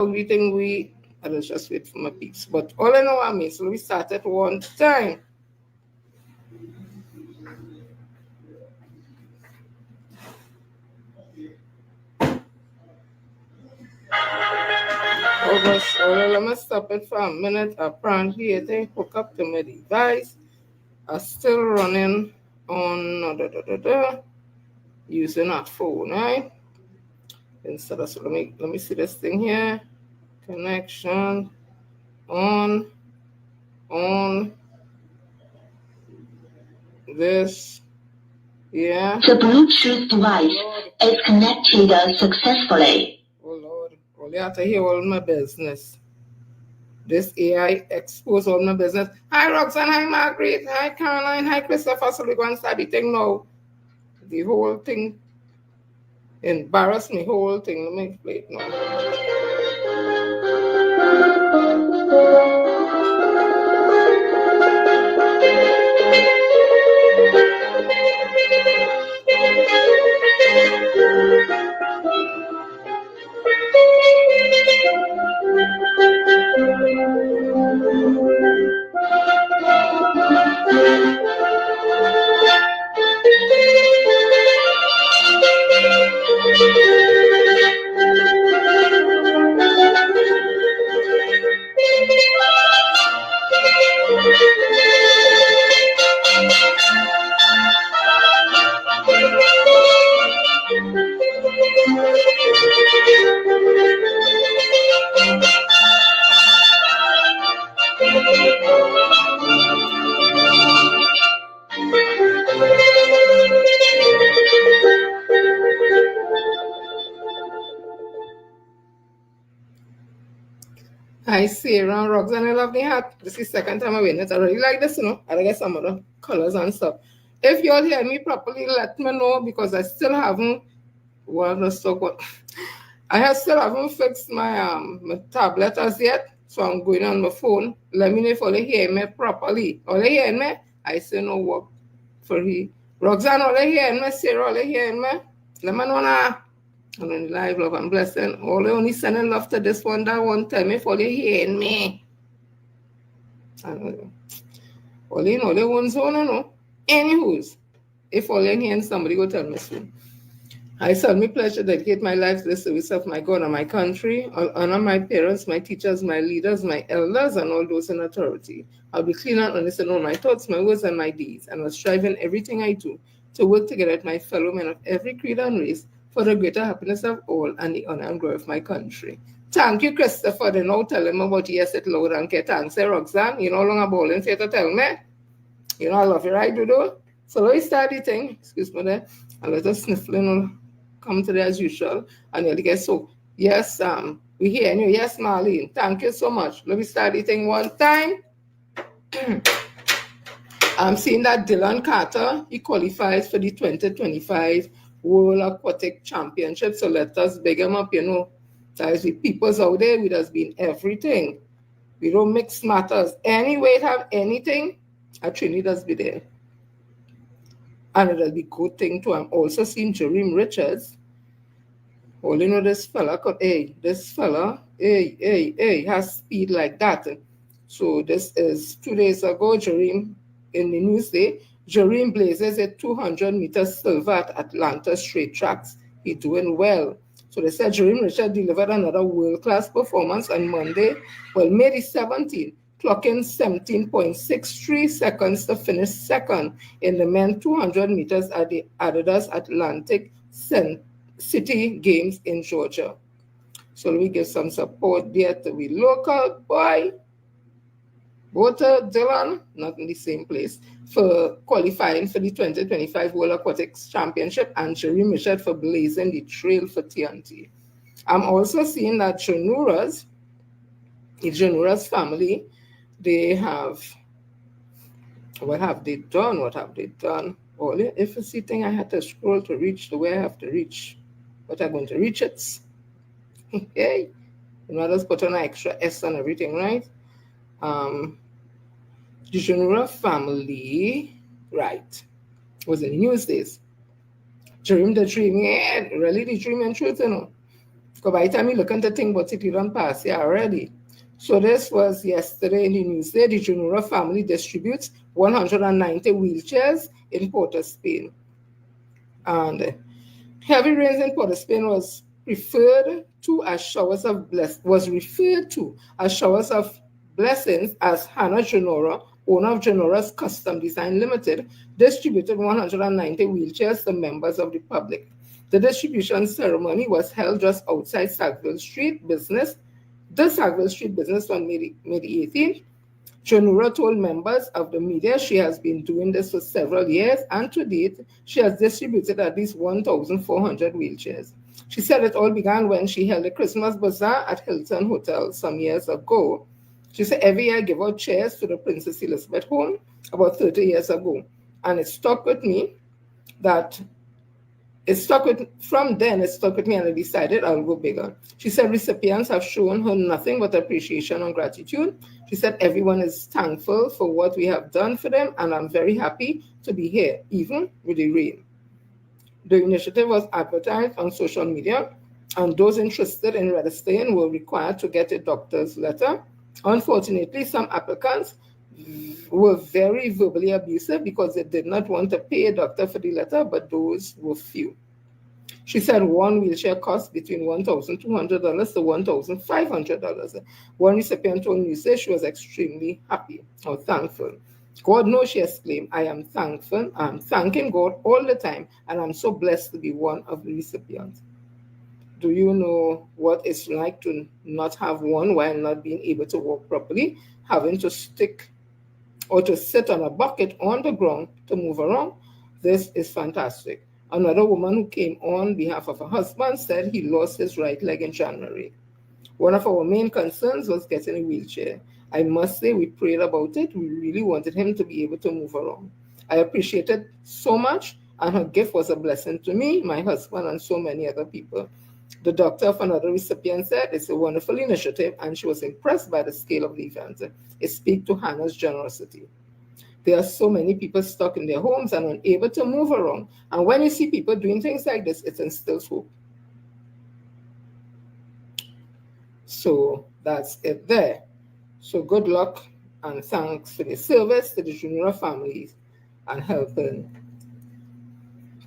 We think I'll just wait for my peeps. But all I know I mean, so we start at one time. August, let me stop it for a minute. Apparently, I think hook up to my device. I'm still running on using a phone, right? Instead of, so let me see this thing here. Connection on this. Yeah. The Bluetooth device is connected successfully. Oh Lord, well, you have to hear all my business. This AI expose all my business. Hi Roxanne, hi Margaret, hi Caroline, hi Christopher. So we're going to start the thing now. The whole thing embarrassed me, whole thing. Let me play it now. Hi Sarah, Roxanne, I love the hat. This is the second time I wear it. I really like this, I get some other colors and stuff. If you all hear me properly, let me know because I still haven't. Well, let's talk what. I still haven't fixed my tablet as yet, so I'm going on my phone. Let me know if all you hear me properly. All you hear me? I say no work for he. Roxanne, all you hear me? Sarah, all you hear me? Let me know now. I'm in live love and blessing. All you only sending love to this one, that one. Tell me if all you hearing me. All you know, the ones who know. Anywho's, if all you hearing somebody, go tell me soon. I shall me pleasure dedicate my life to the service of my God and my country. I'll honor my parents, my teachers, my leaders, my elders, and all those in authority. I'll be clean and honest in all my thoughts, my words, and my deeds, and will strive in everything I do to work together with my fellow men of every creed and race for the greater happiness of all and the honor and glory of my country. Thank you, Christopher. They now tell him about yes, it loud and care. Thanks, Roxanne. You no longer bowling for you to tell me. You know I love you, right, Dodo? So let me start the thing. Excuse me there. A little sniffling come today as usual. And you'll get so, yes, we hear you. Yes, Marlene. Thank you so much. Let me start the thing one time. I'm seeing that Dylan Carter, he qualifies for the 2025 World Aquatic Championship. So let us big him up, That is with peoples out there, with us being everything. We don't mix matters. Any weight have anything, a Trini does be there. And it'll be good thing too. I'm also seeing Jerome Richards. Well, this fella has speed like that. So this is 2 days ago, Jerome, in the news day, Jerome blazes a 200 meters silver at Atlanta straight tracks. He's doing well. So they said Jerome Richards delivered another world-class performance on Monday, May the 17th, clocking 17.63 seconds to finish second in the men's 200 meters at the Adidas Atlantic City Games in Georgia. So we give some support there to the local boy, Walter Dylan, not in the same place, for qualifying for the 2025 World Aquatics Championship, and Jerome Richard for blazing the trail for TNT. I'm also seeing that Janura's family, they have, what have they done? Well, if you see thing, I had to scroll to reach the way I have to reach. But I'm going to reach it. Hey, just put on an extra S and everything, right? The Janura family, right, was in the news days. Jerome the dreaming, really the dreaming truth, Because by the time you look into thing about it, you don't pass here already. So this was yesterday in the news. The Junura family distributes 190 wheelchairs in Port of Spain. And heavy rains in Port of Spain was referred to as showers of blessings as Hannah Genora, owner of Genora's Custom Design Limited, distributed 190 wheelchairs to members of the public. The distribution ceremony was held just outside the Sackville Street business on May 18th. Chonura told members of the media she has been doing this for several years, and to date, she has distributed at least 1,400 wheelchairs. She said it all began when she held a Christmas bazaar at Hilton Hotel some years ago. She said every year I give out chairs to the Princess Elizabeth home about 30 years ago. And it stuck with me that from then it stuck with me, and I decided I'll go bigger. She said recipients have shown her nothing but appreciation and gratitude. She said everyone is thankful for what we have done for them, and I'm very happy to be here, even with the rain. The initiative was advertised on social media, and those interested in registering were required to get a doctor's letter. Unfortunately, some applicants were very verbally abusive because they did not want to pay a doctor for the letter, but those were few. She said one wheelchair costs between $1,200 to $1,500. One recipient told me she was extremely happy or thankful. God knows, she exclaimed, I am thankful. I'm thanking God all the time, and I'm so blessed to be one of the recipients. Do you know what it's like to not have one while not being able to walk properly, having to stick or to sit on a bucket on the ground to move around? This is fantastic. Another woman who came on behalf of her husband said he lost his right leg in January. One of our main concerns was getting a wheelchair. I must say we prayed about it. We really wanted him to be able to move around. I appreciated so much, and her gift was a blessing to me, my husband, and so many other people. The doctor of another recipient said it's a wonderful initiative, and she was impressed by the scale of the event. It speaks to Hannah's generosity. There are so many people stuck in their homes and unable to move around. And when you see people doing things like this, it instills hope. So that's it there. So good luck and thanks for the service to the junior families and helping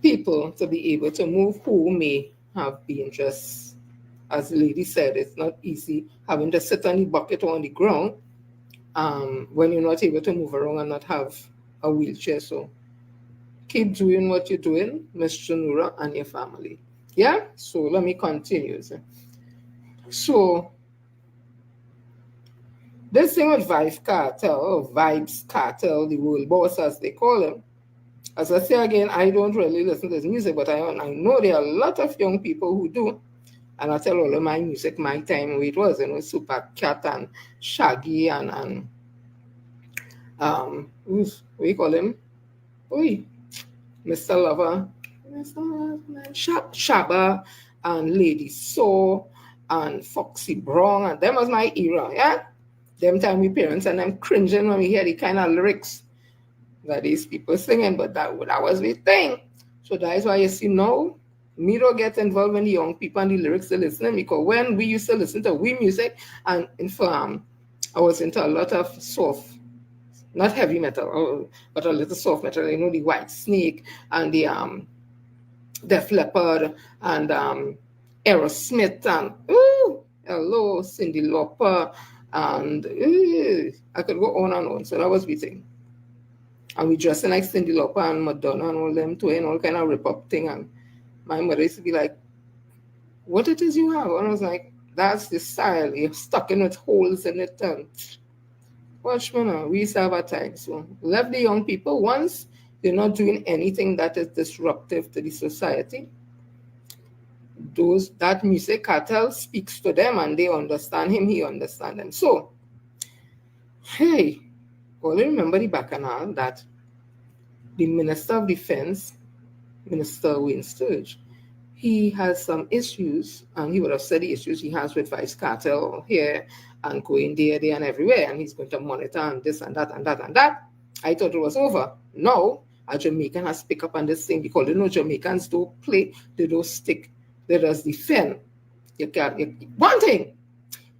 people to be able to move who may have been just, as the lady said, it's not easy having to sit on the bucket or on the ground when you're not able to move around and not have a wheelchair. So keep doing what you're doing, Miss Janura and your family. Yeah? So let me continue. So this thing with Vibes Cartel, the world boss as they call him, as I say again, I don't really listen to his music, but I know there are a lot of young people who do. And I tell all of my music, my time where it was, Super Cat and Shaggy and what do you call him? Mr. Lover, Shabba and Lady So and Foxy Brown, and them was my era, yeah? Them time we parents and them cringing when we hear the kind of lyrics that these people singing, but that was the thing. So that is why you see now, me don't get involved when the young people and the lyrics are listening, because when we used to listen to we music, and in fact, I was into a lot of soft, not heavy metal, but a little soft metal, the White Snake and the Def Leppard and Aerosmith and hello, Cyndi Lauper, and I could go on and on. So that was the thing. And we dressing like Cyndi Lauper and Madonna and all them too, and all kind of rip-up thing. And my mother used to be like, what it is you have? And I was like, that's the style. You're stuck in with holes in it. And watch me now. We used to have our time. So left the young people once they're not doing anything that is disruptive to the society. That music cartel speaks to them and they understand him, he understands them. So, hey, well, remember the bacchanal that the Minister of Defense, Minister Wayne Sturge, he has some issues, and he would have said the issues he has with Vice Cartel here and going there, and everywhere, and he's going to monitor and this and that and that and that. I thought it was over. No, a Jamaican has picked up on this thing because Jamaicans don't play, they don't stick, they just defend. One thing,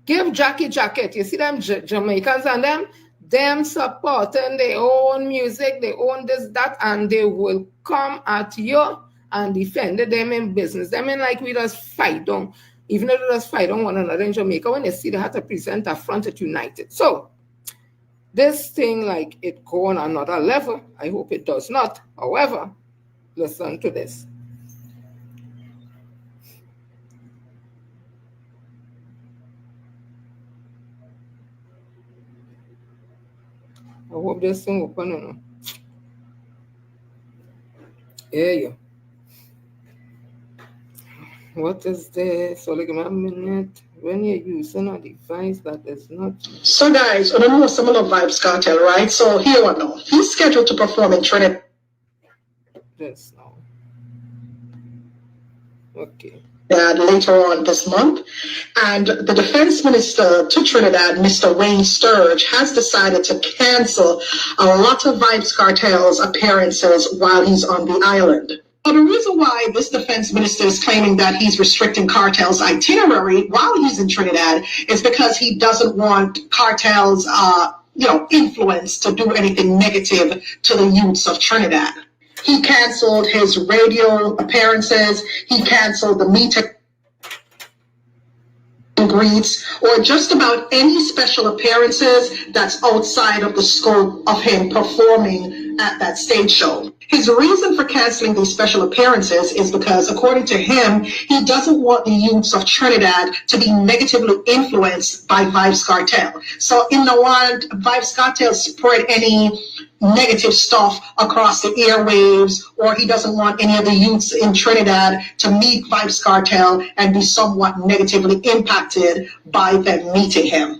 give Jackie jacket. You see them Jamaicans and them supporting their own music, their own this, that, and they will come at you and defend them in business. Them in like we just fight on. Even though we just fight on one another in Jamaica, when they see they have to present a front at United. So this thing, like it go on another level. I hope it does not. However, listen to this. I hope this thing open or no. Here you. What is this? So like a minute. When you're using a device that is not. So guys, I don't know similar Vibes Cartel, right? So here we know. He's scheduled to perform in Trinidad. This now. Okay. Later on this month, and the defense minister to Trinidad, Mr. Wayne Sturge, has decided to cancel a lot of Vibes Cartel's appearances while he's on the island. But the reason why this defense minister is claiming that he's restricting Cartel's itinerary while he's in Trinidad is because he doesn't want Cartel's influence to do anything negative to the youths of Trinidad. He canceled his radio appearances. He canceled the meet and greets, or just about any special appearances that's outside of the scope of him performing at that stage show. His reason for canceling these special appearances is because, according to him, he doesn't want the youths of Trinidad to be negatively influenced by Vibes Cartel. So in the want Vibes Cartel spread any negative stuff across the airwaves, or he doesn't want any of the youths in Trinidad to meet Vibes Cartel and be somewhat negatively impacted by them meeting him.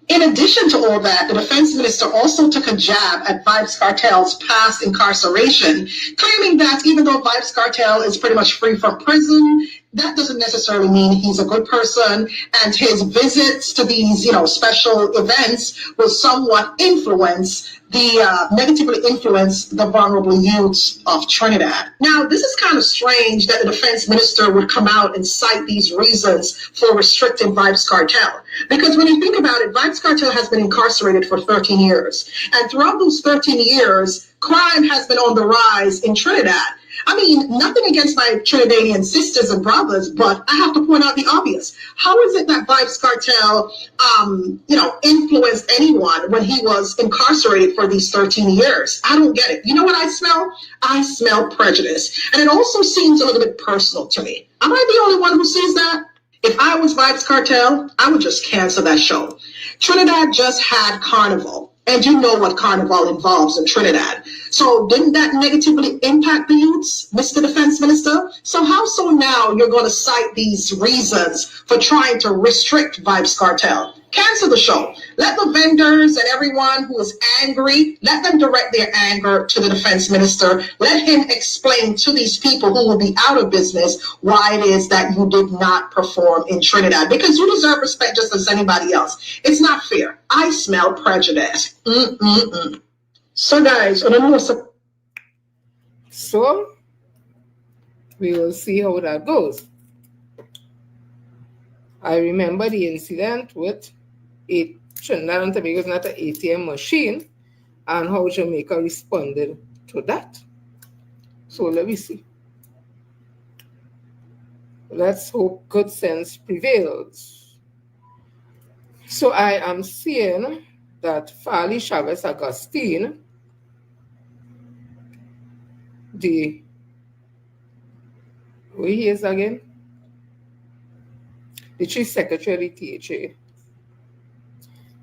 In addition to all that, the defense minister also took a jab at Vibes Cartel's past incarceration, claiming that even though Vibes Cartel is pretty much free from prison, that doesn't necessarily mean he's a good person, and his visits to these, special events will somewhat negatively influence the vulnerable youths of Trinidad. Now, this is kind of strange that the defense minister would come out and cite these reasons for restricting Vibes Cartel. Because when you think about it, Vibes Cartel has been incarcerated for 13 years. And throughout those 13 years, crime has been on the rise in Trinidad. I mean, nothing against my Trinidadian sisters and brothers, but I have to point out the obvious. How is it that Vibes Cartel, influenced anyone when he was incarcerated for these 13 years? I don't get it. You know what I smell? I smell prejudice. And it also seems a little bit personal to me. Am I the only one who sees that? If I was Vibes Cartel, I would just cancel that show. Trinidad just had Carnival. And you know what Carnival involves in Trinidad. So didn't that negatively impact the youths, Mr. Defense Minister? So how so now you're going to cite these reasons for trying to restrict Vibes Cartel? Cancel the show. Let the vendors and everyone who is angry, let them direct their anger to the defense minister. Let him explain to these people who will be out of business why it is that you did not perform in Trinidad. Because you deserve respect just as anybody else. It's not fair. I smell prejudice. So guys, so we will see how that goes. I remember the incident with Trinidad and Tobago is not an ATM machine, and how Jamaica responded to that. So let me see. Let's hope good sense prevails. So I am seeing that Fali Chavez Agustin, who he is again? The Chief Secretary of the THA.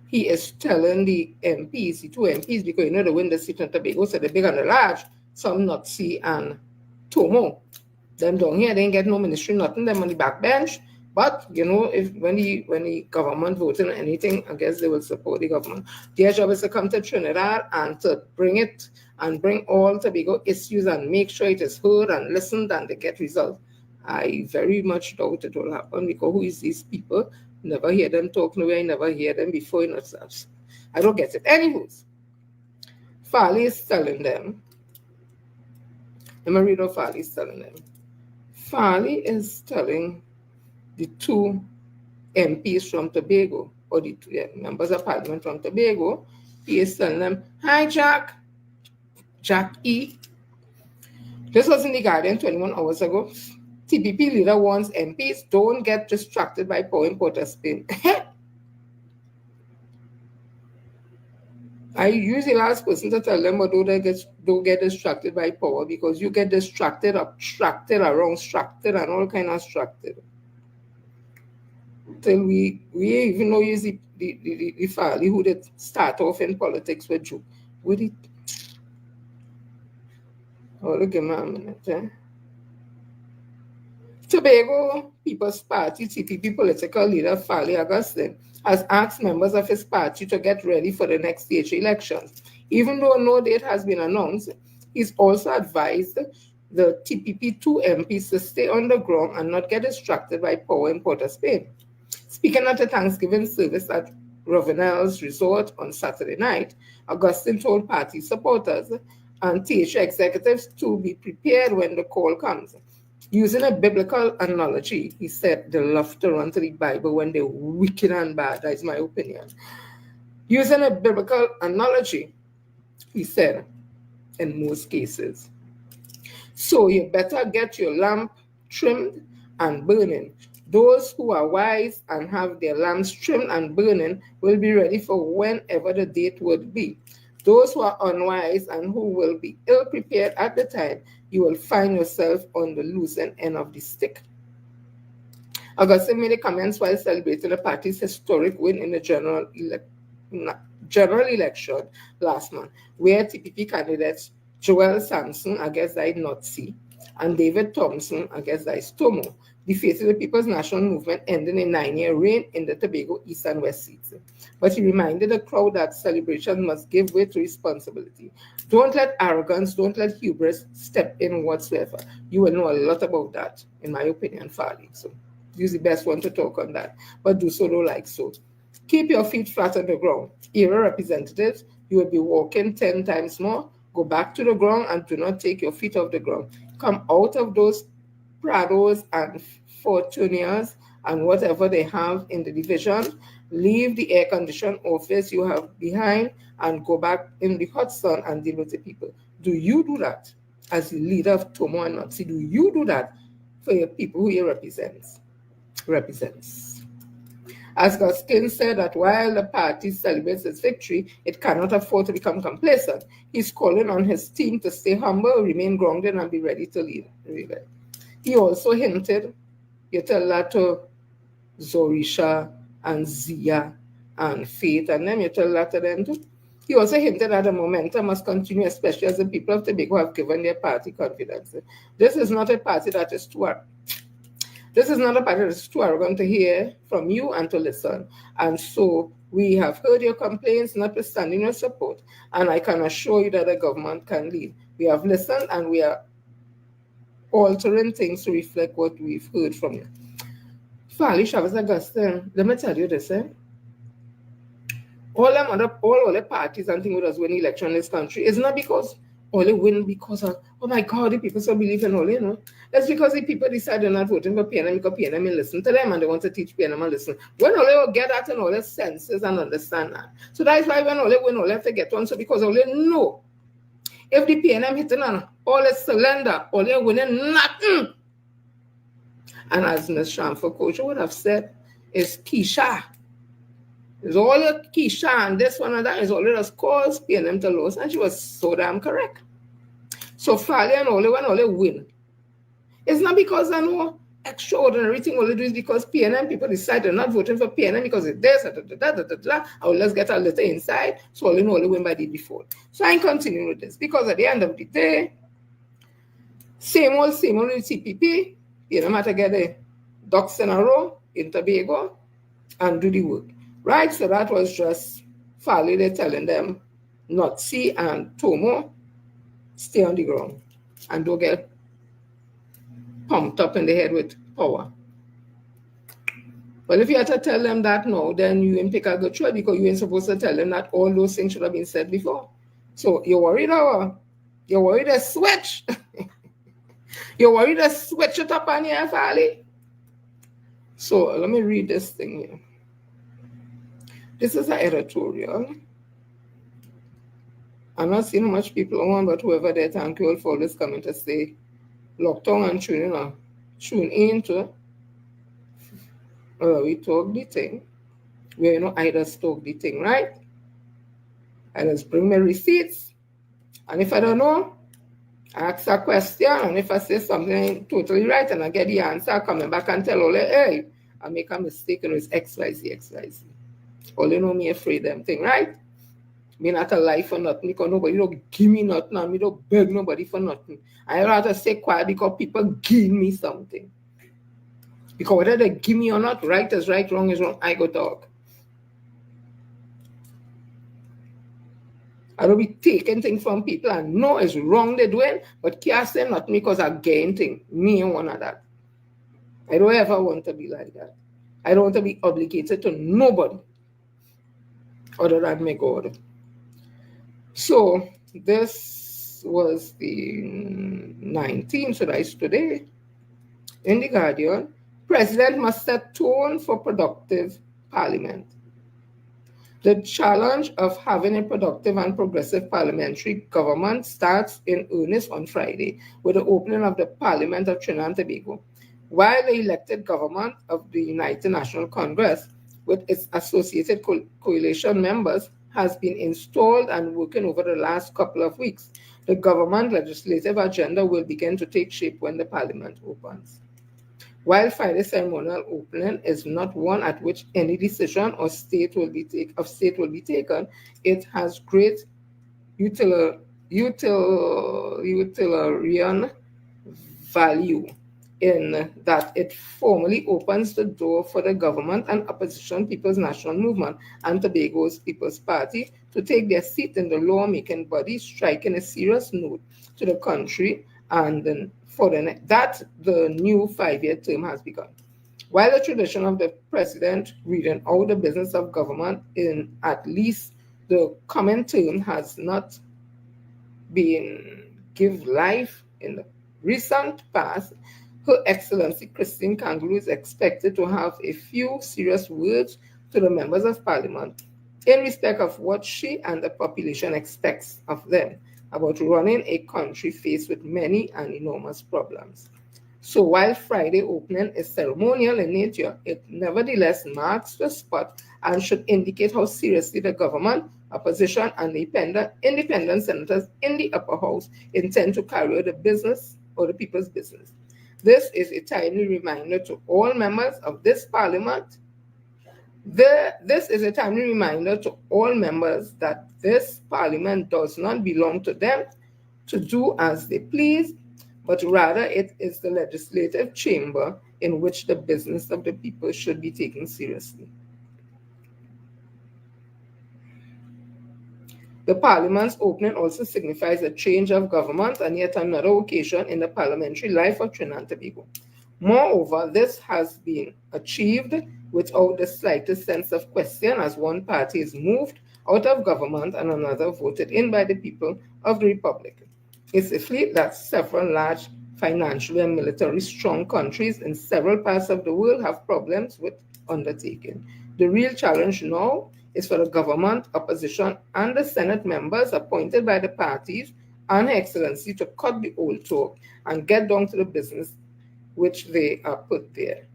He is telling the MPs, the two MPs, because the window seat in Tobago, so the big and the large, some Nazi and Tomo. Them down here, they ain't get no ministry, nothing, them on the back bench. But, if when the government voting on anything, I guess they will support the government. Their job is to come to Trinidad and to bring it and bring all Tobago issues and make sure it is heard and listened and they get results. I very much doubt it will happen because who is these people? Never hear them talk nowhere, I never hear them before. I don't get it. Anyways, Fali is telling them. Let me read what Fali is telling them. Fali is telling the two MPs from Tobago, or the members of parliament from Tobago, he is telling them, "Hi, Jack E." This was in the Guardian 21 hours ago. TPP leader warns MPs, don't get distracted by power in Port of Spain. I usually the last person to tell them, but don't get distracted by power, because you get distracted, abstracted, around structured, and all kind of structured. Till we even know use the family who did start off in politics with you. With it. Oh, look at me a minute. Tobago People's Party, TPP political leader Fali Augustine, has asked members of his party to get ready for the next stage elections. Even though no date has been announced, he's also advised the TPP 2 MPs to stay on the ground and not get distracted by power in Port of Spain. Speaking at a Thanksgiving service at Ravenel's Resort on Saturday night, Augustine told party supporters and TH executives to be prepared when the call comes. Using a biblical analogy, he said they love to run to the Bible when they're wicked and bad. That is my opinion. Using a biblical analogy, he said, in most cases. So you better get your lamp trimmed and burning. Those who are wise and have their lamps trimmed and burning will be ready for whenever the date would be. Those who are unwise and who will be ill-prepared at the time, you will find yourself on the losing end of the stick. Augustine made the comments while celebrating the party's historic win in the general election last month, where TPP candidates Joel Sampson against the Notsi and David Thompson against the Tomo defeated the People's National Movement, ending a 9-year reign in the Tobago East and West seats. But he reminded the crowd that celebration must give way to responsibility. Don't let arrogance, don't let hubris step in whatsoever. You will know a lot about that, in my opinion, Farley. So use the best one to talk on that, but do so like so. Keep your feet flat on the ground. Era representatives, you will be walking 10 times more. Go back to the ground and do not take your feet off the ground. Come out of those Prados and Fortunias and whatever they have in the division. Leave the air-conditioned office you have behind and go back in the hot sun and deal with the people. Do you do that as the leader of Tomo and Notsi? Do you do that for your people who he represents? As Guskin said that while the party celebrates its victory, it cannot afford to become complacent. He's calling on his team to stay humble, remain grounded, and be ready to lead. He also hinted, you tell that to Zorisha and Zia and Faith and them, you tell that to them too. He also hinted that the momentum must continue, especially as the people of Tobago have given their party confidence. This is not a party that is too arrogant to hear from you and to listen. And so we have heard your complaints, notwithstanding your support, and I can assure you that the government can lead. We have listened and we are altering things to reflect what we've heard from you. Farley Chavez Augustine, let me tell you this, all the parties and things with us win election in this country is not because all they win because of, oh my God, the people so believe in all, It's because the people decide they're not voting for PNM because PNM will listen to them and they want to teach PNM and listen. When all they will get that in all their senses and understand that. So that's why when all they win, all they have to get on. So because all they know, if the PNM hitting on all the cylinder, all they're winning nothing. And as Ms. Shamford Coach would have said, is Keisha. It's all the Keisha and this one and that is all it has caused PNM to lose. And she was so damn correct. So Farley and all when all they win. It's not because I know extraordinary thing all they do is because PNM people decide they're not voting for PNM because it's this, oh, let's get a little inside. So all in all they win by the default. So I continue with this because at the end of the day, same old with CPP, no matter get the ducks in a row in Tobago and do the work. Right? So that was just Farley, they're telling them, Notsi and Tomo, stay on the ground and don't get pumped up in the head with power. Well, if you have to tell them that now, then you ain't pick a good choice because you ain't supposed to tell them that all those things should have been said before. So you're worried they switch. You're worried they switch it up on your Farley. So let me read this thing here. This is an editorial. I'm not seeing much people on, but whoever there, thank you all for this coming to say, lockdown and tune in to We Talk D Tng, where I just talk the thing, right? I just bring my receipts, and if I don't know, I ask a question, and if I say something totally right and I get the answer, coming back and tell all, hey, I make a mistake and it's XYZ. All you know me afraid them thing, right? Me not a lie for nothing because nobody don't give me nothing and me don't beg nobody for nothing. I rather stay quiet because people give me something. Because whether they give me or not, right is right, wrong is wrong, I go talk. I don't be taking things from people and know it's wrong they're doing, but can't say nothing because I gain things. Me and one of that. I don't ever want to be like that. I don't want to be obligated to nobody other than my God. So this was the 19th, so that's today. In the Guardian, President must set tone for productive parliament. The challenge of having a productive and progressive parliamentary government starts in earnest on Friday with the opening of the Parliament of Trinidad and Tobago. While the elected government of the United National Congress, with its associated coalition members, has been installed and working over the last couple of weeks, the government legislative agenda will begin to take shape when the Parliament opens. While Friday's ceremonial opening is not one at which any decision or state will be taken, it has great utilitarian value in that it formally opens the door for the government and opposition People's National Movement and Tobago's People's Party to take their seat in the lawmaking body, striking a serious note to the country and that the new 5-year term has begun. While the tradition of the president reading out the business of government in at least the coming term has not been give life in the recent past, Her Excellency Christine Kangaroo is expected to have a few serious words to the members of Parliament in respect of what she and the population expects of them about running a country faced with many and enormous problems. So while Friday opening is ceremonial in nature, it nevertheless marks the spot and should indicate how seriously the government, opposition, and independent senators in the upper house intend to carry out the business or the people's business. This is a timely reminder to all members of this parliament. This is a timely reminder to all members that this parliament does not belong to them to do as they please, but rather it is the legislative chamber in which the business of the people should be taken seriously. The Parliament's opening also signifies a change of government and yet another occasion in the parliamentary life of Trinidad and Tobago. Moreover, this has been achieved without the slightest sense of question as one party is moved out of government and another voted in by the people of the Republic. It's a fleet that several large financially and militarily strong countries in several parts of the world have problems with undertaking. The real challenge now is for the government, opposition, and the Senate members appointed by the parties and Her Excellency to cut the old talk and get down to the business which they are put there.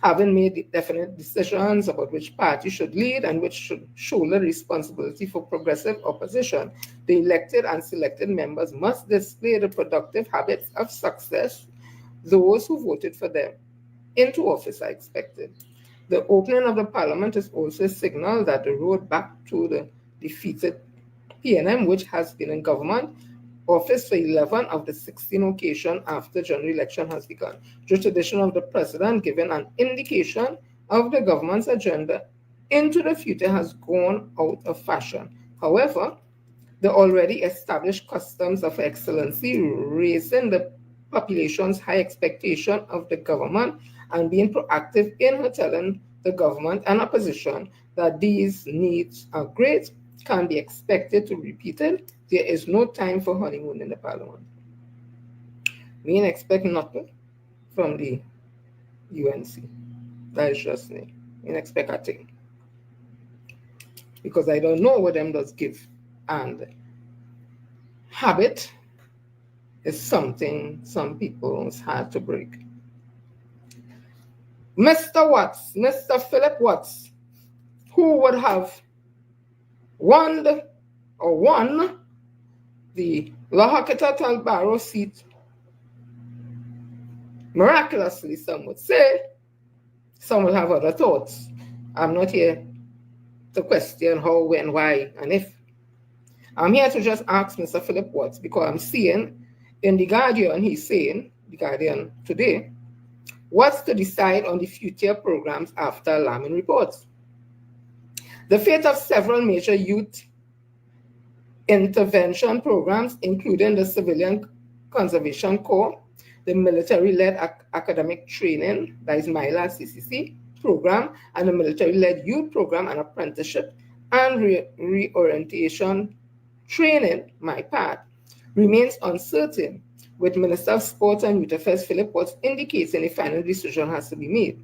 Having made definite decisions about which party should lead and which should shoulder responsibility for progressive opposition, the elected and selected members must display the productive habits of success those who voted for them into office are expected. The opening of the parliament is also a signal that the road back to the defeated PNM, which has been in government office for 11 of the 16 occasions after general election has begun. The tradition of the president giving an indication of the government's agenda into the future has gone out of fashion. However, the already established customs of excellency, raising the population's high expectation of the government and being proactive in her telling the government and opposition that these needs are great, can be expected to repeat it. There is no time for honeymoon in the parliament. We expect nothing from the UNC. That is just me. You expect a thing. Because I don't know what them does give. And habit is something some people hard to break. Mr. Watts, Mr. Philip Watts, who would have won the Lahakita Talbaro seat miraculously, some would say. Some will have other thoughts. I'm not here to question how, when, why, and if. I'm here to just ask Mr. Philip Watts, because I'm seeing in The Guardian, he's saying, The Guardian today, what's to decide on the future programs after alarming reports. The fate of several major youth intervention programs, including the Civilian Conservation Corps, the military-led academic training, that is MILA CCC program, and the military-led youth program and apprenticeship and reorientation training, MyPath, remains uncertain, with Minister of Sport and Youth Affairs Philip Watts indicating a final decision has to be made.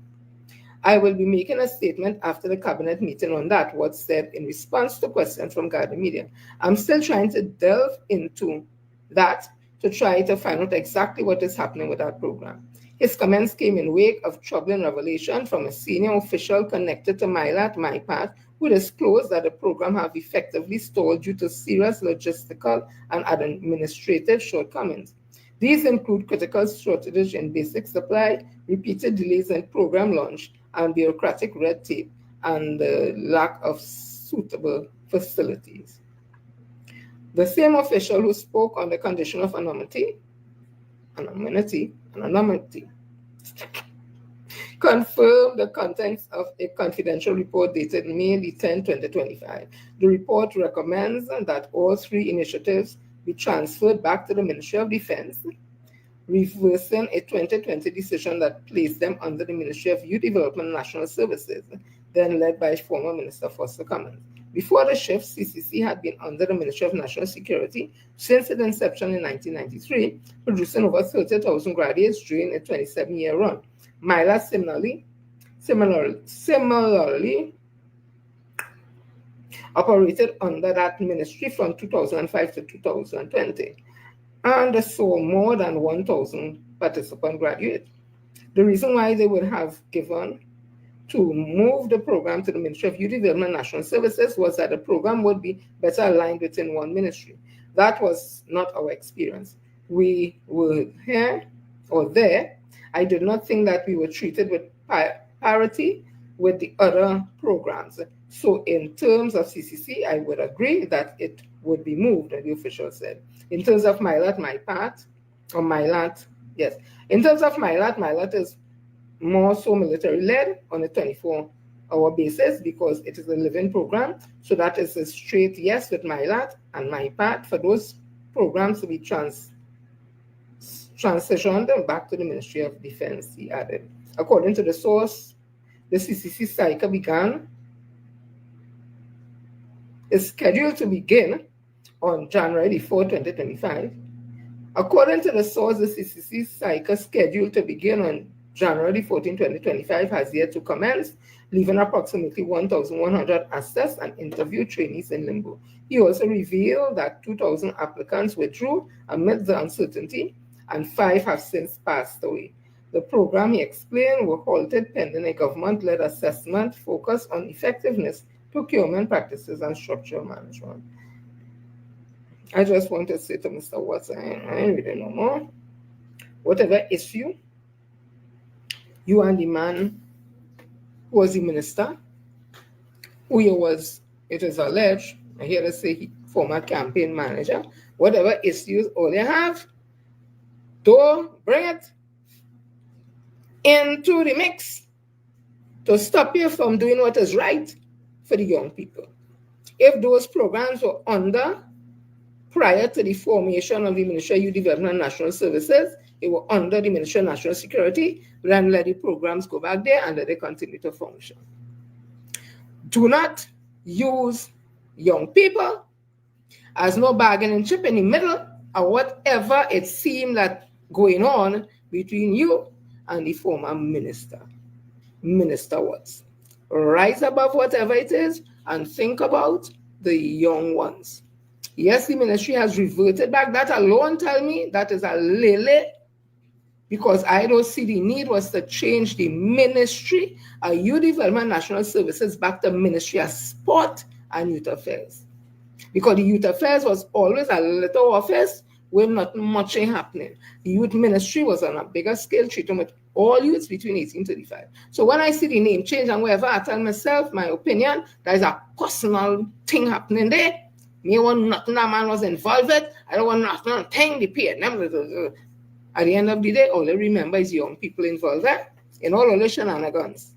I will be making a statement after the cabinet meeting on that, Watts said in response to questions from Guardian Media. I'm still trying to delve into that to try to find out exactly what is happening with that program. His comments came in wake of troubling revelation from a senior official connected to MILAT, MyPath, who disclosed that the program have effectively stalled due to serious logistical and administrative shortcomings. These include critical shortage in basic supply, repeated delays in program launch, and bureaucratic red tape, and the lack of suitable facilities. The same official who spoke on the condition of anonymity, confirmed the contents of a confidential report dated May 10, 2025. The report recommends that all three initiatives be transferred back to the Ministry of Defense, reversing a 2020 decision that placed them under the Ministry of Youth Development and National Services, then led by former Minister Foster Cummins. Before the shift, CCC had been under the Ministry of National Security since its inception in 1993, producing over 30,000 graduates during a 27-year run. MILA similarly operated under that ministry from 2005 to 2020 and saw more than 1,000 participant graduates. The reason why they would have given to move the program to the Ministry of Youth Development and National Services was that the program would be better aligned within one ministry. That was not our experience. We were here or there. I did not think that we were treated with parity with the other programs. So in terms of CCC, I would agree that it would be moved, the official said. In terms of MILAT, MyPath, or MILAT, yes. In terms of MILAT is more so military-led on a 24-hour basis because it is a living program. So that is a straight yes with MILAT and MyPath for those programs to be transitioned back to the Ministry of Defense, he added. According to the source, the CCC cycle is scheduled to begin on January 4, 2025. According to the source, the CCC cycle scheduled to begin on January 14, 2025 has yet to commence, leaving approximately 1,100 assessed and interviewed trainees in limbo. He also revealed that 2,000 applicants withdrew amid the uncertainty, and 5 have since passed away. The program, he explained, were halted pending a government-led assessment focused on effectiveness, procurement practices, and structural management. I just want to say to Mr. Watts, I ain't really no more. Whatever issue, you and the man who was the minister, who he was, it is alleged, I hear to say he former campaign manager, whatever issues all you have, don't bring it into the mix to stop you from doing what is right for the young people. If those programs were under, prior to the formation of the Ministry of Youth Development and National Services, it were under the Ministry of National Security, then let the programs go back there and let they continue to function. Do not use young people as no bargaining chip in the middle of whatever it seemed that going on between you and the former minister. Minister Watts. Rise above whatever it is and think about the young ones. Yes, the ministry has reverted back. That alone tell me that is a lily, because I don't see the need was to change the ministry, Youth Development National Services, back to Ministry of Sport and Youth Affairs. Because the Youth Affairs was always a little office with not much happening. The Youth Ministry was on a bigger scale, treating with all youths between 18 to 35. So when I see the name change and wherever I tell myself, my opinion, there is a personal thing happening there. Me want nothing that man was involved with. I don't want nothing thing, the PNM. At the end of the day, all I remember is young people involved in all of the shenanigans.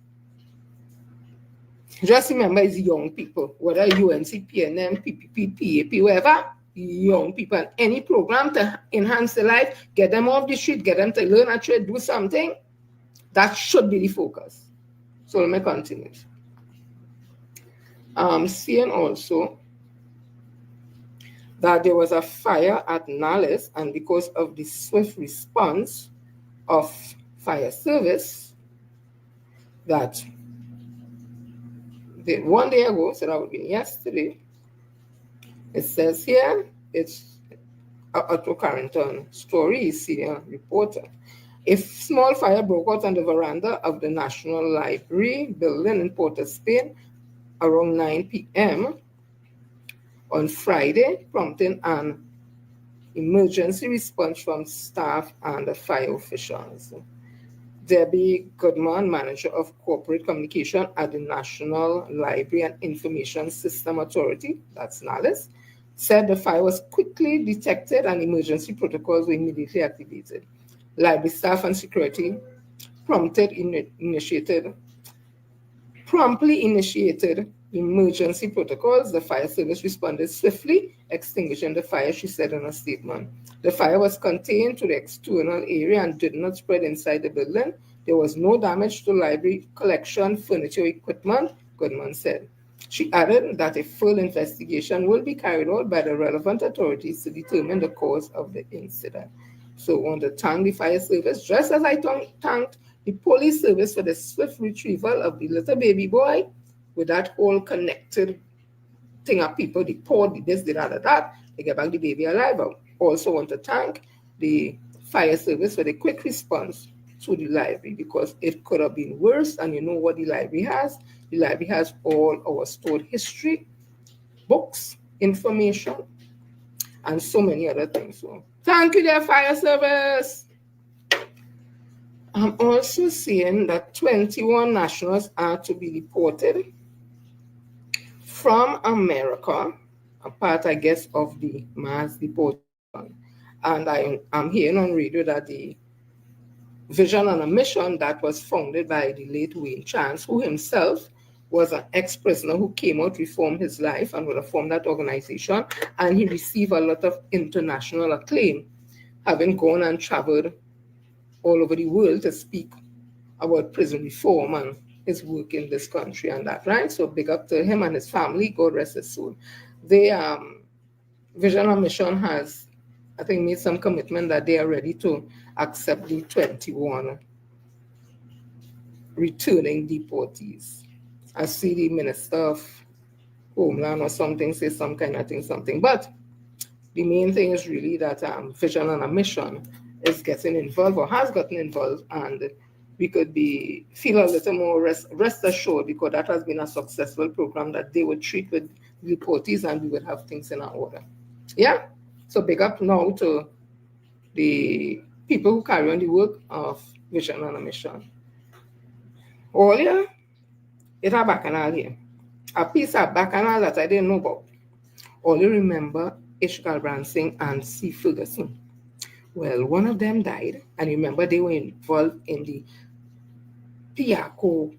Just remember it's young people, whether UNC, PNM, PPP, PAP, whatever, young people, and any program to enhance their life, get them off the street, get them to learn a trade, do something, that should be the focus. So let me continue. Seeing also that there was a fire at Nales, and because of the swift response of fire service, that one day ago, so that would be yesterday, it says here, it's Otto Carrington story, senior reporter. A small fire broke out on the veranda of the National Library building in Port of Spain around 9 p.m. on Friday, prompting an emergency response from staff and the fire officials. Debbie Goodman, manager of corporate communication at the National Library and Information System Authority, that's NALIS, said the fire was quickly detected and emergency protocols were immediately activated. Library staff and security promptly initiated emergency protocols. The fire service responded swiftly, extinguishing the fire, she said in a statement. The fire was contained to the external area and did not spread inside the building. There was no damage to library collection, furniture, equipment, Goodman said. She added that a full investigation will be carried out by the relevant authorities to determine the cause of the incident. So I want to thank the fire service, just as I thanked the police service for the swift retrieval of the little baby boy with that whole connected thing of people, the poor, the this, the that, they get back the baby alive. I also want to thank the fire service for the quick response to the library, because it could have been worse. And you know what the library has? The library has all our stored history, books, information, and so many other things. So thank you, dear fire service. I'm also seeing that 21 nationals are to be deported from America, a part, I guess, of the mass deportation. And I'm hearing on radio that the Vision on a Mission that was founded by the late Wayne Chance, who himself was an ex-prisoner who came out, reformed his life, and would have formed that organization. And he received a lot of international acclaim, having gone and traveled all over the world to speak about prison reform and his work in this country and that, right? So big up to him and his family, God rest his soul. The Vision on Mission has, I think, made some commitment that they are ready to accept the 21 returning deportees. I see the Minister of Homeland or something say some kind of thing, something. But the main thing is really that Vision on a Mission is getting involved or has gotten involved, and we could feel a little more rest assured, because that has been a successful program that they would treat with deportees and we would have things in our order. Yeah? So big up now to the people who carry on the work of Vision on a Mission. Earlier, it's a bacchanal here. A piece of bacchanal that I didn't know about. Only remember Ishgal Bransing and C. Ferguson. Well, one of them died, and remember they were involved in the Piaco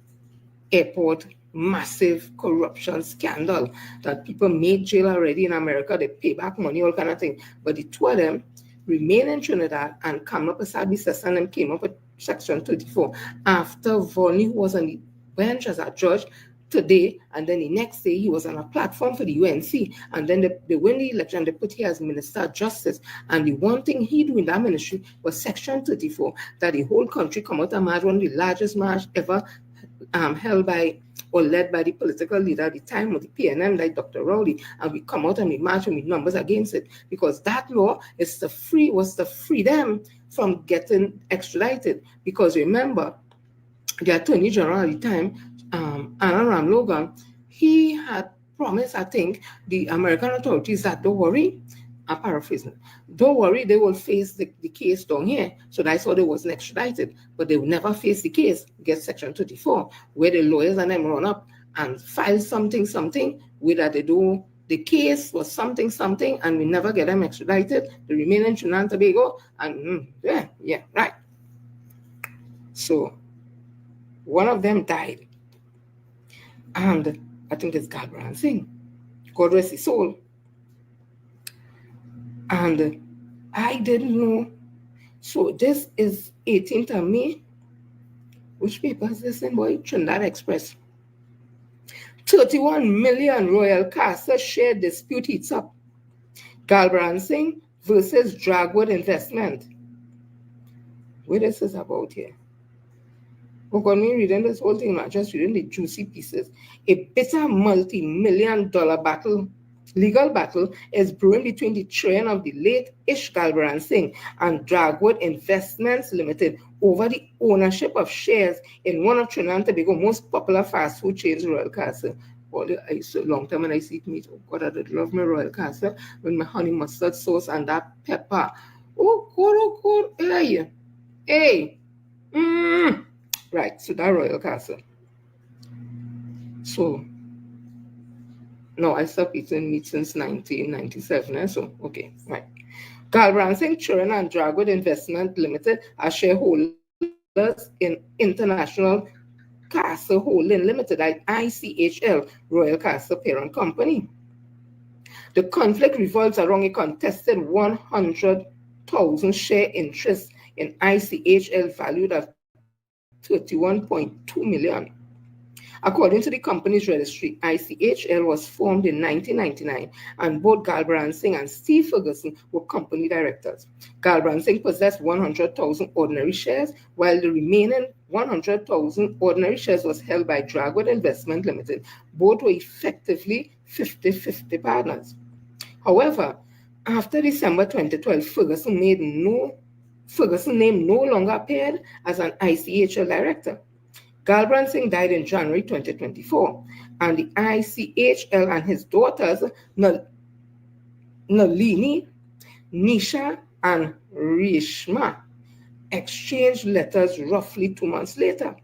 Airport massive corruption scandal that people made jail already in America. They pay back money, all kind of thing. But the two of them remain in Trinidad, and Kamla Prasad and them came up with Section 34 after Volney, who was on the bench as a judge, today, and then the next day he was on a platform for the UNC, and then they win the election, they put him as Minister of Justice, and the one thing he do in that ministry was Section 34, that the whole country come out and march, one of the largest march ever held by or led by the political leader at the time of the PNM, like Dr. Rowley, and we come out and we march with numbers against it, because that law was to free them from getting extradited. Because remember, the Attorney General at the time, Anna Ram Logan, he had promised, I think, the American authorities that don't worry, I'm paraphrasing, don't worry, they will face the case down here. So that's why they wasn't extradited, but they will never face the case, get Section 34, where the lawyers and them run up and file something, where that they do, the case was something, and we never get them extradited, they remain in Trinidad and Tobago, and yeah, right. So one of them died, and I think it's Galbraith Singh, God rest his soul. And I didn't know. So this is 18th of May. Which paper is this in, boy? Trinidad Express. 31 million Royal Casa share dispute heats up. Galbraith Singh versus Dragwood Investment. What this is about here? Oh God, me reading this whole thing, not just reading the juicy pieces. A bitter multi-million-dollar legal battle is brewing between the train of the late Ish Galbraith Singh and Dragwood Investments Limited over the ownership of shares in one of Trinidad and Tobago's most popular fast food chains, Royal Casa. I used to long time when I see it meat. Oh God, I did love my Royal Casa with my honey mustard sauce and that pepper. Oh God, hey. Right, so that Royal Casa. So no, I stopped eating meat since 1997. So, okay, right. Galbraith Singh Children and Dragwood Investment Limited are shareholders in International Casa Holding Limited, ICHL, Royal Casa Parent Company. The conflict revolves around a contested 100,000 share interest in ICHL valued at 31.2 million. According to the company's registry, ICHL was formed in 1999, and both Galbraith Singh and Steve Ferguson were company directors. Galbraith Singh possessed 100,000 ordinary shares, while the remaining 100,000 ordinary shares was held by Dragwood Investment Limited. Both were effectively 50-50 partners. However, after December 2012, Ferguson name no longer appeared as an ICHL director. Galbraith Singh died in January 2024, and the ICHL and his daughters, Nalini, Nisha, and Rishma, exchanged letters roughly 2 months later.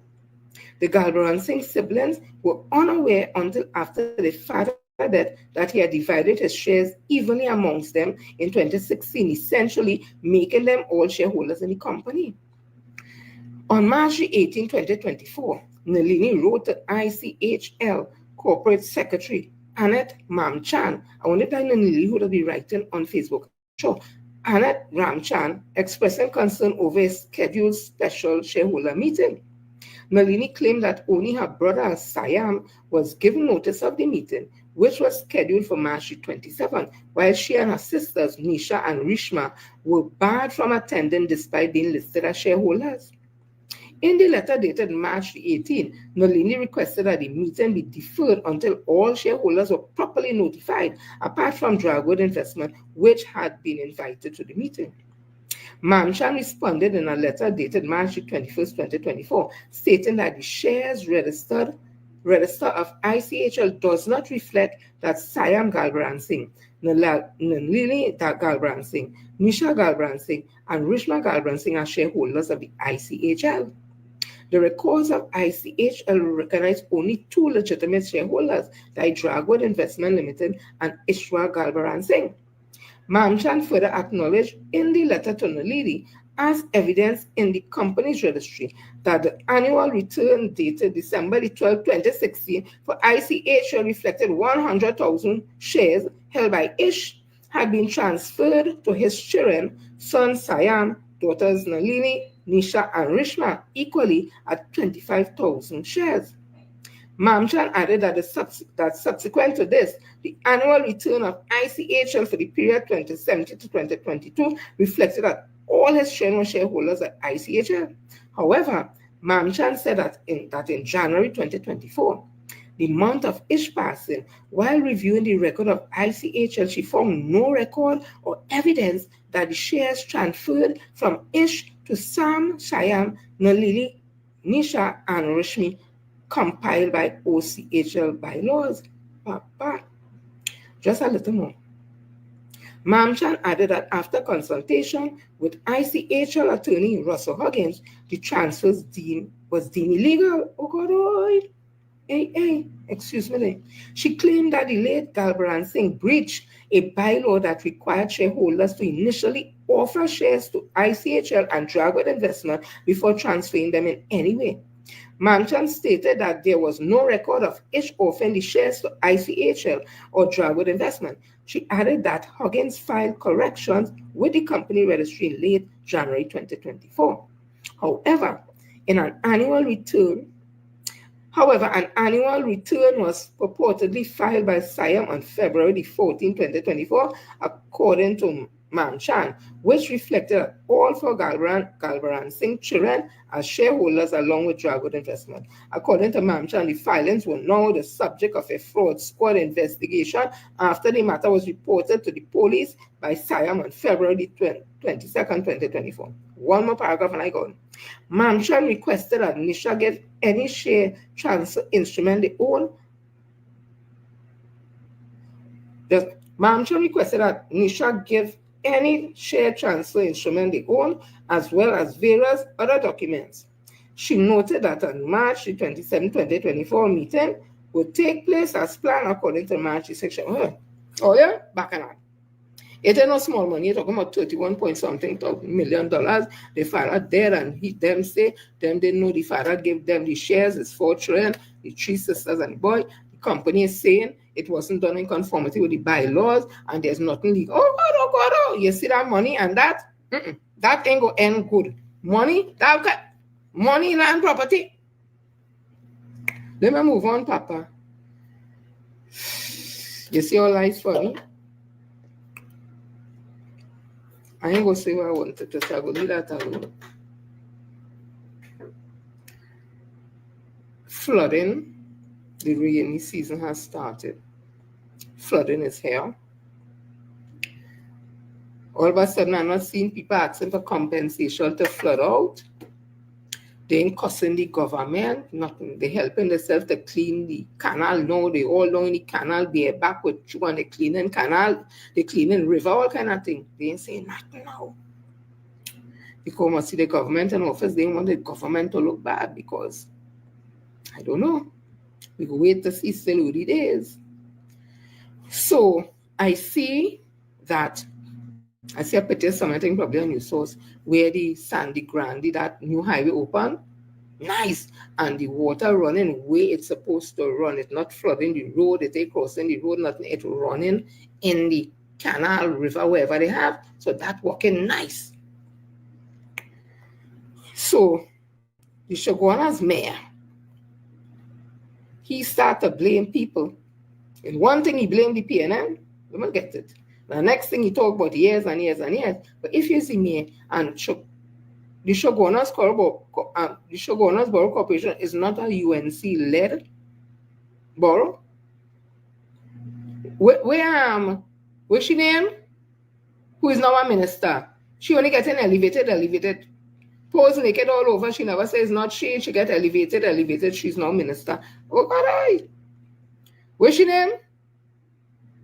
The Galbraith Singh siblings were unaware until after the father death that he had divided his shares evenly amongst them in 2016, essentially making them all shareholders in the company. On March 18, 2024, Nalini wrote to ICHL Corporate Secretary Annette Ramchan. I wonder if Nalini would be writing on Facebook. Sure. Annette Ramchan expressing concern over a scheduled special shareholder meeting. Nalini claimed that only her brother Siam was given notice of the meeting, which was scheduled for March 27, while she and her sisters Nisha and Rishma were barred from attending despite being listed as shareholders. In the letter dated March 18, Nalini requested that the meeting be deferred until all shareholders were properly notified, apart from Dragwood Investment, which had been invited to the meeting. Mamchan responded in a letter dated March 21, 2024, stating that the shares register of ICHL does not reflect that Siam Galbraith Singh, Nalini Galbraith Singh, Nisha Galbraith Singh, and Rishma Galbraith Singh are shareholders of the ICHL. The records of ICHL recognize only two legitimate shareholders, like Dragwood Investment Limited and Ishwar Galbraith Singh. Mamchan further acknowledged in the letter to Nalini as evidence in the company's registry that the annual return dated December 12, 2016 for ICHL reflected 100,000 shares held by Ish had been transferred to his children, son Siam, daughters Nalini, Nisha, and Rishma, equally at 25,000 shares. Mamchan added that subsequent to this, the annual return of ICHL for the period 2017 to 2022 reflected that all his shareholders at ICHL. However, Mamchan said that in January 2024, the month of Ish passing, while reviewing the record of ICHL, she found no record or evidence that the shares transferred from Ish to Sam, Shyam, Nalili, Nisha, and Rishmi compiled by OCHL bylaws. Papa. Just a little more. Mamchan added that after consultation with ICHL attorney Russell Huggins, the transfers was deemed illegal. Oh God, oh. Excuse me. She claimed that the late Galbaran Singh breached a bylaw that required shareholders to initially offer shares to ICHL and Dragwood Investment before transferring them in any way. Mamchan stated that there was no record of Ish offering the shares to ICHL or Dragwood Investment. She added that Huggins filed corrections with the company registry in late January 2024. However, an annual return was purportedly filed by Siam on February 14, 2024, according to Mamchan, which reflected that all four Galbaran Singh children as shareholders along with Dragwood Investment. According to Mamchan, the filings were now the subject of a fraud squad investigation after the matter was reported to the police by Siam on February 22nd, 2024. One more paragraph and I go on. Mamchan requested that Nisha give any share transfer instrument they own. Mamchan requested that Nisha give any share transfer instrument they own, as well as various other documents. She noted that on March 27, 2024 meeting would take place as planned according to March section. Oh yeah, back on that. It ain't no small money. You're talking about 31 point something million dollars. The father there and them say, them they know the father gave them the shares, it's 4 trillion, the 3 sisters and the boy. The company is saying it wasn't done in conformity with the bylaws and there's nothing legal. Oh God, oh. You see that money and that? That ain't go end good. Money, money, land, property. Let me move on, Papa. You see all life's funny? I ain't gonna say what I wanted to say. I will leave that alone. Flooding, the rainy season has started. Flooding is here. All of a sudden, I'm not seeing people asking for compensation to flood out. They ain't cussing the government, nothing. They helping themselves to clean the canal. No, they all down in the canal, they're back with you and they cleaning canal, they cleaning river, all kind of thing. They ain't saying nothing now. Because I see the government in office, they want the government to look bad because, I don't know. We go wait to see still the days. So I see a picture something probably on your source where the Sandy Grande, that new highway open, nice, and the water running where it's supposed to run. It's not flooding the road, it ain't crossing the road, nothing. It's running in the canal, river, wherever they have. So that working nice. So the Shoguana's mayor, he started to blame people. And one thing he blamed the PNM, we will get it. The next thing he talk about years and years and years. But if you see me and the Shoguana's Borough Corporation is not a UNC-led borough. Where's she name? Who is now a minister? She only getting elevated. Pose naked all over. She never says not she get elevated. She's now minister. Oh God, where's she name?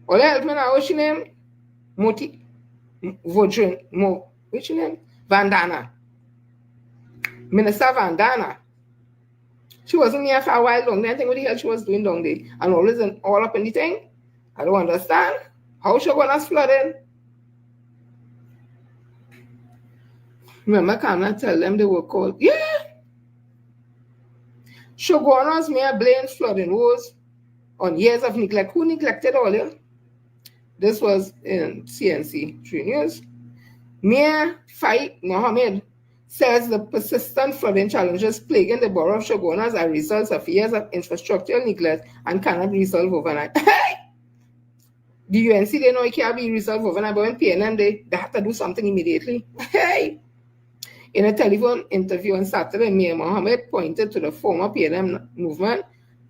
All help me now, what's she name? What's she name? Vandana. Minister Vandana. She wasn't here for a while long. I think what the hell she was doing down there. And always all up in the thing. I don't understand. How she gonna flooding? Remember, I cannot tell them they were called. Yeah. Shoguana's mayor blamed flooding was on years of neglect. Who neglected all here? This was in CNC 3 News. Mayor Faik Mohammed, says the persistent flooding challenges plaguing the borough of Shogunas are results of years of infrastructural neglect and cannot be resolved overnight. The UNC, they know it can't be resolved overnight, but when PNM, they have to do something immediately. Hey! In a telephone interview on Saturday, Mayor Mohammed pointed to the former PNM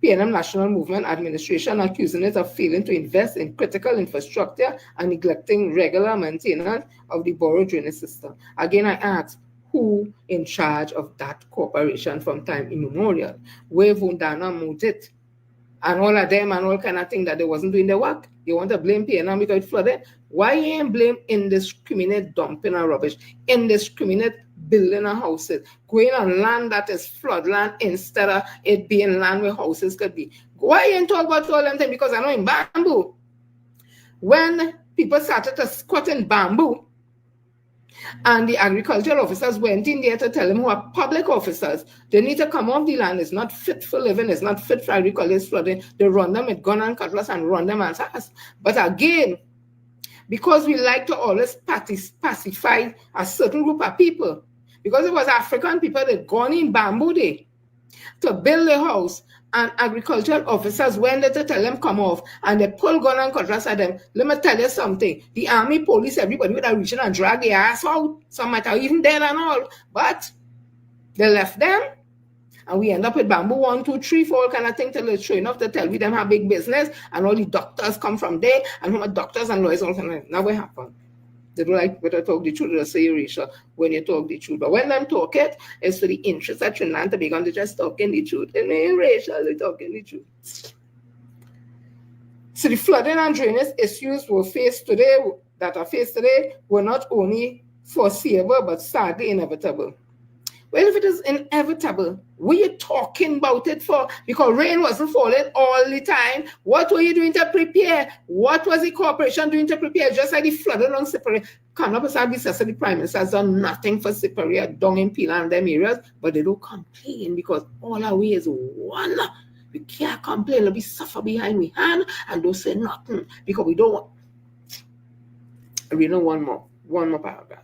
National Movement Administration, accusing it of failing to invest in critical infrastructure and neglecting regular maintenance of the borough drainage system. Again, I ask, who in charge of that corporation from time immemorial? Where Vundana moved it? And all of them and all kind of thing that they wasn't doing their work. You want to blame PNM because it flooded? Why you ain't blame indiscriminate dumping of rubbish, indiscriminate building of houses, going on land that is flood land instead of it being land where houses could be? Why you ain't talk about all them things? Because I know in bamboo, when people started to squat in bamboo, and the agricultural officers went in there to tell them who are public officers, they need to come off the land. It's not fit for living. It's not fit for agriculture. It's flooding. They run them with gun and cutlass and run them as us. But again, because we like to always pacify a certain group of people, because it was African people that gone in bamboo day to build a house, and agricultural officers went there to tell them come off, and they pull gun and cutlass at them. Let me tell you something. The army, police, everybody would have reached and drag their ass out. Some might have even dead and all. But they left them, and we end up with bamboo 1, 2, 3, 4 kind of thing till it's true enough to tell we them have big business, and all the doctors come from there, and how much doctors and lawyers all kind of now what happened. They don't like when I talk the truth, they'll say racial when you talk the truth. But when them talk it, it's for the interest of Trinidad and Tobago, and they're just talking the truth. And they ain't racial, they're talking the truth. So the flooding and drainage issues were faced today, were not only foreseeable, but sadly inevitable. Well, if it is inevitable, what are you talking about it for? Because rain wasn't falling all the time. What were you doing to prepare? What was the corporation doing to prepare? Just like the flooding on Superior. The Prime Minister has done nothing for Superior, down in Pila and them areas, but they don't complain because all our way is one. We can't complain. We suffer behind we hand and don't say nothing because we don't want. I read one more paragraph.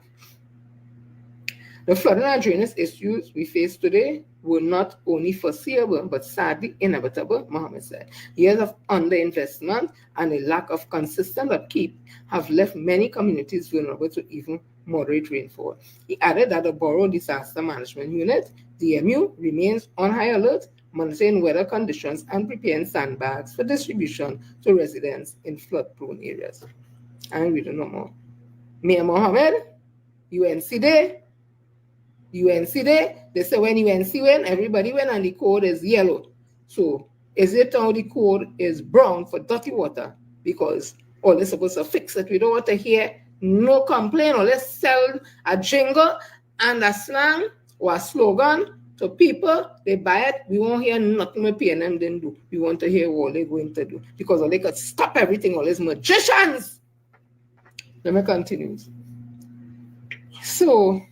The flooding and drainage issues we face today were not only foreseeable, but sadly inevitable, Mohammed said. Years of underinvestment and a lack of consistent upkeep have left many communities vulnerable to even moderate rainfall. He added that the Borough Disaster Management Unit, DMU, remains on high alert, monitoring weather conditions and preparing sandbags for distribution to residents in flood-prone areas. And we don't know more. Mayor Mohammed, UNC Day, they say when UNC win, everybody win, and the code is yellow. So is it how the code is brown for dirty water? Because all they're supposed to fix it. We don't want to hear no complaint, or let's sell a jingle and a slang or a slogan to people. They buy it. We won't hear nothing with PNM didn't do. We want to hear what they're going to do. Because all they could stop everything, all these magicians. Let me continue. So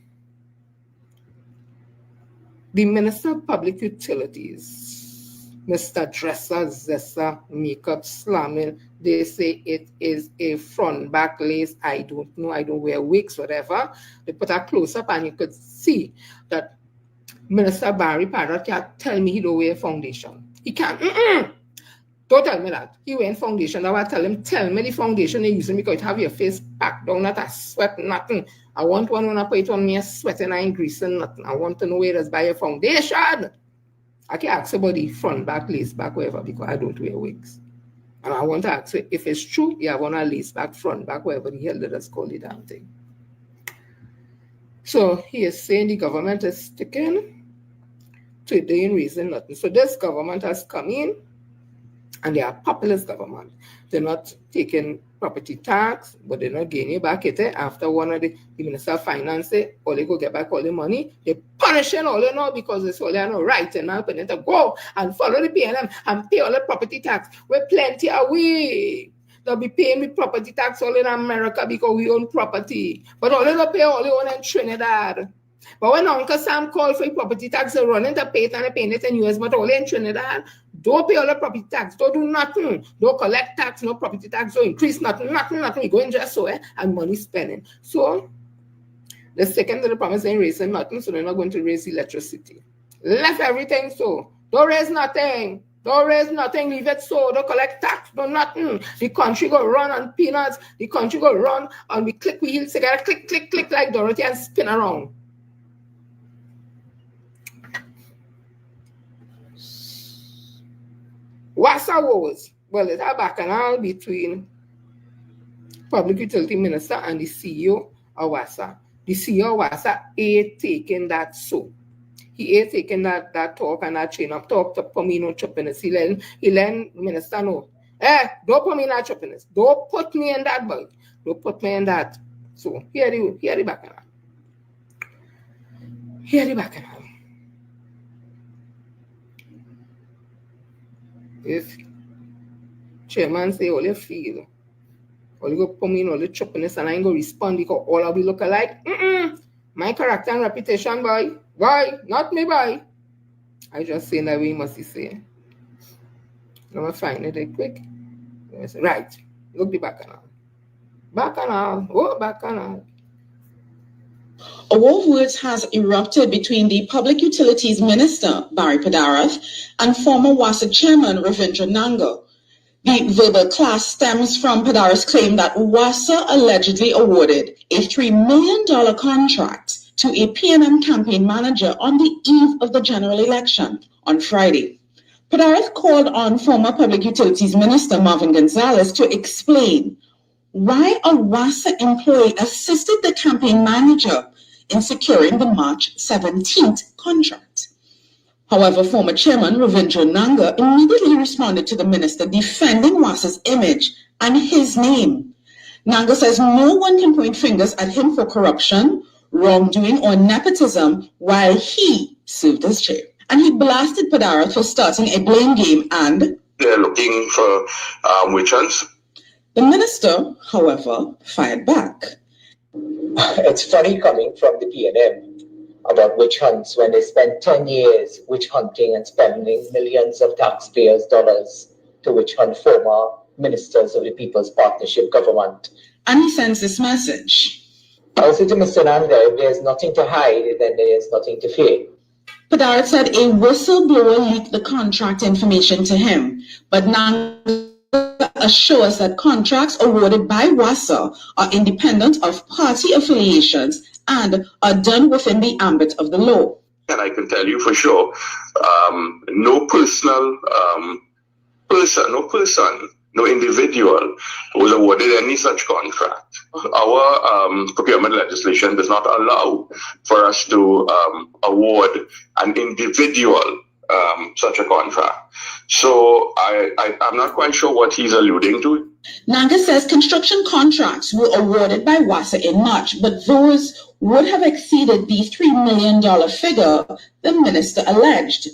the Minister of Public Utilities, Mr. Dresser, Zessa, makeup slamming, they say it is a front back lace. I don't know. I don't wear wigs, whatever. They put a close up and you could see that Minister Barry Parrott can't tell me he don't wear foundation. He can't. Don't tell me that. He wear foundation. Now I tell him, tell me the foundation you're using because you have your face packed down, not a sweat, nothing. I want one when I put it on me, a sweat and I ain't greasing nothing. I want to know where to buy your foundation. I can ask about the front, back, lace back, wherever, because I don't wear wigs. And I want to ask you if it's true, you have on a lace back, front, back, wherever the hell they just call the damn thing. So he is saying the government is sticking to it, they ain't raising nothing. So this government has come in, and they are populist government. They're not taking property tax, but they're not getting it back after one of the Minister of Finance, all they go get back all the money. They're punishing all they know because it's all they know right, and now for them to go and follow the PNM and pay all the property tax. We're plenty of we. They'll be paying with property tax all in America because we own property. But all they don't pay all they own in Trinidad. But when Uncle Sam called for property tax, they're running to pay it and they're paying it in US, but all in Trinidad, don't pay all the property tax, don't do nothing, don't collect tax, no property tax, don't increase nothing, we go in just so, and money spending. So, The second to the promise ain't raising nothing, so they're not going to raise electricity. Left everything so. Don't raise nothing. Don't raise nothing. Leave it so. Don't collect tax. Don't nothing. The country go run on peanuts. The country go run and we click, we heels together, click, click, click like Dorothy and spin around. Wassa wars. Well, it's a bacchanal between Public Utility Minister and the CEO of Wassa. The CEO of Wassa ain't taking that so. He ain't taking that talk and that chain of talk to put me no choppiness. He let minister know. Don't put me in that choppiness. Don't put me in that bug. Don't put me in that. So here the bacchanal. Here the bacchanal. If chairman say all you feel, all you go put me in all the choppiness and I ain't go respond because all of we look alike. My character and reputation, boy. Boy, not me, boy. I just say that way must say. I'm going to find it quick. Right. Look the bacchanal. Bacchanal. Oh, bacchanal. A war of words has erupted between the Public Utilities Minister, Barry Padarath, and former WASA Chairman, Ravindra Nanga. The verbal clash stems from Padarath's claim that WASA allegedly awarded a $3 million contract to a PNM campaign manager on the eve of the general election on Friday. Padarath called on former Public Utilities Minister Marvin Gonzalez to explain why a WASA employee assisted the campaign manager in securing the March 17th contract. However, former Chairman Ravindra Nanga immediately responded to the minister defending WASA's image and his name. Nanga says no one can point fingers at him for corruption, wrongdoing, or nepotism while he served as chair. And he blasted Padarath for starting a blame game and they're looking for witch hunts. The minister, however, fired back. It's funny coming from the PNM about witch hunts when they spent 10 years witch hunting and spending millions of taxpayers' dollars to witch hunt former ministers of the People's Partnership government. And he sends this message. I will say to Mr. Nanga, if there's nothing to hide, then there is nothing to fear. Padarath said a whistleblower leaked the contract information to him, but Nanga assures that contracts awarded by WASA are independent of party affiliations and are done within the ambit of the law. And I can tell you for sure, no personal person, no individual was awarded any such contract. Our procurement legislation does not allow for us to award an individual such a contract. So I'm not quite sure what he's alluding to. Nanga says construction contracts were awarded by WASA in March, but those would have exceeded the $3 million figure the minister alleged.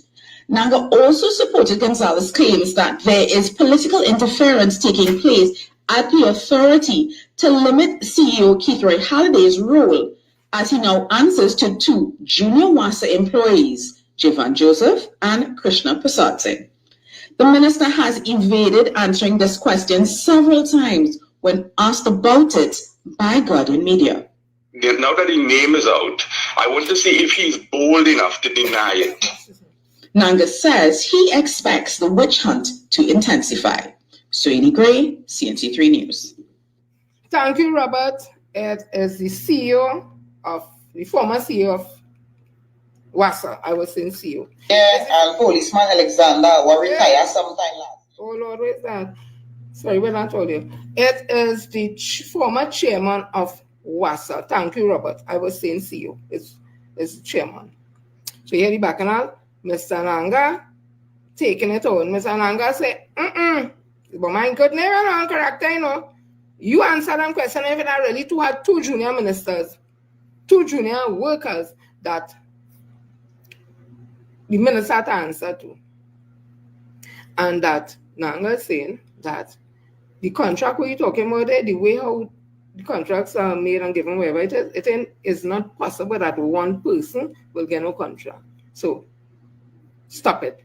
Nanga also supported Gonzalez's claims that there is political interference taking place at the authority to limit CEO Keith Roy Halliday's role as he now answers to two junior WASA employees, Jivan Joseph and Krishna Prasad Singh. The minister has evaded answering this question several times when asked about it by Guardian Media. Now that his name is out, I want to see if he's bold enough to deny it. Nanga says he expects the witch hunt to intensify. Suini Gray, CNC3 News. Thank you, Robert. It is the former CEO of WASA. I was saying CEO. Yeah, and policeman Alexander will retire sometime last. Oh Lord, where's that? Sorry, when I told you. It is the former chairman of WASA. Thank you, Robert. I was saying CEO. It's chairman. So here the bacchanal, Mr. Nanga taking it on. Mr. Nanga say, but my good name and character, you know. You answer them question if it are really to have two junior ministers, two junior workers that the minister to answer to. And that Nanga is saying that the contract where you're talking about there, the way how the contracts are made and given wherever it is not possible that one person will get no contract. So stop it.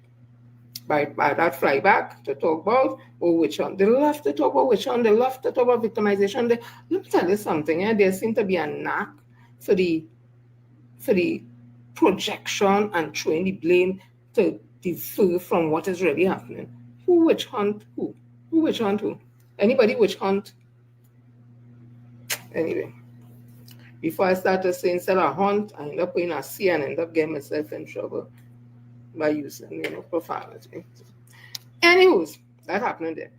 By that fly back to talk about witch hunt. They love to talk about witch hunt, they love to talk about victimization. Let me tell you something, there seems to be a knack for the projection and throwing the blame to defer from what is really happening. Who witch hunt who? Who witch hunt who? Anybody witch hunt? Anyway, before I started saying instead of hunt, I end up putting a C and end up getting myself in trouble by using, profanity. Anywho, that happened there.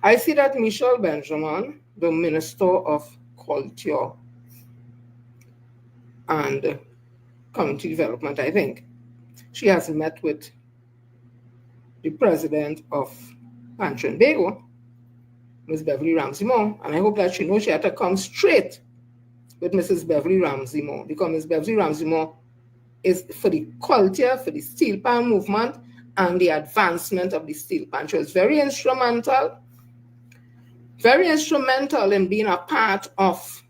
I see that Michelle Benjamin, the Minister of Culture and Community Development, I think, she has met with the president of Pan Trinbago, Ms. Beverly Ramsey Moore, and I hope that she knows she had to come straight with Mrs. Beverly Ramsey Moore, because Ms. Beverly Ramsey Moore is for the culture, for the steel pan movement, and the advancement of the steel pan. She was very instrumental in being a part of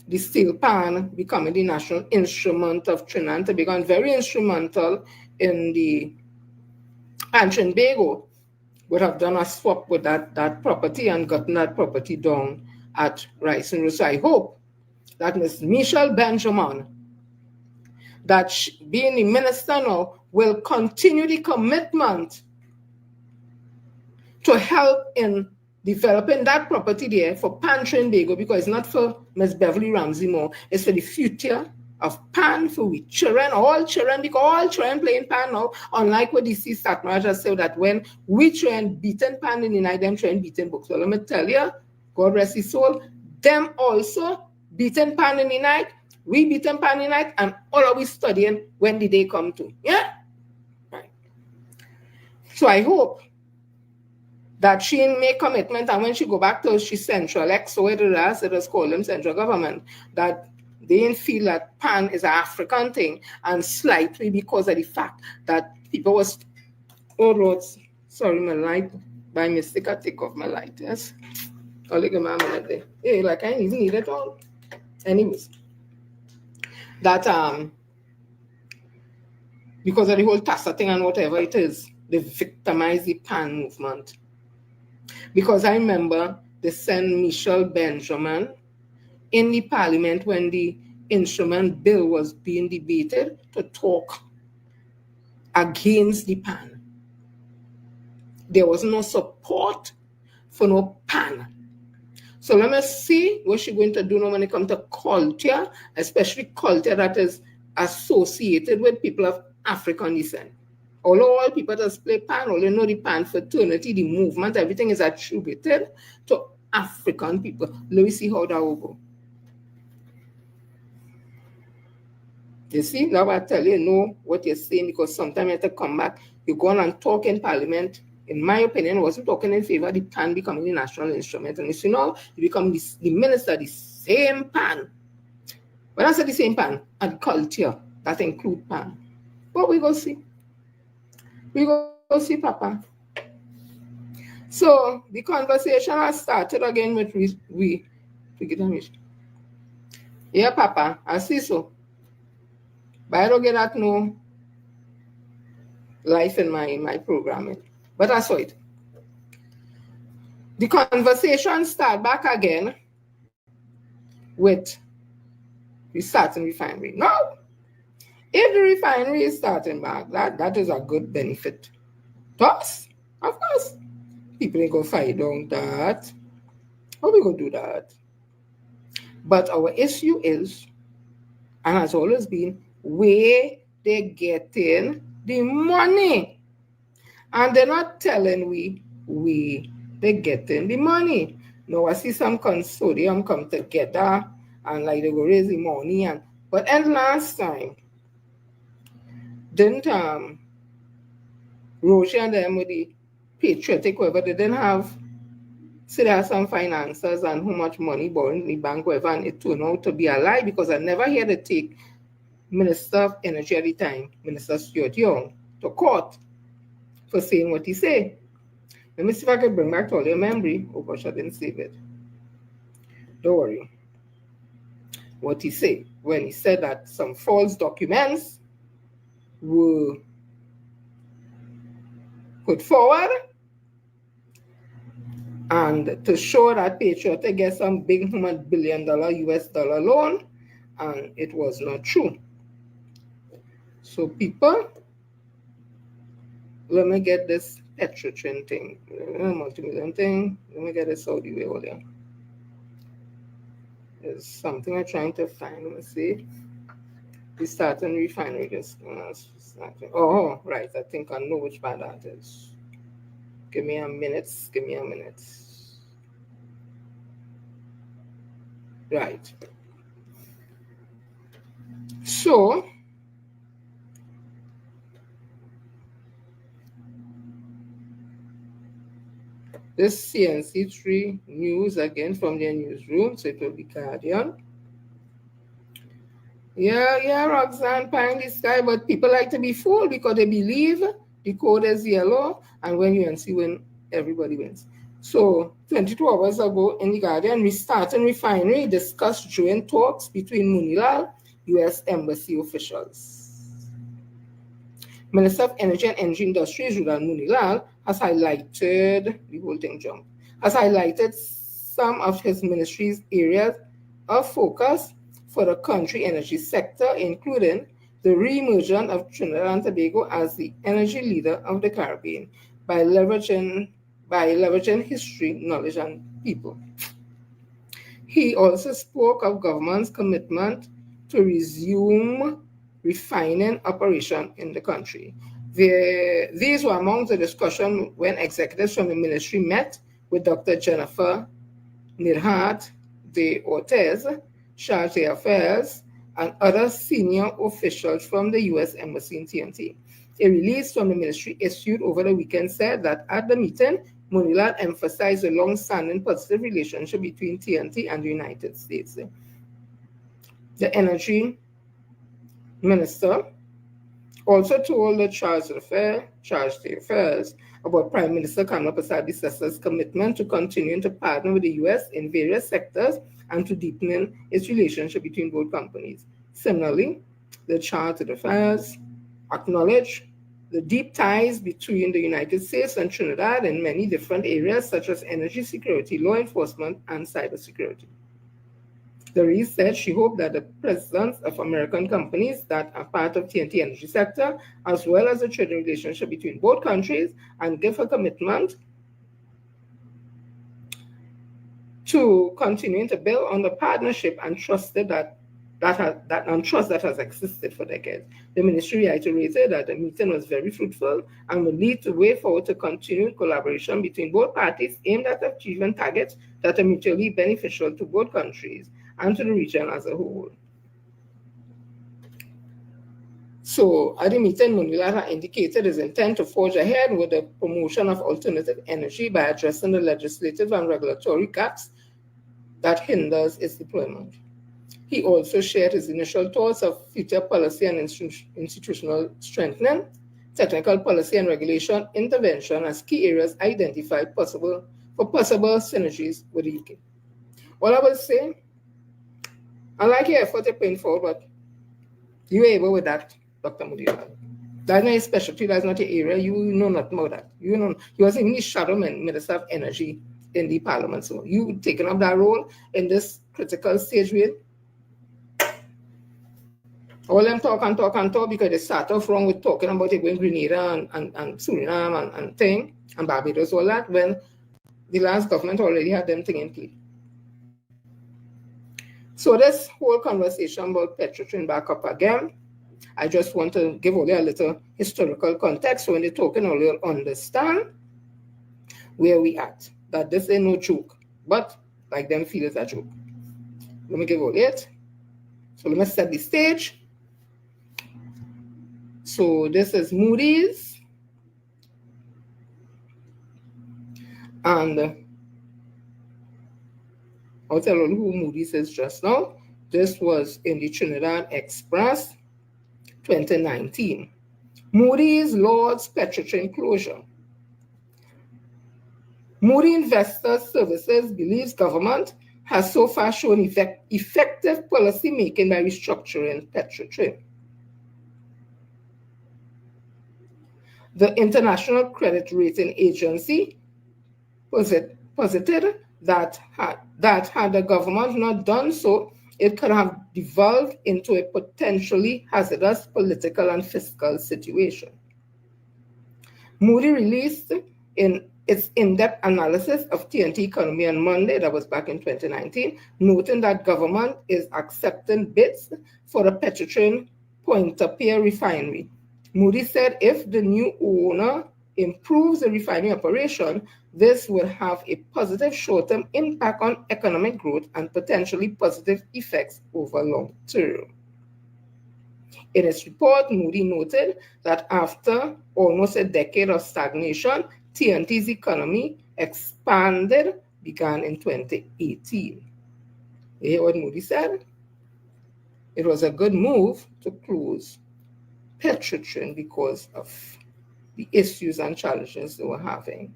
the steel pan becoming the national instrument of Trinidad and Tobago, and very instrumental in the Pan Trinbago would have done a swap with that property and gotten that property down at Rice and Road. So I hope that Ms. Michelle Benjamin, that being the minister now, will continue the commitment to help in developing that property there for Pan Trinbago, because it's not for Ms. Beverly Ramsey Moore, it's for the future of Pan, for we children, all children, because all children playing Pan now, unlike what DC Satmar just said that when we children beaten Pan in the night, them children beaten books. Well, let me tell you, God rest his soul, them also beaten Pan in the night, we beaten Pan in the night, and all of we studying when the day come to. Yeah? Right. So I hope that she make commitment, and when she go back to she central, so it is called them central government, that they didn't feel that Pan is an African thing, and slightly because of the fact that people was, oh Lord, sorry, my light, by mistake I take off my light, yes? I'll look at my minute there. Hey, like I didn't even need it all. Anyways, that because of the whole TASA thing and whatever it is, they victimize the Pan movement. Because I remember they sent Michelle Benjamin in the parliament when the instrument bill was being debated to talk against the Pan. There was no support for no Pan. So let me see what she's going to do now when it comes to culture, especially culture that is associated with people of African descent. Although all people just play Pan, all you know the Pan fraternity, the movement, everything is attributed to African people. Let me see how that will go. You see, now I tell you, know what you're saying, because sometimes you have to come back. You go on and talk in parliament. In my opinion, I wasn't talking in favor of the Pan becoming the national instrument. And you know, you become the minister, the same Pan. When I say the same Pan, and culture, that include Pan. But we go see. We go see, Papa. So the conversation has started again with we. Yeah, Papa, I see so. But I don't get that no life in my programming. But I saw it. The conversation start back again with the starting refinery. Now, if the refinery is starting back, that is a good benefit to us, of course. People ain't gonna fight on that. How we gonna do that? But our issue is, and has always been, where they getting the money. And they're not telling we they getting the money. Now I see some consortium come together and like they go raise the money, but last time didn't Roche and them with the patriotic whatever, they didn't have, so there are some financiers and how much money borrowed in the bank whatever, and it turned out to be a lie, because I never heard it take Minister of Energy at the time, Minister Stuart Young, to court for saying what he said. Let me see if I can bring back all your memory. Oh gosh, I didn't save it. Don't worry. What he said when he said that some false documents were put forward, and to show that Patriot to get some big $100 billion US dollar loan, and it was not true. So people, let me get this Petrotrin thing, multi-million thing. Let me get this out of the way over there. There's something I'm trying to find. Let me see. We start and refinery this. Oh, right. I think I know which part that is. Give me a minute. Give me a minute. Right. So, this CNC3 news again from their newsroom, so it will be Guardian. Yeah, Roxanne, pie in the sky, but people like to be fooled because they believe the code is yellow, and when UNC win, everybody wins. So 22 hours ago in the Guardian, restarting refinery discussed joint talks between Munilal, U.S. Embassy officials. Minister of Energy and Energy Industries, Julian Munilal, has highlighted, the whole thing jump, has highlighted some of his ministry's areas of focus for the country energy sector, including the re-emergence of Trinidad and Tobago as the energy leader of the Caribbean by leveraging history, knowledge, and people. He also spoke of government's commitment to resume refining operation in the country. These were among the discussion when executives from the ministry met with Dr. Jennifer Nirhat de Ortiz, Charge d'Affaires, and other senior officials from the U.S. Embassy in TNT. A release from the ministry issued over the weekend said that at the meeting, Munilal emphasized the long-standing positive relationship between TNT and the United States. The energy minister also told the Charge d'Affaires about Prime Minister Kamala Prasad-Bissasa's commitment to continuing to partner with the U.S. in various sectors and to deepening its relationship between both companies. Similarly, the Charge d'Affaires acknowledged the deep ties between the United States and Trinidad in many different areas such as energy security, law enforcement, and cybersecurity. The release said she hoped that the presence of American companies that are part of TNT energy sector, as well as the trading relationship between both countries, and give her commitment to continuing to build on the partnership and trust that has existed for decades. The ministry reiterated that the meeting was very fruitful and would lead the way forward to continued collaboration between both parties aimed at achieving targets that are mutually beneficial to both countries and to the region as a whole. So at the meeting, Munilal indicated his intent to forge ahead with the promotion of alternative energy by addressing the legislative and regulatory gaps that hinders its deployment. He also shared his initial thoughts of future policy and institutional strengthening, technical policy and regulation intervention as key areas identified for possible synergies with the UK. All I will say, I like your effort you're putting forward, but you were able with that, Dr. Munilal. That's not your specialty, that's not your area, you know nothing about that. You was in the shadow Minister of Energy in the Parliament, so you taking up that role in this critical stage with all them talk because they start off wrong with talking about it going Grenada and Suriname and thing, and Barbados, all that, when the last government already had them thing in play. So this whole conversation about Petrotrin back up again, I just want to give only a little historical context so when they're talking, all you'll understand where we at. That this ain't no joke, but like them feel it's a joke. Let me give all it. So let me set the stage. So this is Moody's, and I'll tell you who Moody's is just now. This was in the Trinidad Express, 2019. Moody's Lord's Petrotrin closure. Moody Investor Services believes government has so far shown effective policy making by restructuring Petrotrin. The International Credit Rating Agency posited that had the government not done so it could have devolved into a potentially hazardous political and fiscal situation. Moody released its in-depth analysis of TNT economy on Monday, that was back in 2019, noting that government is accepting bids for the Petrotrin Pointe-à-Pierre refinery. Moody said if the new owner improves the refinery operation, this will have a positive short-term impact on economic growth and potentially positive effects over long term. In its report, Moody noted that after almost a decade of stagnation, TNT's economy expanded began in 2018. You hear what Moody said? It was a good move to close Petrotrin because of the issues and challenges they were having.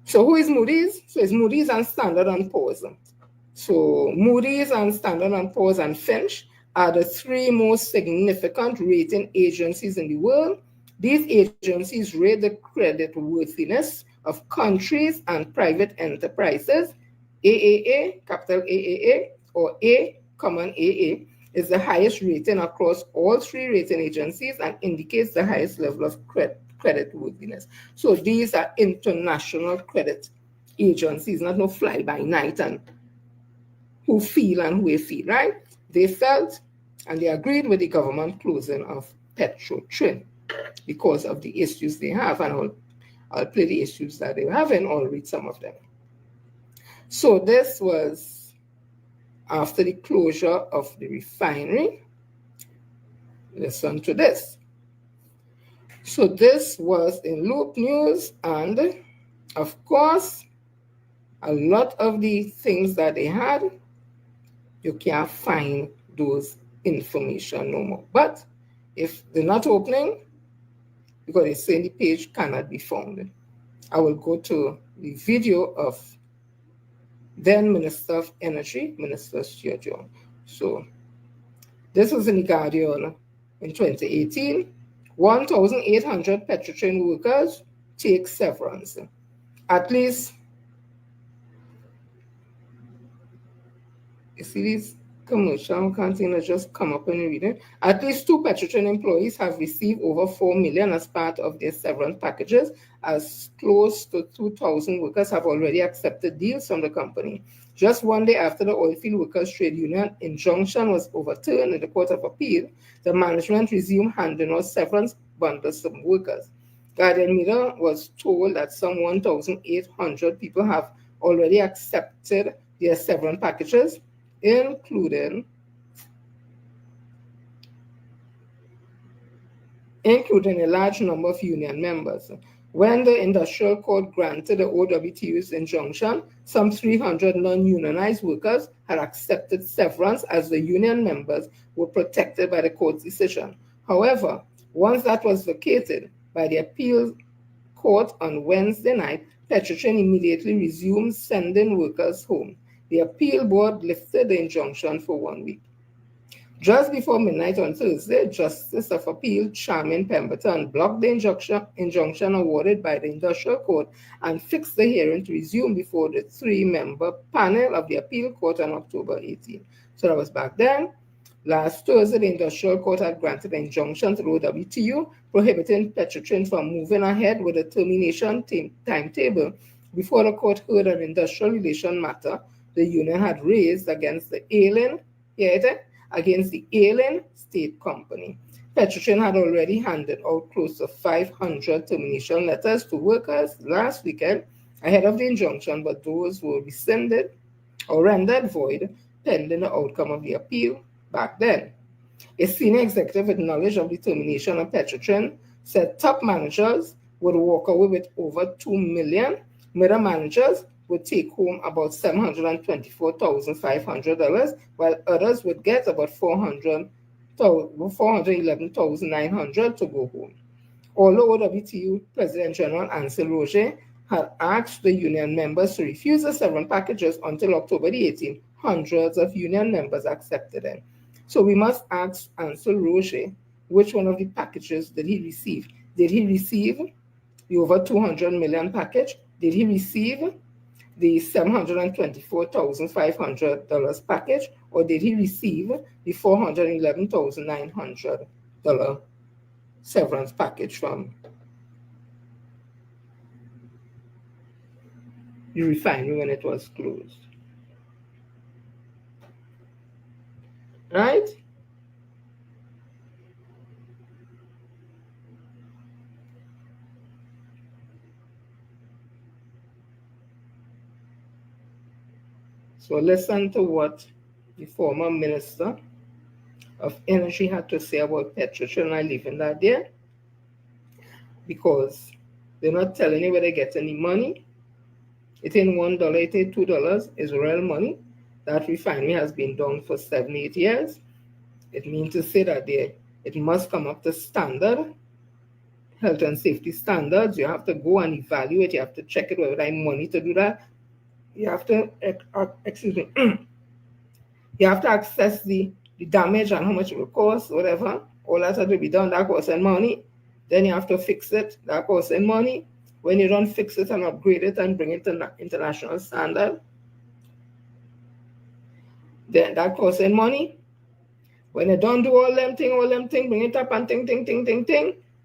So who is Moody's? So it's Moody's and Standard & Poor's. So Moody's and Standard & Poor's and Fitch are the three most significant rating agencies in the world. These agencies rate the credit worthiness of countries and private enterprises. AAA, capital AAA, or A, common AA, is the highest rating across all three rating agencies and indicates the highest level of credit worthiness. So these are international credit agencies, not no fly-by-night and who feel and who they feel, right? They felt and they agreed with the government closing of Petrotrin because of the issues they have, and I'll play the issues that they have and I'll read some of them. So this was after the closure of the refinery. Listen to this. So this was in Loop News, and of course, a lot of the things that they had, you can't find those information no more. But if they're not opening, because they say the page cannot be found, I will go to the video of then Minister of Energy, Minister Stuart Young. So this was in the Guardian in 2018. 1,800 Petrotrin workers take severance. At least, you see these commercial containers just come up and read it. At least 2 Petrotrin employees have received over $4 million as part of their severance packages, as close to 2,000 workers have already accepted deals from the company. Just one day after the Oilfield Workers Trade Union injunction was overturned in the Court of Appeal, the management resumed handing out severance bundles to workers. Guardian Media was told that some 1,800 people have already accepted their severance packages, including a large number of union members. When the industrial court granted the OWTU's injunction, some 300 non-unionized workers had accepted severance as the union members were protected by the court's decision. However, once that was vacated by the appeal court on Wednesday night, Petrotrin immediately resumed sending workers home. The appeal board lifted the injunction for 1 week. Just before midnight on Thursday, Justice of Appeal Charmaine Pemberton blocked the injunction awarded by the Industrial Court and fixed the hearing to resume before the 3-member panel of the Appeal Court on October 18. So that was back then. Last Thursday, the Industrial Court had granted an injunction to the OWTU prohibiting Petrotrin from moving ahead with the termination timetable before the court heard an industrial relation matter the union had raised against the ailing state company. Petrotrin had already handed out close to 500 termination letters to workers last weekend ahead of the injunction, but those were rescinded or rendered void pending the outcome of the appeal back then. A senior executive with knowledge of the termination of Petrotrin said top managers would walk away with over $2 million, middle managers would take home about $724,500, while others would get about $411,900 to go home. Although OWTU President General Ansel Roger had asked the union members to refuse the severance packages until October the 18th, hundreds of union members accepted them. So we must ask Ansel Roger, which one of the packages did he receive? Did he receive the over $200 million package? Did he receive the $724,500 package, or did he receive the $411,900 severance package from the refinery when it was closed? Right? So listen to what the former Minister of Energy had to say about Petrotrin. I leave in that there because they're not telling you where they get any money. It ain't $1, it ain't $2, is real money. That refinery has been down for 7-8 years. It means to say that it must come up to standard, health and safety standards. You have to go and evaluate. You have to check it whether I have money to do that. You have to, you have to assess the damage and how much it will cost, whatever. All that has to be done, that costs money. Then you have to fix it, that costs money. When you don't fix it and upgrade it and bring it to international standard, then that costs money. When you don't do all them thing, bring it up and ting,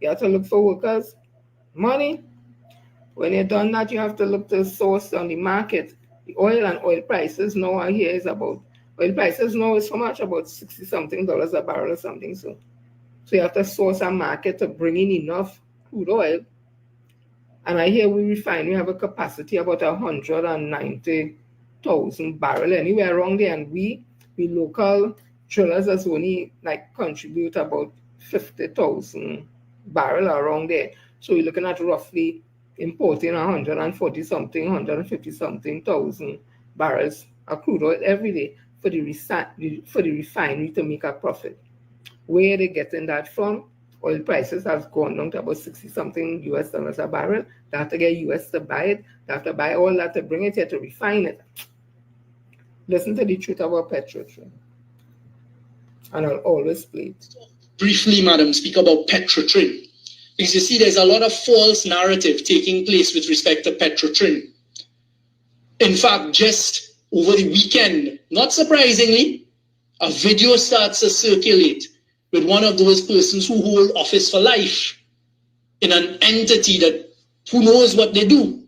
you have to look for workers, money. When you're done that, you have to look to source on the market. The oil and oil prices now are here is about, oil prices now is so much about $60-something a barrel or something. So you have to source a market to bring in enough crude oil. And I hear we have a capacity about 190,000 barrels anywhere around there. And we local drillers as only like contribute about 50,000 barrels around there. So we're looking at roughly importing 150-something thousand barrels of crude oil every day for the refinery to make a profit. Where are they getting that from? Oil prices have gone down to about $60-something a barrel. They have to get US to buy it. They have to buy all that to bring it here to refine it. Listen to the truth about Petrotrin. And I'll always play it. Briefly, madam, speak about Petrotrin. Because you see, there's a lot of false narrative taking place with respect to Petrotrin. In fact, just over the weekend, not surprisingly, a video starts to circulate with one of those persons who hold office for life in an entity that who knows what they do,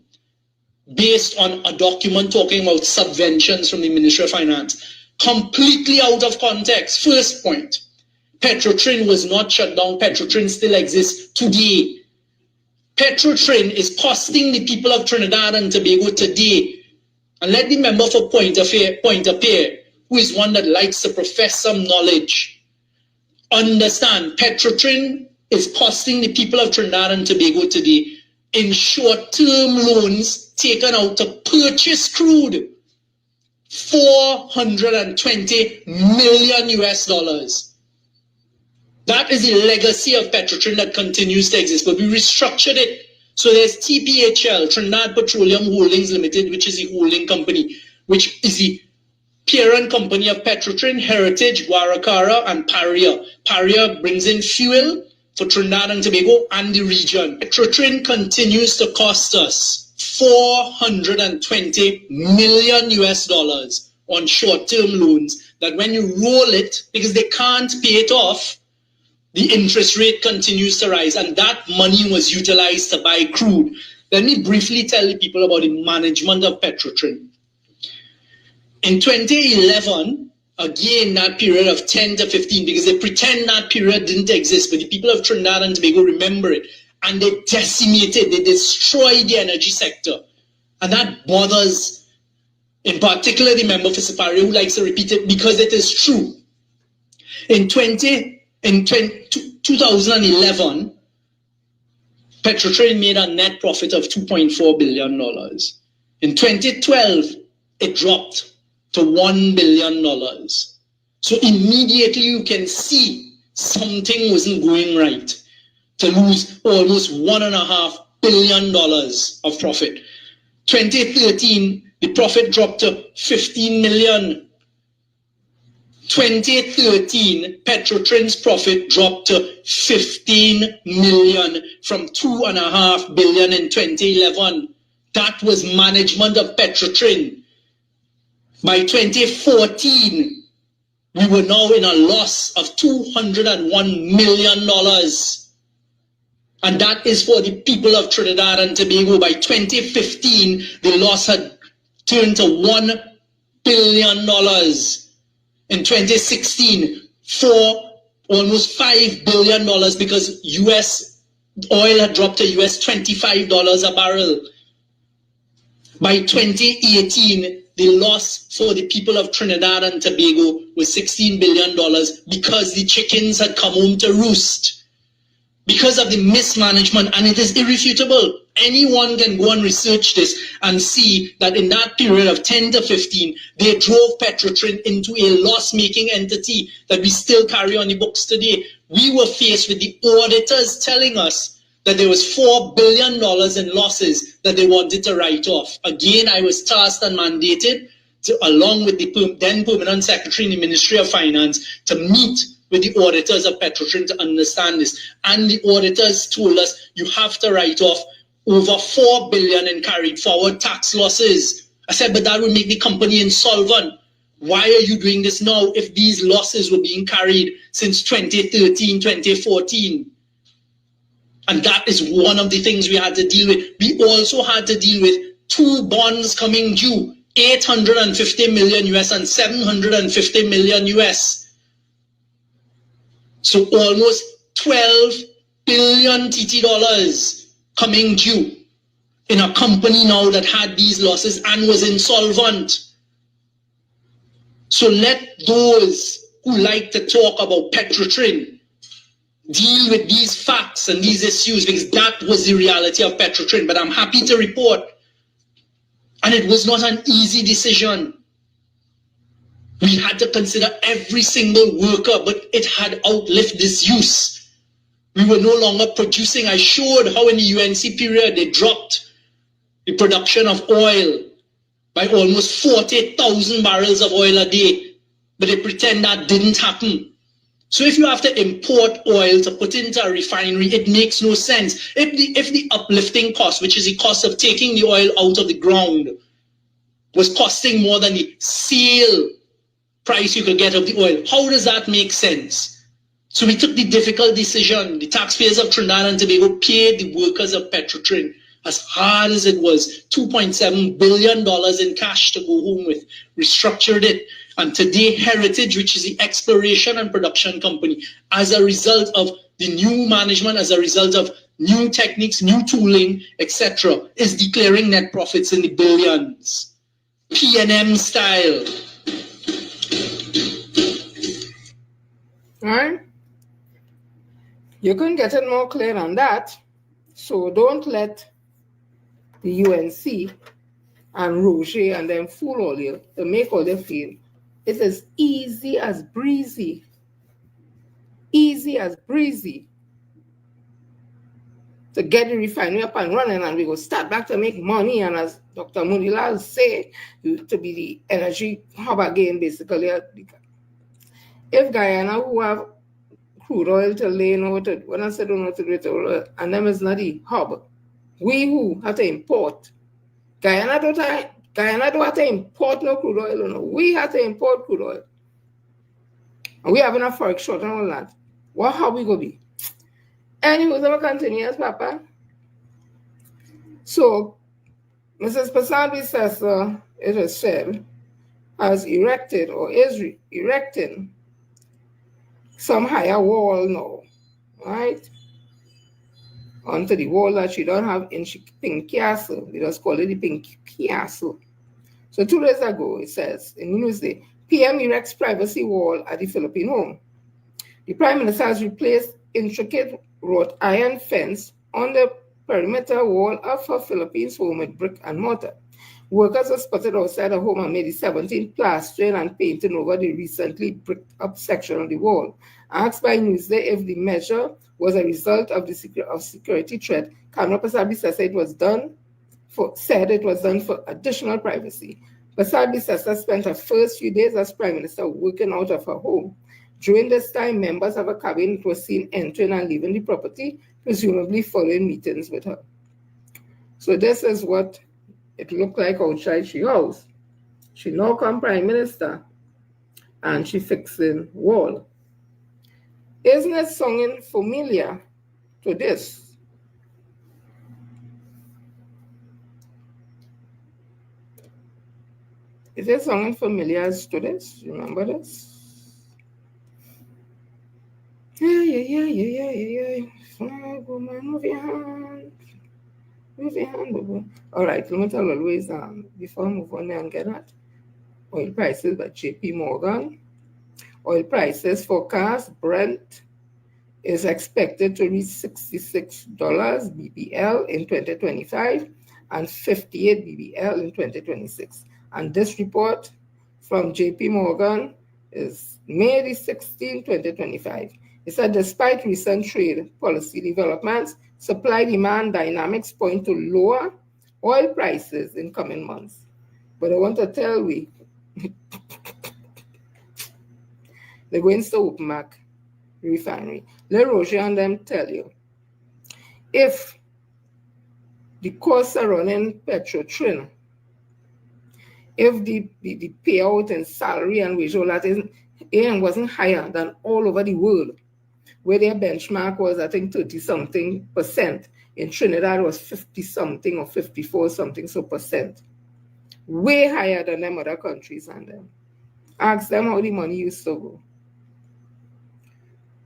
based on a document talking about subventions from the Ministry of Finance. Completely out of context. First point, Petrotrin was not shut down. Petrotrin still exists today. Petrotrin is costing the people of Trinidad and Tobago today. And let the member for Point of Peer, who is one that likes to profess some knowledge, understand Petrotrin is costing the people of Trinidad and Tobago today in short-term loans taken out to purchase crude, $420 million US. That is the legacy of Petrotrin that continues to exist, but we restructured it. So there's TPHL, Trinidad Petroleum Holdings Limited, which is the holding company, which is the parent company of Petrotrin, Heritage, Guaracara, and Paria. Paria brings in fuel for Trinidad and Tobago and the region. Petrotrin continues to cost us $420 million US on short-term loans that when you roll it, because they can't pay it off, the interest rate continues to rise, and that money was utilized to buy crude. Let me briefly tell the people about the management of Petrotrin. In 2011, again, that period of 10 to 15, because they pretend that period didn't exist, but the people of Trinidad and Tobago remember it, and they decimated, they destroyed the energy sector. And that bothers, in particular, the member for Siparia, who likes to repeat it because it is true. In 2011, Petrotrin made a net profit of $2.4 billion. In 2012, it dropped to $1 billion. So immediately you can see something wasn't going right to lose almost $1.5 billion of profit. 2013, the profit dropped to $15 million. 2013, Petrotrin's profit dropped to $15 million from $2.5 billion in 2011 That was management of Petrotrin. By 2014, we were now in a loss of $201 million. And that is for the people of Trinidad and Tobago. By 2015, the loss had turned to $1 billion. In 2016, almost $5 billion because US oil had dropped to US $25 a barrel. By 2018, the loss for the people of Trinidad and Tobago was $16 billion because the chickens had come home to roost. Because of the mismanagement, and it is irrefutable. Anyone can go and research this and see that in that period of 10 to 15, they drove Petrotrin into a loss-making entity that we still carry on the books today. We were faced with the auditors telling us that there was $4 billion in losses that they wanted to write off. Again, I was tasked and mandated to, along with the then Permanent Secretary in the Ministry of Finance, to meet with the auditors of Petrotrin to understand this. And the auditors told us you have to write off over $4 billion in carried forward tax losses. I said, but that would make the company insolvent. Why are you doing this now if these losses were being carried since 2013, 2014? And that is one of the things we had to deal with. We also had to deal with 2 bonds coming due, $850 million US and $750 million US. So almost 12 billion TT dollars coming due in a company now that had these losses and was insolvent. So let those who like to talk about Petrotrin deal with these facts and these issues, because that was the reality of Petrotrin. But I'm happy to report, and it was not an easy decision. We had to consider every single worker, but it had outlived its use. We were no longer producing. I showed how in the UNC period they dropped the production of oil by almost 40,000 barrels of oil a day, but they pretend that didn't happen. So if you have to import oil to put into a refinery, it makes no sense. If the uplifting cost, which is the cost of taking the oil out of the ground, was costing more than the sale price you could get of the oil, how does that make sense? So we took the difficult decision. The taxpayers of Trinidad and Tobago paid the workers of Petrotrin, as hard as it was, $2.7 billion in cash to go home with, restructured it. And today, Heritage, which is the exploration and production company, as a result of the new management, as a result of new techniques, new tooling, etc., is declaring net profits in the billions. P&M style. Right? You couldn't get it more clear on that. So don't let the UNC and Roger and them fool all you to make all you feel it is easy as breezy to get the refinery up and running, and we will start back to make money. And as Dr. Munilal say, to be the energy hub again, basically. If Guyana, who have crude oil to lay, when I say don't know what to do it, and them is not the hub, we who have to import. Guyana don't have to import no crude oil. No. We have to import crude oil. And we have enough forex short and all that. What how we go be? Anyway, we continue as Papa. So, Mrs. Pasabi says, it is said, has erected or is erecting some higher wall now, right? Onto the wall that she don't have in Pink Castle. We just call it the Pink Castle. So 2 days ago, it says in Newsday, PM erects privacy wall at the Philippine home. The Prime Minister has replaced intricate wrought iron fence on the perimeter wall of her Philippines home with brick and mortar. Workers were spotted outside the home on May the 17th, plastering and painting over the recently bricked up section of the wall. Asked by Newsday if the measure was a result of the security threat, Kamala Pasabi-Sessa said it was done for additional privacy. Pasabi-Sessa spent her first few days as Prime Minister working out of her home. During this time, members of her cabinet were seen entering and leaving the property, presumably following meetings with her. So this is what It looked like outside she house. She now come Prime Minister and she fixing wall. Isn't it sounding familiar to this? Is it sounding familiar to this? Remember this? Yeah. Move your hand. Move your hand, boo. All right, let me tell you always, before I move on and get that. Oil prices by JP Morgan. Oil prices forecast Brent is expected to reach $66 BBL in 2025 and 58 BBL in 2026. And this report from JP Morgan is May 16, 2025. It said despite recent trade policy developments, supply-demand dynamics point to lower oil prices in coming months. But I want to tell you, they're going to open back refinery. Let Roger and them tell you, if the costs are running petrotrin, if the payout and salary and wage all that wasn't higher than all over the world, where their benchmark was, I think, 30-something%. In Trinidad was 50-something or 54-something percent. Way higher than them other countries and them. Ask them how the money used to go.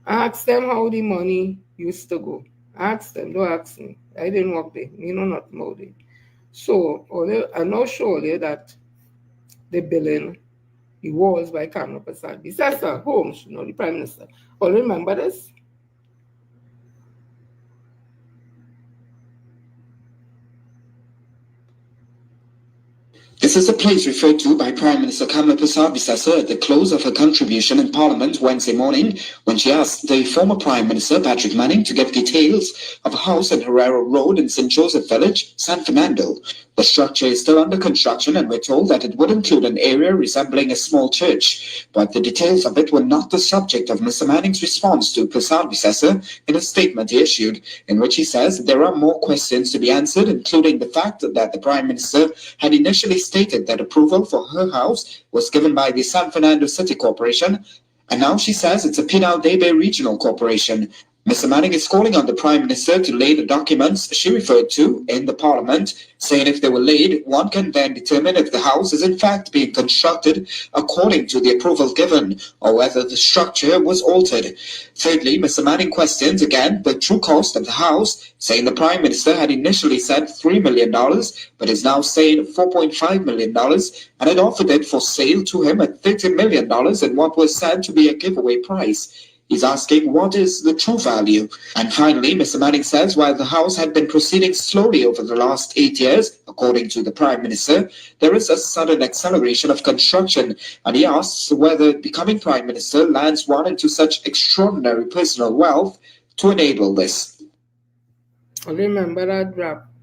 Ask them how the money used to go. Ask them, don't ask me. I didn't work there. Me know not about it. So, I know surely that the billing, the walls by Kamala Prasad, the Sessa Holmes, the Prime Minister. All remember this? This is the place referred to by Prime Minister Kamala Prasad at the close of her contribution in Parliament Wednesday morning when she asked the former Prime Minister Patrick Manning to give details of a house in Herrera Road in St. Joseph Village, San Fernando. The structure is still under construction and we're told that it would include an area resembling a small church, but the details of it were not the subject of Mr. Manning's response to Prasad in a statement he issued, in which he says there are more questions to be answered, including the fact that the Prime Minister had initially stated that approval for her house was given by the San Fernando City Corporation, and now she says it's a Pinal de Bay Regional Corporation. Mr. Manning is calling on the Prime Minister to lay the documents she referred to in the Parliament, saying if they were laid, one can then determine if the house is in fact being constructed according to the approval given, or whether the structure was altered. Thirdly, Mr. Manning questions again the true cost of the house, saying the Prime Minister had initially said $3 million, but is now saying $4.5 million, and had offered it for sale to him at $30 million in what was said to be a giveaway price. He's asking what is the true value. And finally, Mr. Manning says while the House had been proceeding slowly over the last 8 years, according to the Prime Minister, there is a sudden acceleration of construction, and he asks whether becoming Prime Minister lands one into such extraordinary personal wealth to enable this. Remember that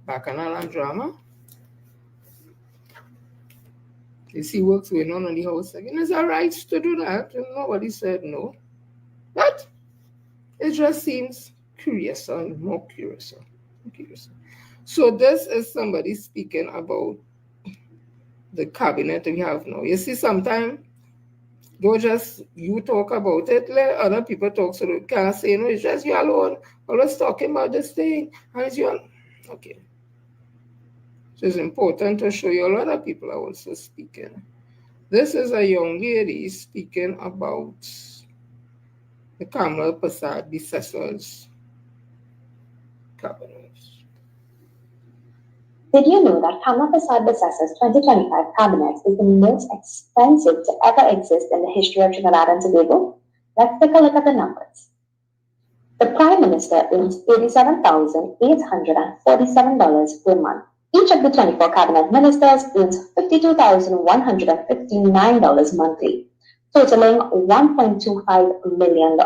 Bacchanal and drama? You see what's going on in the House again. It's a right to do that, and nobody said no. But it just seems curious and more curious. So this is somebody speaking about the cabinet we have now. You see, sometimes don't just you talk about it, let other people talk so they can't say, no, it's just you alone. Always talking about this thing. And it's you. Okay. So it's important to show you a lot of people are also speaking. This is a young lady speaking about the Kamala Prasad successor's cabinet. Did you know that Kamala Prasad Bissessa's 2025 cabinet is the most expensive to ever exist in the history of Trinidad and Tobago? Let's take a look at the numbers. The Prime Minister earns $87,847 per month. Each of the 24 cabinet ministers earns $52,159 monthly, totaling $1.25 million.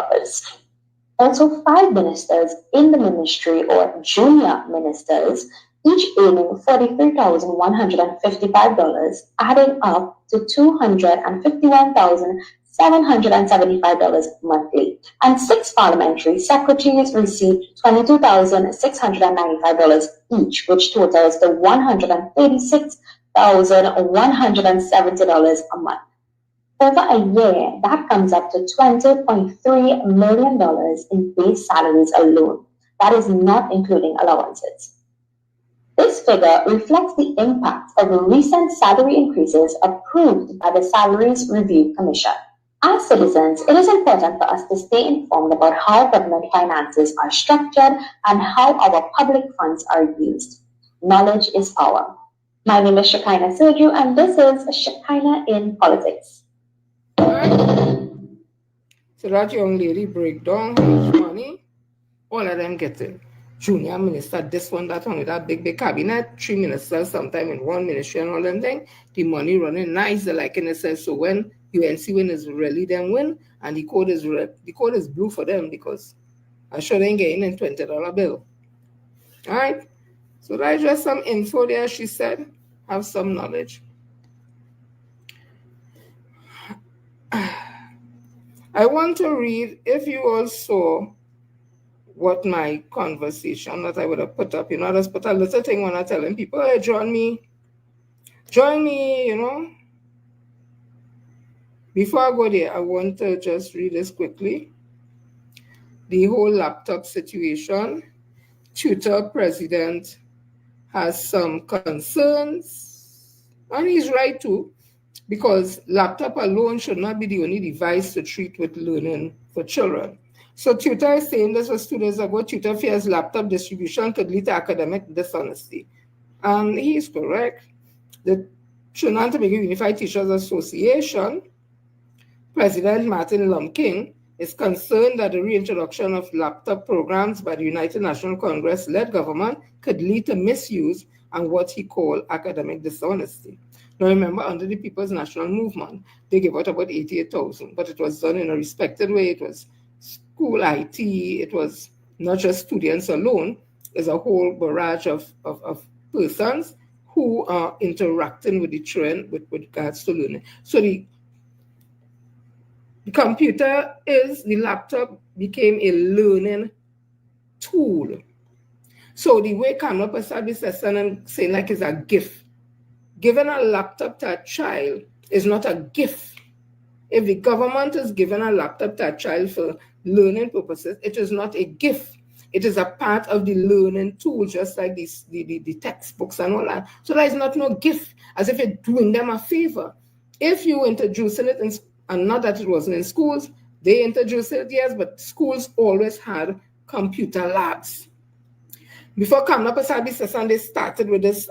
Also, 5 ministers in the ministry or junior ministers, each earning $43,155, adding up to $251,600 $775 monthly, and 6 parliamentary secretaries received $22,695 each, which totals to $136,170 a month. Over a year, that comes up to $20.3 million in base salaries alone. That is not including allowances. This figure reflects the impact of the recent salary increases approved by the Salaries Review Commission. As citizens, it is important for us to stay informed about how government finances are structured and how our public funds are used. Knowledge is power. My name is Shekinah Sergio, and this is Shekinah in Politics. So that young lady break down how much money all of them getting. Junior minister, this one, that one, with that big cabinet, 3 ministers, sometime in one ministry and all them thing. The money running nice, the like in it says. So when UNC win is really them win, and the code is blue for them because I'm sure they ain't getting in $20 bill. All right. So that's just some info there. She said, have some knowledge. I want to read, if you all saw what my conversation that I would have put up, I just put a little thing when I'm telling people, hey, join me, Before I go there, I want to just read this quickly. The whole laptop situation. Twitter president has some concerns, and he's right too, because laptop alone should not be the only device to treat with learning for children. So Twitter is saying, this was 2 days ago, Twitter fears laptop distribution could lead to academic dishonesty. And he is correct. The Trinidad and Tobago Unified Teachers Association, President Martin Lumpkin, is concerned that the reintroduction of laptop programs by the United National Congress-led government could lead to misuse and what he called academic dishonesty. Now remember, under the People's National Movement, they gave out about 88,000, but it was done in a respected way. It was school IT, it was not just students alone, there's a whole barrage of persons who are interacting with the trend with regards to learning. So the computer the laptop became a learning tool. So the way Kamala Prasad is saying like it's a gift. Giving a laptop to a child is not a gift. If the government is giving a laptop to a child for learning purposes, it is not a gift. It is a part of the learning tool, just like the textbooks and all that. So that is not no gift, as if you're doing them a favor. If you introducing it, and not that it wasn't in schools, they introduced it, yes, but schools always had computer labs. Before Kamala Prasad they started with this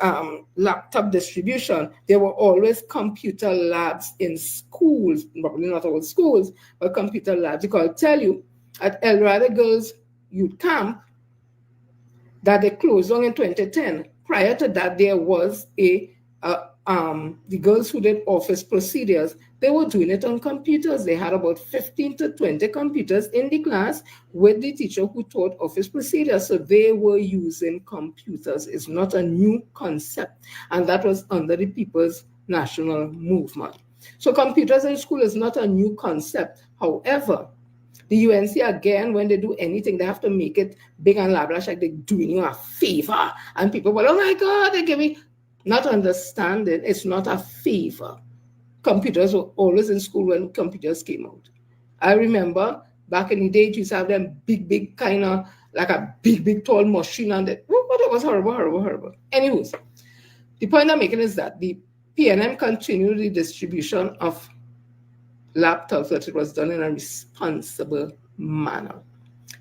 laptop distribution, there were always computer labs in schools, probably not all schools, but computer labs. Because I'll tell you, at El Dorado Girls Youth Camp, that they closed down in 2010. Prior to that, there was the girls who did office procedures, they were doing it on computers. They had about 15 to 20 computers in the class with the teacher who taught office procedures. So they were using computers. It's not a new concept. And that was under the People's National Movement. So computers in school is not a new concept. However, the UNC, again, when they do anything, they have to make it big and lavish, like they're doing you a favor. And people go, oh my God, they give me... Not understanding, it's not a favor. Computers were always in school when computers came out. I remember back in the day, you used to have them big kind of, like a big tall machine, and it was horrible. Anyways, the point I'm making is that the PNM continued the distribution of laptops, but it was done in a responsible manner.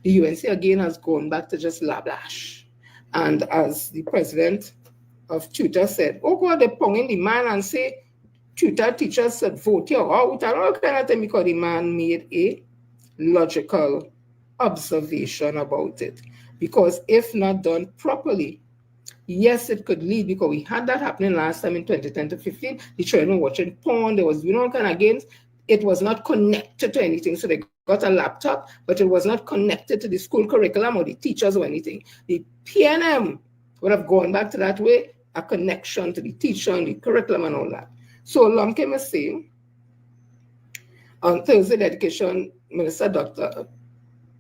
The UNC again has gone back to just lavish. And as the president of Twitter said, oh God, they pong in the man and say, Twitter teachers said, vote you out, and all kind of thing, because the man made a logical observation about it. Because if not done properly, yes, it could lead, because we had that happening last time in 2010 to 15. The children were watching porn, there was all kind of games. It was not connected to anything. So they got a laptop, but it was not connected to the school curriculum or the teachers or anything. The PNM would have gone back to that way, a connection to the teacher and the curriculum and all that. So Lumpkin is saying, On Thursday, the Education Minister, Dr.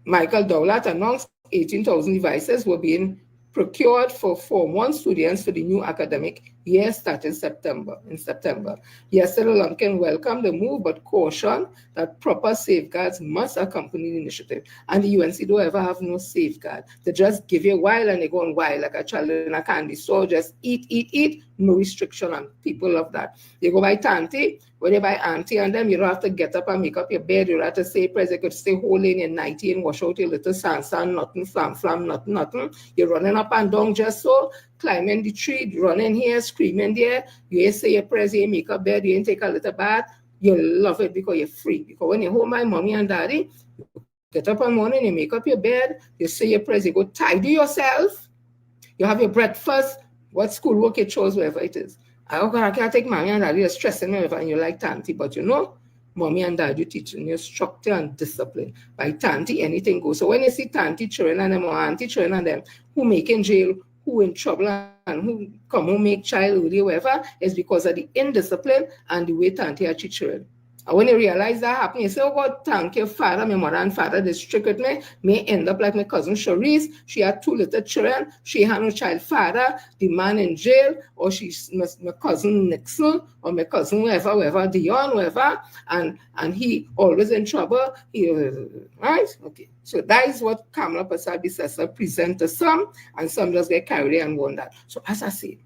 Michael Dowlett, announced 18,000 devices were being procured for Form 1 students for the new academic year starting in September. Yesterday, Lumpkin welcomed the move, but cautioned that proper safeguards must accompany the initiative. And the UNC don't ever have no safeguard. They just give you a while and they go on wild like a child in a candy store, just eat, no restriction, and people love that. They go by Tanti, when they buy auntie and them, you don't have to get up and make up your bed. You don't have to say prayers. You could stay whole in your nightie and wash out your little sand, nothing, flam, nothing. You're running up and down just so, climbing the tree, running here, screaming there. You ain't say your prayers, you ain't make up bed, you ain't take a little bath. You love it because you're free. Because when you're home, my mommy and daddy, you get up in the morning, you make up your bed, you say your prayers, you go tidy yourself, you have your breakfast, what schoolwork you chose, wherever it is. I can't take mommy and daddy, you're stressing me and you like Tanti, but you know, mommy and daddy teaching you structure and discipline. By Tanti, anything goes. So when you see Tanti children and them or auntie children and them who make in jail, who in trouble and who come home make child or whatever, is because of the indiscipline and the way Tanti are treat children. And when you realize that happen, you say, oh God, thank you, Father, my mother and father, they strict with me. May end up like my cousin Cherise. She had 2 little children. She had no child father, the man in jail, or she's my cousin Nixon, or my cousin whoever, Dion, whoever, and he always in trouble. Right? Okay. So that is what Kamala Persad-Bissessar present to some, and some just get carried away and won that. So as I said,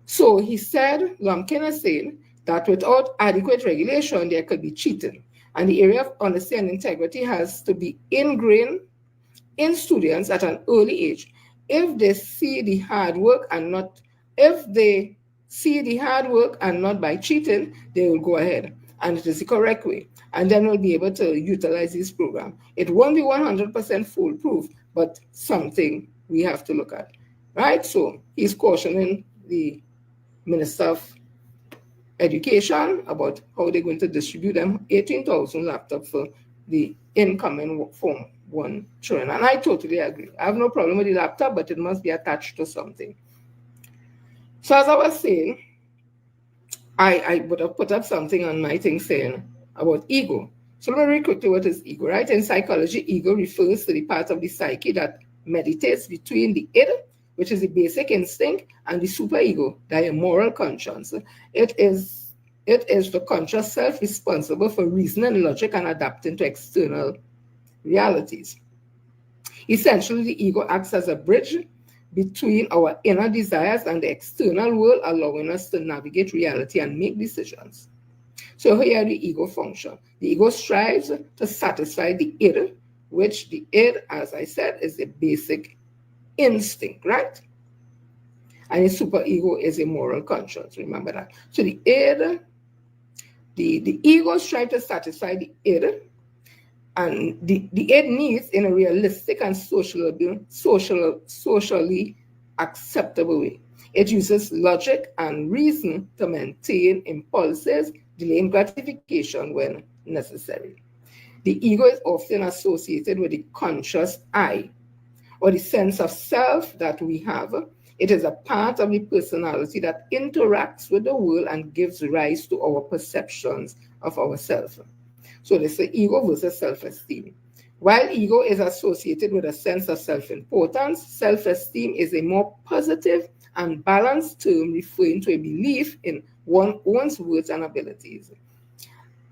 so he said, Lumpkin is saying, that without adequate regulation, there could be cheating. And the area of honesty and integrity has to be ingrained in students at an early age. If they see the hard work and not by cheating, they will go ahead. And it is the correct way. And then we'll be able to utilize this program. It won't be 100% foolproof, but something we have to look at. Right? So he's cautioning the Minister of Education about how they're going to distribute them 18,000 laptops for the incoming Form 1 children. And I totally agree. I have no problem with the laptop, but it must be attached to something. So as I was saying, I would have put up something on my thing saying about ego. So let me read quickly what is ego, right? In psychology, ego refers to the part of the psyche that meditates between the id, which is the basic instinct, and the superego, the moral conscience. It is the conscious self responsible for reasoning, logic, and adapting to external realities. Essentially, the ego acts as a bridge between our inner desires and the external world, allowing us to navigate reality and make decisions. So here the ego function. The ego strives to satisfy the id, which the id, as I said, is the basic instinct, right? And the superego is a moral conscience. Remember that. So the id, the ego strives to satisfy the id, and the id needs in a realistic and socially acceptable way. It uses logic and reason to maintain impulses, delaying gratification when necessary. The ego is often associated with the conscious I, or the sense of self that we have. It is a part of the personality that interacts with the world and gives rise to our perceptions of ourselves. So they say ego versus self-esteem. While ego is associated with a sense of self-importance, self-esteem is a more positive and balanced term referring to a belief in one's own words and abilities.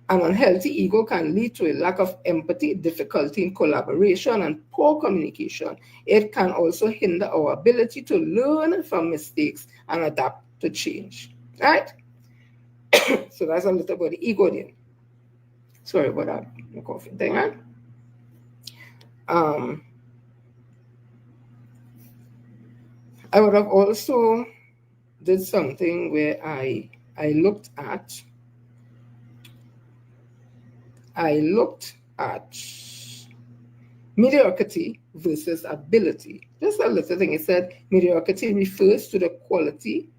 An unhealthy ego can lead to a lack of empathy, difficulty in collaboration, and poor communication. It can also hinder our ability to learn from mistakes and adapt to change. Right? So that's a little about the ego then. Sorry about that, the coughing thing, right? I would have also did something where I looked at mediocrity versus ability. Just a little thing. It said mediocrity refers to the quality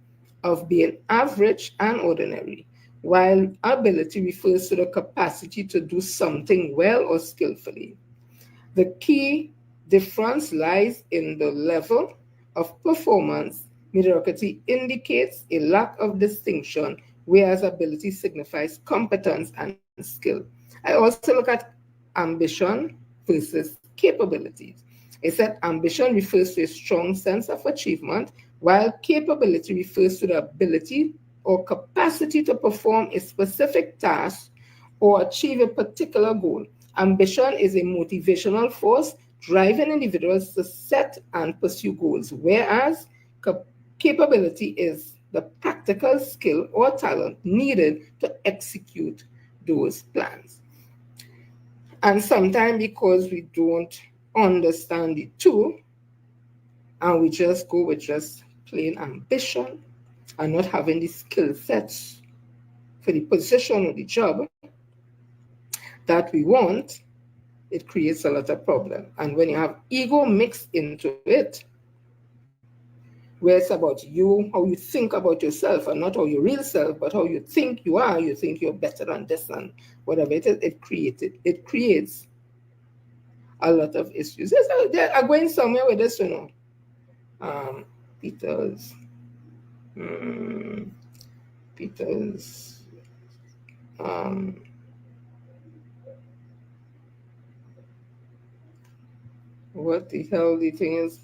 of being average and ordinary, while ability refers to the capacity to do something well or skillfully. The key difference lies in the level of performance. Mediocrity indicates a lack of distinction, whereas ability signifies competence and skill. skill. I also look at ambition versus capabilities. I said ambition refers to a strong sense of achievement, while capability refers to the ability or capacity to perform a specific task or achieve a particular goal. Ambition is a motivational force driving individuals to set and pursue goals, whereas capability is the practical skill or talent needed to execute those plans. And sometimes because we don't understand the two, and we just go with just plain ambition and not having the skill sets for the position or the job that we want, it creates a lot of problem. And when you have ego mixed into it, where it's about you, how you think about yourself, and not how your real self, but how you think you are, you think you're better than this and whatever it is, it creates a lot of issues. They are going somewhere with this, Peter's what the hell the thing is?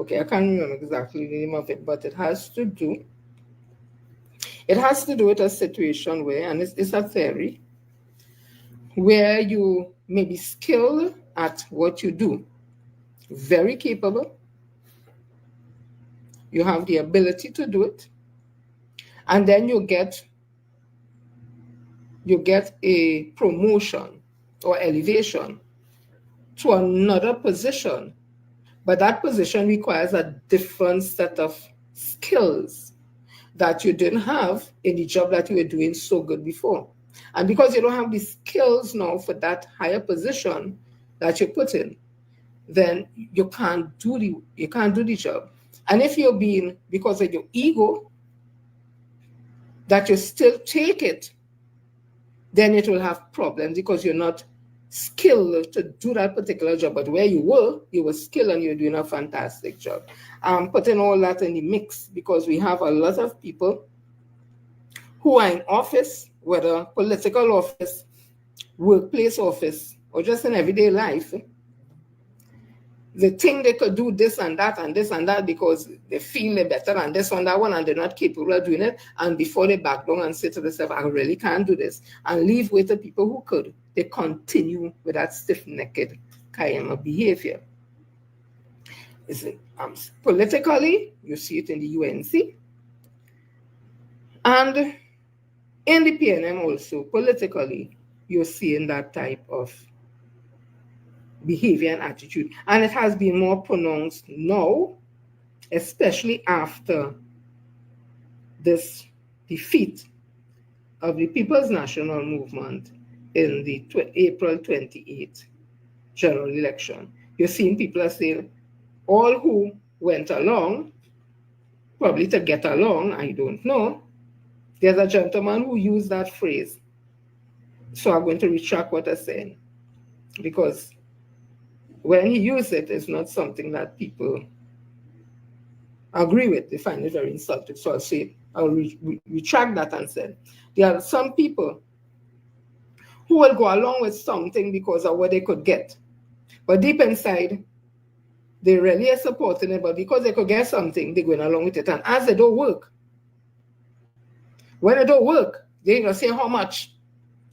Okay, I can't remember exactly the name of it, but it has to do with a situation where, and it's a theory, where you may be skilled at what you do, very capable, you have the ability to do it, and then you get a promotion or elevation to another position, but that position requires a different set of skills that you didn't have in the job that you were doing so good before. And because you don't have the skills now for that higher position that you put in, then you can't do the job. And if you're being, because of your ego, that you still take it, then it will have problems because you're not skilled to do that particular job. But where you were skilled and you're doing a fantastic job. Putting all that in the mix, because we have a lot of people who are in office, whether political office, workplace office, or just in everyday life. They think they could do this and that and this and that because they feel they're better than this and that one, and they're not capable of doing it. And before they back down and say to themselves, I really can't do this, and leave with the people who could, they continue with that stiff-necked kind of behavior. Politically, you see it in the UNC, and in the PNM also, politically, you're seeing that type of behavior and attitude. And it has been more pronounced now, especially after this defeat of the People's National Movement in the April 28th general election. You're seeing people are saying, all who went along, probably to get along, I don't know. There's a gentleman who used that phrase. So I'm going to retract what I'm saying, because when he used it, it's not something that people agree with. They find it very insulting. So I'll retract that and say, there are some people who will go along with something because of what they could get. But deep inside, they really are supporting it, but because they could get something, they're going along with it. And as they don't work, when they don't work, they're going to say how much.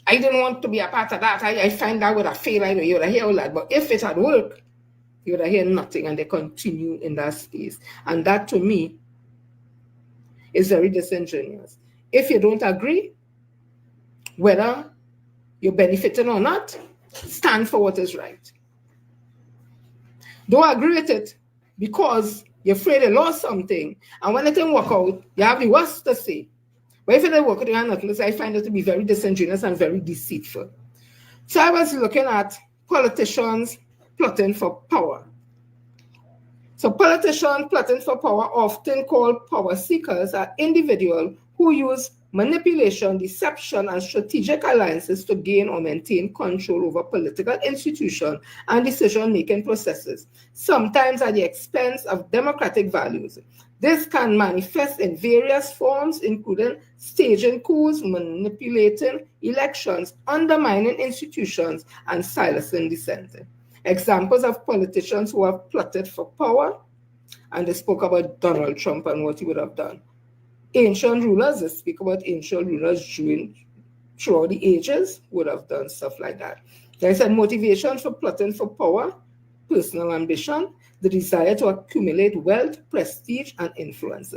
I didn't want to be a part of that. I find that would have failed. I know you would have heard all that. But if it had worked, you would have heard nothing, and they continue in that space. And that, to me, is very disingenuous. If you don't agree, whether you're benefiting or not, stand for what is right. Don't agree with it because you're afraid you lost something. And when it didn't work out, you have the worst to say. But if it didn't work out, you have nothing to say. I find it to be very disingenuous and very deceitful. So I was looking at politicians plotting for power. So politicians plotting for power, often called power seekers, are individuals who use manipulation, deception, and strategic alliances to gain or maintain control over political institutions and decision-making processes, sometimes at the expense of democratic values. This can manifest in various forms, including staging coups, manipulating elections, undermining institutions, and silencing dissent. Examples of politicians who have plotted for power, and they spoke about Donald Trump and what he would have done. Ancient rulers, they speak about ancient rulers throughout the ages, would have done stuff like that. Like I said, motivation for plotting for power, personal ambition, the desire to accumulate wealth, prestige, and influence.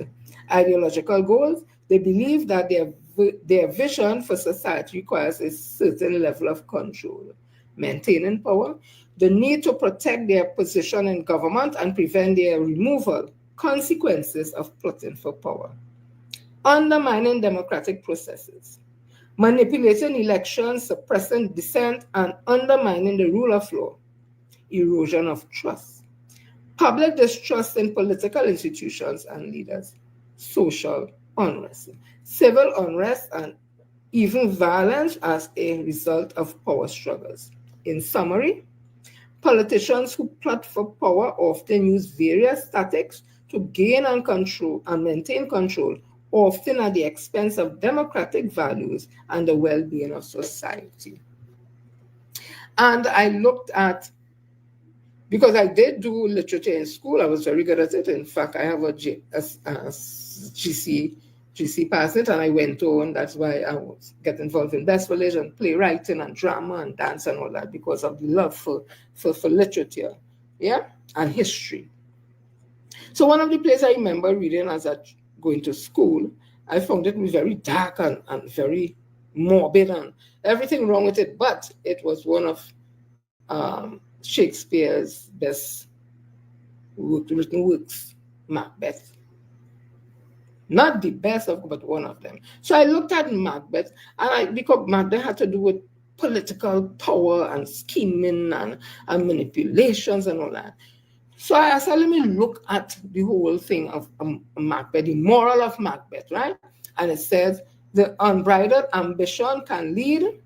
Ideological goals, they believe that their vision for society requires a certain level of control. Maintaining power, the need to protect their position in government and prevent their removal, consequences of plotting for power. Undermining democratic processes, manipulating elections, suppressing dissent, and undermining the rule of law. Erosion of trust, public distrust in political institutions and leaders, social unrest, civil unrest, and even violence as a result of power struggles. In summary, politicians who plot for power often use various tactics to gain and control and maintain control, often at the expense of democratic values and the well-being of society. And I looked at, because I did do literature in school, I was very good at it. In fact, I have a GC pass it, and I went on. That's why I was get involved in best religion, playwriting, and drama, and dance, and all that, because of the love for literature, yeah, and history. So one of the plays I remember reading as I going to school, I found it very dark and very morbid and everything wrong with it, but it was one of Shakespeare's best written works, Macbeth. Not the best of, but one of them. So I looked at Macbeth, and because Macbeth had to do with political power and scheming and manipulations and all that. So I said, let me look at the whole thing of Macbeth, the moral of Macbeth, right? And it says, the unbridled ambition can lead,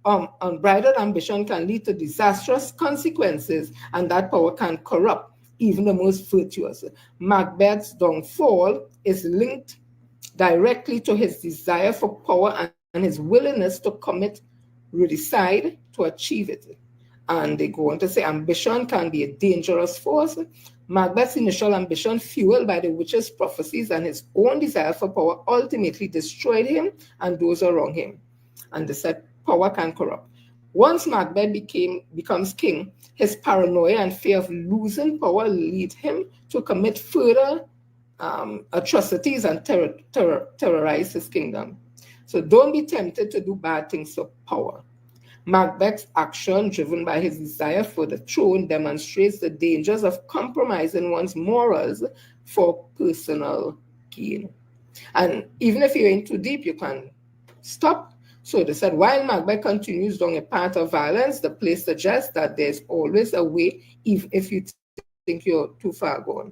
unbridled ambition can lead to disastrous consequences, and that power can corrupt even the most virtuous. Macbeth's downfall is linked directly to his desire for power and his willingness to commit regicide to achieve it. And they go on to say, ambition can be a dangerous force. Macbeth's initial ambition, fueled by the witch's prophecies and his own desire for power, ultimately destroyed him and those around him. And they said, power can corrupt. Once Macbeth becomes king, his paranoia and fear of losing power lead him to commit further atrocities and terrorize his kingdom. So don't be tempted to do bad things for power. Macbeth's action, driven by his desire for the throne, demonstrates the dangers of compromising one's morals for personal gain. And even if you're in too deep, you can stop. So they said, while Macbeth continues down a path of violence, the play suggests that there's always a way, even if you think you're too far gone.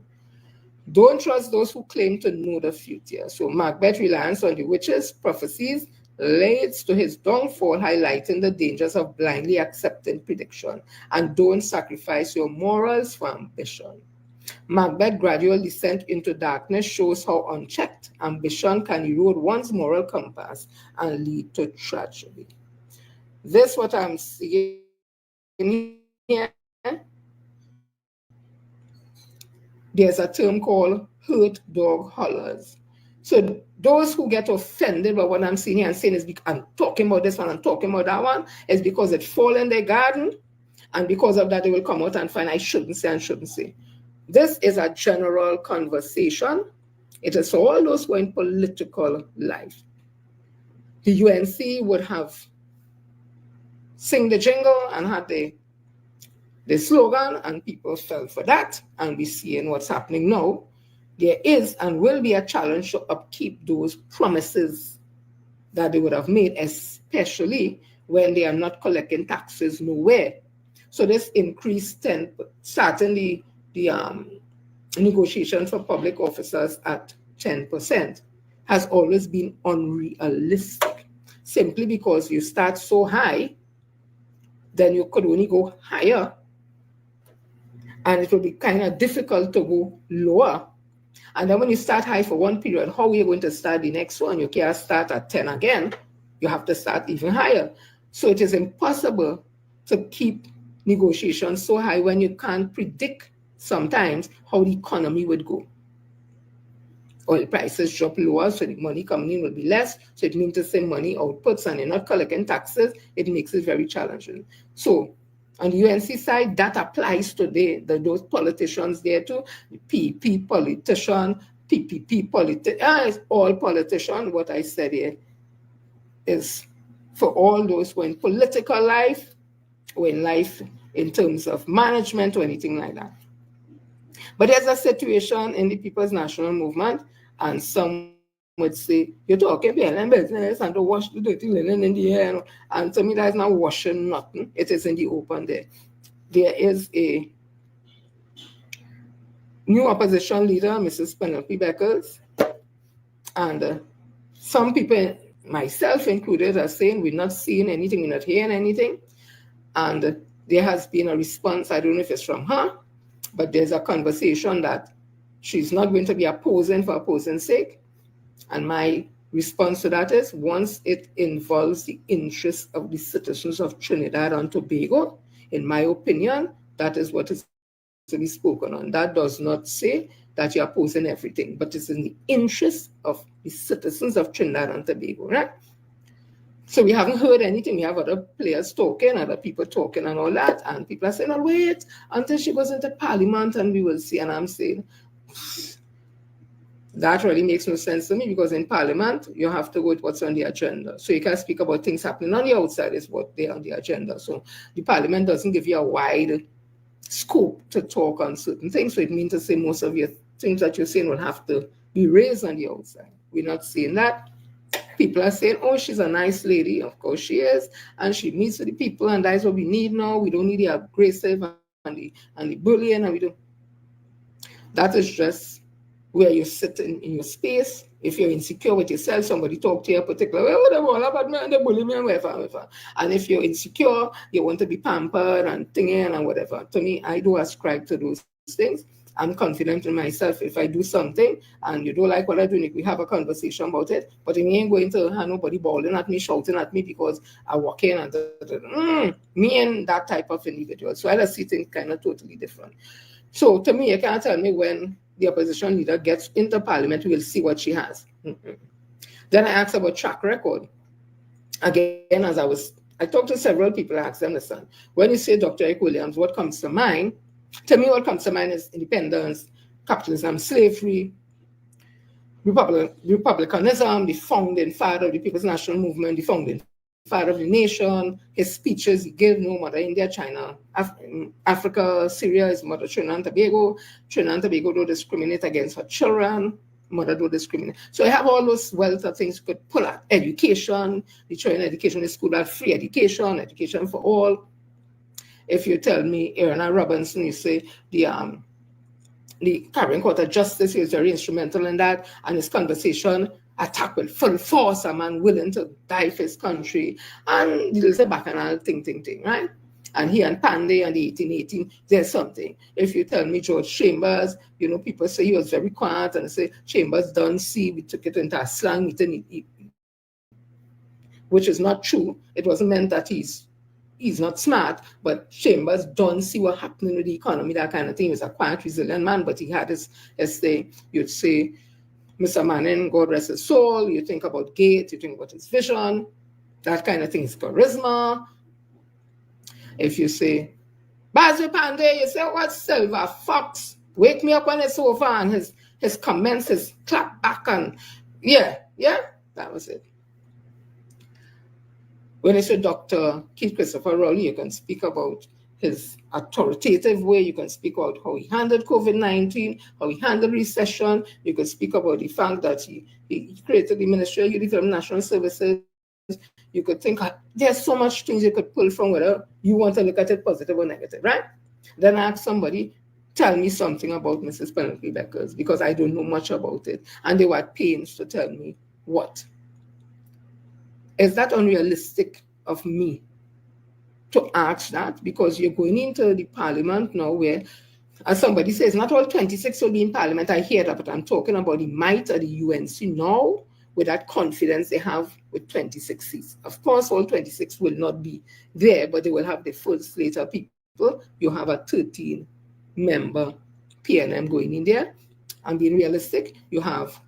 Don't trust those who claim to know the future. So Macbeth's reliance on the witches' prophecies leads to his downfall, highlighting the dangers of blindly accepting prediction. And don't sacrifice your morals for ambition. Macbeth's gradual descent into darkness shows how unchecked ambition can erode one's moral compass and lead to tragedy. This is what I'm seeing here. There's a term called hurt dog hollers. So those who get offended by what I'm seeing here and saying is, I'm talking about this one, I'm talking about that one, is because it fall in their garden, and because of that they will come out and find I shouldn't say and shouldn't say. This is a general conversation. It is for all those who are in political life. The UNC would have sing the jingle and had the slogan, and people fell for that, and we're seeing what's happening now. There is and will be a challenge to upkeep those promises that they would have made, especially when they are not collecting taxes nowhere. So this increased certainly the negotiation for public officers at 10% has always been unrealistic, simply because you start so high, then you could only go higher, and it will be kind of difficult to go lower And then when you start high for one period, how are you going to start the next one? You can't start at 10 again. You have to start even higher. So it is impossible to keep negotiations so high when you can't predict sometimes how the economy would go. Oil prices drop lower, so the money coming in will be less. So it means to say money outputs and you're not collecting taxes, it makes it very challenging. So on the UNC side, that applies to those politicians there too. The PP politician, PPP politician, it's all politician. What I said here is for all those who are in political life, or in life in terms of management or anything like that. But there's a situation in the People's National Movement, and some would say, you're talking about business and to wash the dirty linen in the air. And to me, that's not washing nothing. It is in the open there. There is a new opposition leader, Mrs. Penelope Beckers, and some people, myself included, are saying we're not seeing anything, we're not hearing anything. And there has been a response, I don't know if it's from her, but there's a conversation that she's not going to be opposing for opposing's sake. And my response to that is, once it involves the interests of the citizens of Trinidad and Tobago, in my opinion, that is what is to be spoken on. That does not say that you're opposing everything, but it's in the interest of the citizens of Trinidad and Tobago, right? So we haven't heard anything. We have other players talking, other people talking and all that, and people are saying, oh, wait until she goes into Parliament and we will see. And I'm saying, that really makes no sense to me, because in Parliament, you have to go with what's on the agenda. So you can speak about things happening on the outside is what they're on the agenda. So the Parliament doesn't give you a wide scope to talk on certain things. So it means to say most of your things that you're saying will have to be raised on the outside. We're not seeing that. People are saying, oh, she's a nice lady. Of course she is. And she meets with the people, and that's what we need now. We don't need the aggressive and the bullying. And we don't. That is just where you sit in your space. If you're insecure with yourself, somebody talk to you particular way, whatever, all about me, and they bully me and whatever. And if you're insecure, you want to be pampered and thinking and whatever. To me, I do ascribe to those things. I'm confident in myself. If I do something and you don't like what I do, we have a conversation about it. But you ain't going to have nobody bawling at me, shouting at me because I walk in and me and that type of individual. So I just see things kind of totally different. So to me, you can't tell me when the opposition leader gets into Parliament, we'll see what she has. Then I asked about track record. Again, I talked to several people, I asked them, listen, when you say Dr. Eric Williams, what comes to mind? To me, what comes to mind is independence, capitalism, slavery, republicanism, the founding father of the People's National Movement, the founding father of the nation, his speeches he gave, Mother India, China, Africa, Syria is Mother Trinidad and Tobago. Trinidad and Tobago don't discriminate against her children. Mother don't discriminate. So I have all those wealth of things you could pull out. Education, the Trinidad education is school that free education, education for all. If you tell me Erna Robinson, you say the Caribbean Court of Justice is very instrumental in that, and his conversation attack with full force, a man willing to die for his country, and there's a bacchanal thing, right? And he and Pandey and the 1818, there's something. If you tell me George Chambers, people say he was very quiet, and say Chambers don't see, we took it into a slang meeting, which is not true. It wasn't meant that he's not smart, but Chambers don't see what happening with the economy, that kind of thing. He was a quiet, resilient man, but he had his thing. You'd say, Mr. Manning, God rest his soul. You think about Gates, you think about his vision, that kind of thing, his charisma. If you say, Basil Pandey, you say, what Silver Fox? Wake me up on the sofa, and his comments, his clap back, and yeah, that was it. When I say Dr. Keith Christopher Rowley, you can speak about his authoritative way. You can speak about how he handled COVID-19, how he handled recession. You can speak about the fact that he created the Ministry of Youth and National Services. You could think there's so much things you could pull from, whether you want to look at it positive or negative, right? Then I ask somebody, tell me something about Mrs. Penelope Beckers, because I don't know much about it. And they were at pains to tell me what. Is that unrealistic of me to ask that? Because you're going into the Parliament now where As somebody says, not all 26 will be in Parliament. I hear that, but I'm talking about the might of the UNC now, with that confidence they have with 26 seats. Of course, all 26 will not be there, but they will have the full slate of people. You have a 13-member PNM going in there. And being realistic, you have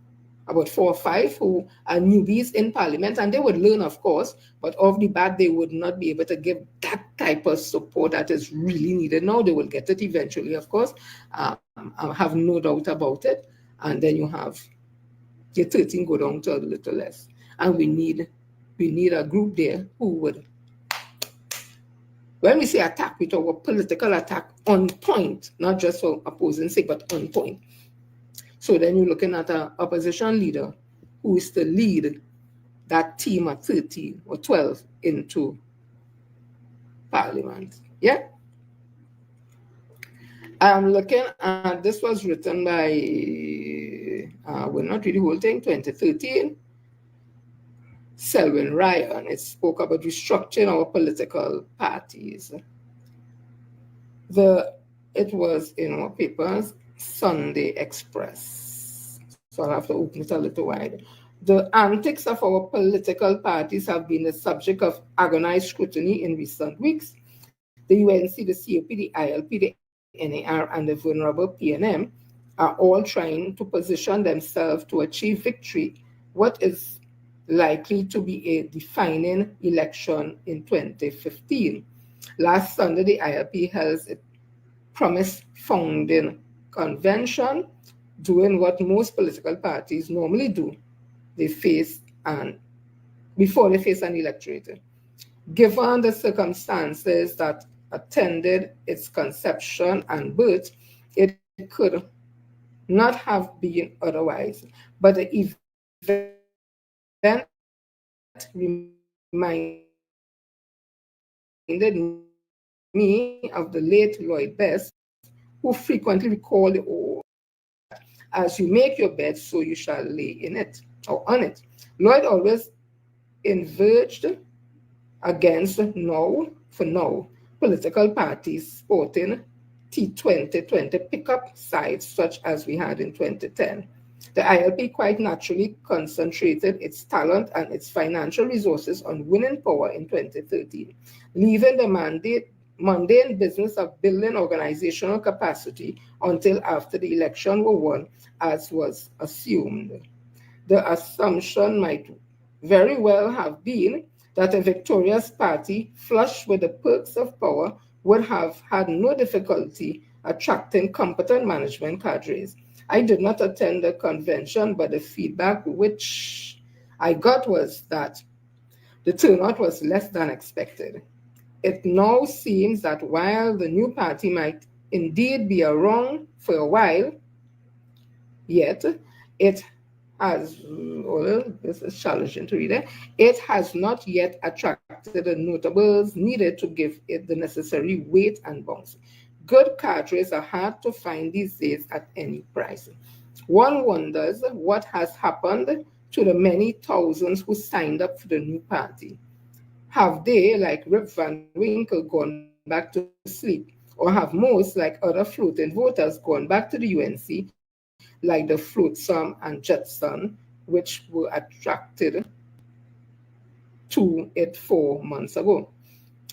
about 4 or 5 who are newbies in Parliament, and they would learn, of course, but off the bat, they would not be able to give that type of support that is really needed now. They will get it eventually, of course. I have no doubt about it. And then you have the 13 go down to a little less. And we need a group there who would, when we say attack, we talk about political attack on point, not just for opposing sake, but on point. So then you're looking at an opposition leader who is to lead that team of 13 or 12 into Parliament. Yeah? I'm looking at, this was written by, well, not really the whole thing, 2013. Selwyn Ryan. It spoke about restructuring our political parties. It was in our papers, Sunday Express. So I'll have to open it a little wide. The antics of our political parties have been the subject of agonized scrutiny in recent weeks. The UNC, the COP, the ILP, the NAR, and the vulnerable PNM are all trying to position themselves to achieve victory, what is likely to be a defining election in 2015. Last Sunday, the ILP held a promise founding convention, doing what most political parties normally do. Before they face an electorate. Given the circumstances that attended its conception and birth, it could not have been otherwise. But the event reminded me of the late Lloyd Best, who frequently recalled the old, as you make your bed, so you shall lay in it, or on it. Lloyd always converged against political parties sporting T2020 pickup sides such as we had in 2010. The ILP quite naturally concentrated its talent and its financial resources on winning power in 2013, leaving the mundane business of building organizational capacity until after the election were won, as was assumed. The assumption might very well have been that a victorious party, flushed with the perks of power, would have had no difficulty attracting competent management cadres. I did not attend the convention, but the feedback which I got was that the turnout was less than expected. It now seems that while the new party might indeed be around for a while, yet it has, well, this is challenging to read it, it has not yet attracted the notables needed to give it the necessary weight and bounce. Good cadres are hard to find these days at any price. One wonders what has happened to the many thousands who signed up for the new party. Have they, like Rip Van Winkle, gone back to sleep? Or have most, like other floating voters, gone back to the UNC, like the Flotsam and Jetson, which were attracted to it 4 months ago?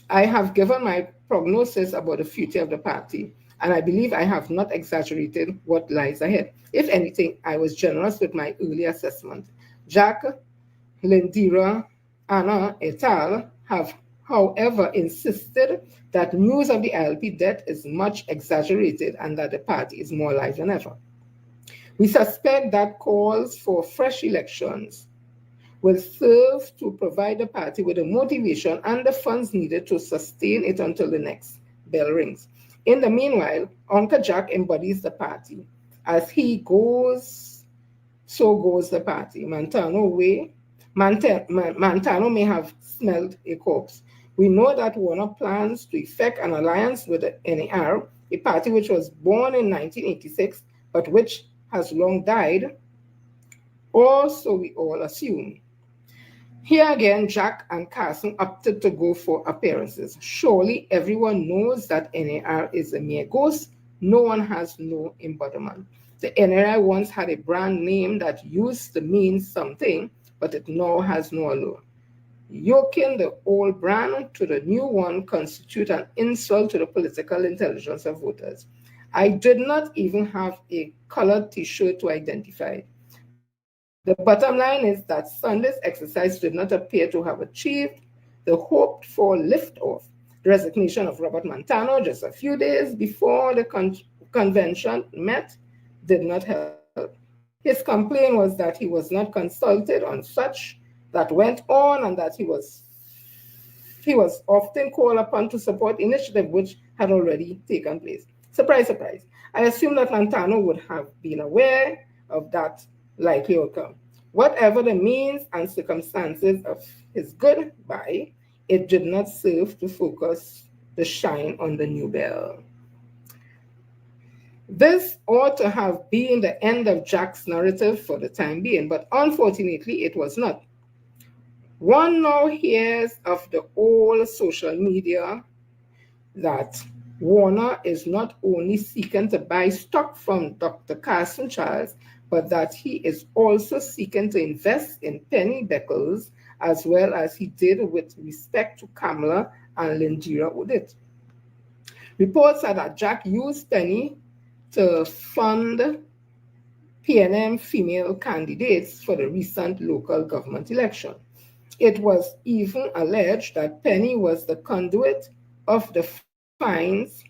I have given my prognosis about the future of the party, and I believe I have not exaggerated what lies ahead. If anything, I was generous with my early assessment. Jack, Lindira, Anna et al. Have, however, insisted that news of the ILP death is much exaggerated and that the party is more alive than ever. We suspect that calls for fresh elections will serve to provide the party with the motivation and the funds needed to sustain it until the next bell rings. In the meanwhile, Uncle Jack embodies the party. As he goes, so goes the party. Montano may have smelled a corpse. We know that Warner plans to effect an alliance with the NAR, a party which was born in 1986, but which has long died, or so we all assume. Here again, Jack and Carson opted to go for appearances. Surely everyone knows that NAR is a mere ghost. no one has no embodiment. The NRI once had a brand name that used to mean something, but it now has no allure. Yoking the old brand to the new one constitute an insult to the political intelligence of voters. I did not even have a colored t-shirt to identify it. The bottom line is that Sunday's exercise did not appear to have achieved the hoped for lift-off. The resignation of Robert Montano just a few days before the convention met did not help. His complaint was that he was not consulted on such that went on and that he was often called upon to support initiative which had already taken place. Surprise, surprise. I assume that Montano would have been aware of that likely outcome. Whatever the means and circumstances of his goodbye, it did not serve to focus the shine on the new bell. This ought to have been the end of Jack's narrative for the time being, but unfortunately it was not. One now hears of the old social media that Warner is not only seeking to buy stock from Dr. Carson Charles, but that he is also seeking to invest in Penny Beckles as well as he did with respect to Kamala and Lindira Udit. Reports are that Jack used Penny to fund PNM female candidates for the recent local government election. It was even alleged that Penny was the conduit of the funds.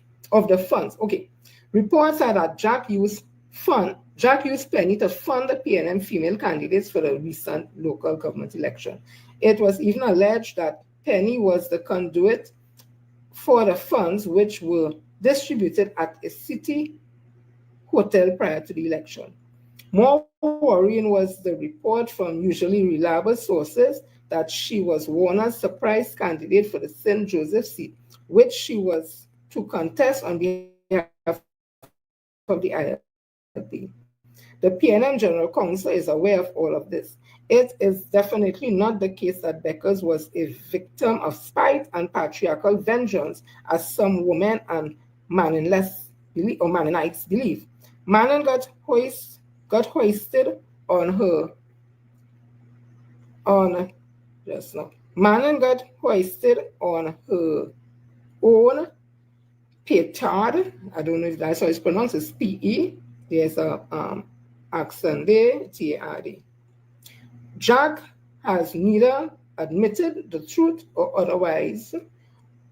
Okay. Reports are that Jack used Penny to fund the PNM female candidates for the recent local government election. It was even alleged that Penny was the conduit for the funds which were distributed at a city hotel prior to the election. More worrying was the report from usually reliable sources that she was Warner's surprise candidate for the St. Joseph seat, which she was to contest on behalf of the ILP. The PNM General Counsel is aware of all of this. It is definitely not the case that Beckers was a victim of spite and patriarchal vengeance, as some women and Mannonites believe. Mannon got hoisted on her own petard. I don't know if that's how it's pronounced. It's P-E. There's a accent there, T-A-R-D. Jack has neither admitted the truth or otherwise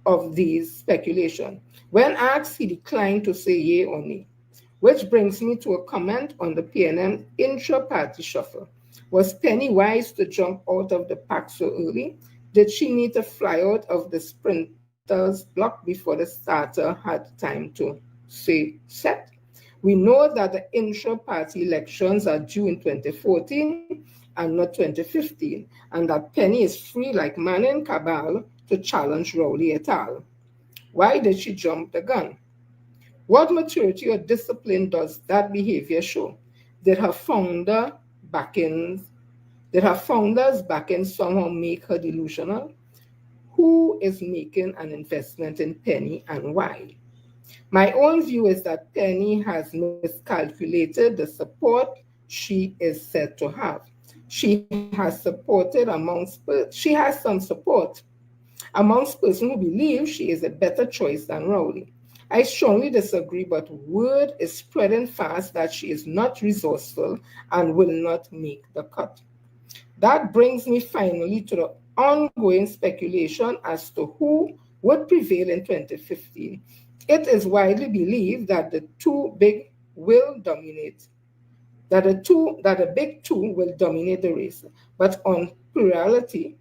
of these speculations. When asked, he declined to say yea or nay. Which brings me to a comment on the PNM intra-party shuffle. Was Penny wise to jump out of the pack so early? Did she need to fly out of the sprinter's block before the starter had time to say set? We know that the intra-party elections are due in 2014 and not 2015, and that Penny is free like Manning Cabal to challenge Rowley et al. Why did she jump the gun? What maturity or discipline does that behavior show? Did her founders' backings somehow make her delusional? Who is making an investment in Penny and why? My own view is that Penny has miscalculated the support she is said to have. She has some support amongst persons who believe she is a better choice than Rowley. I strongly disagree, but word is spreading fast that she is not resourceful and will not make the cut. That brings me finally to the ongoing speculation as to who would prevail in 2015. It is widely believed that the big two will dominate the race, but on plurality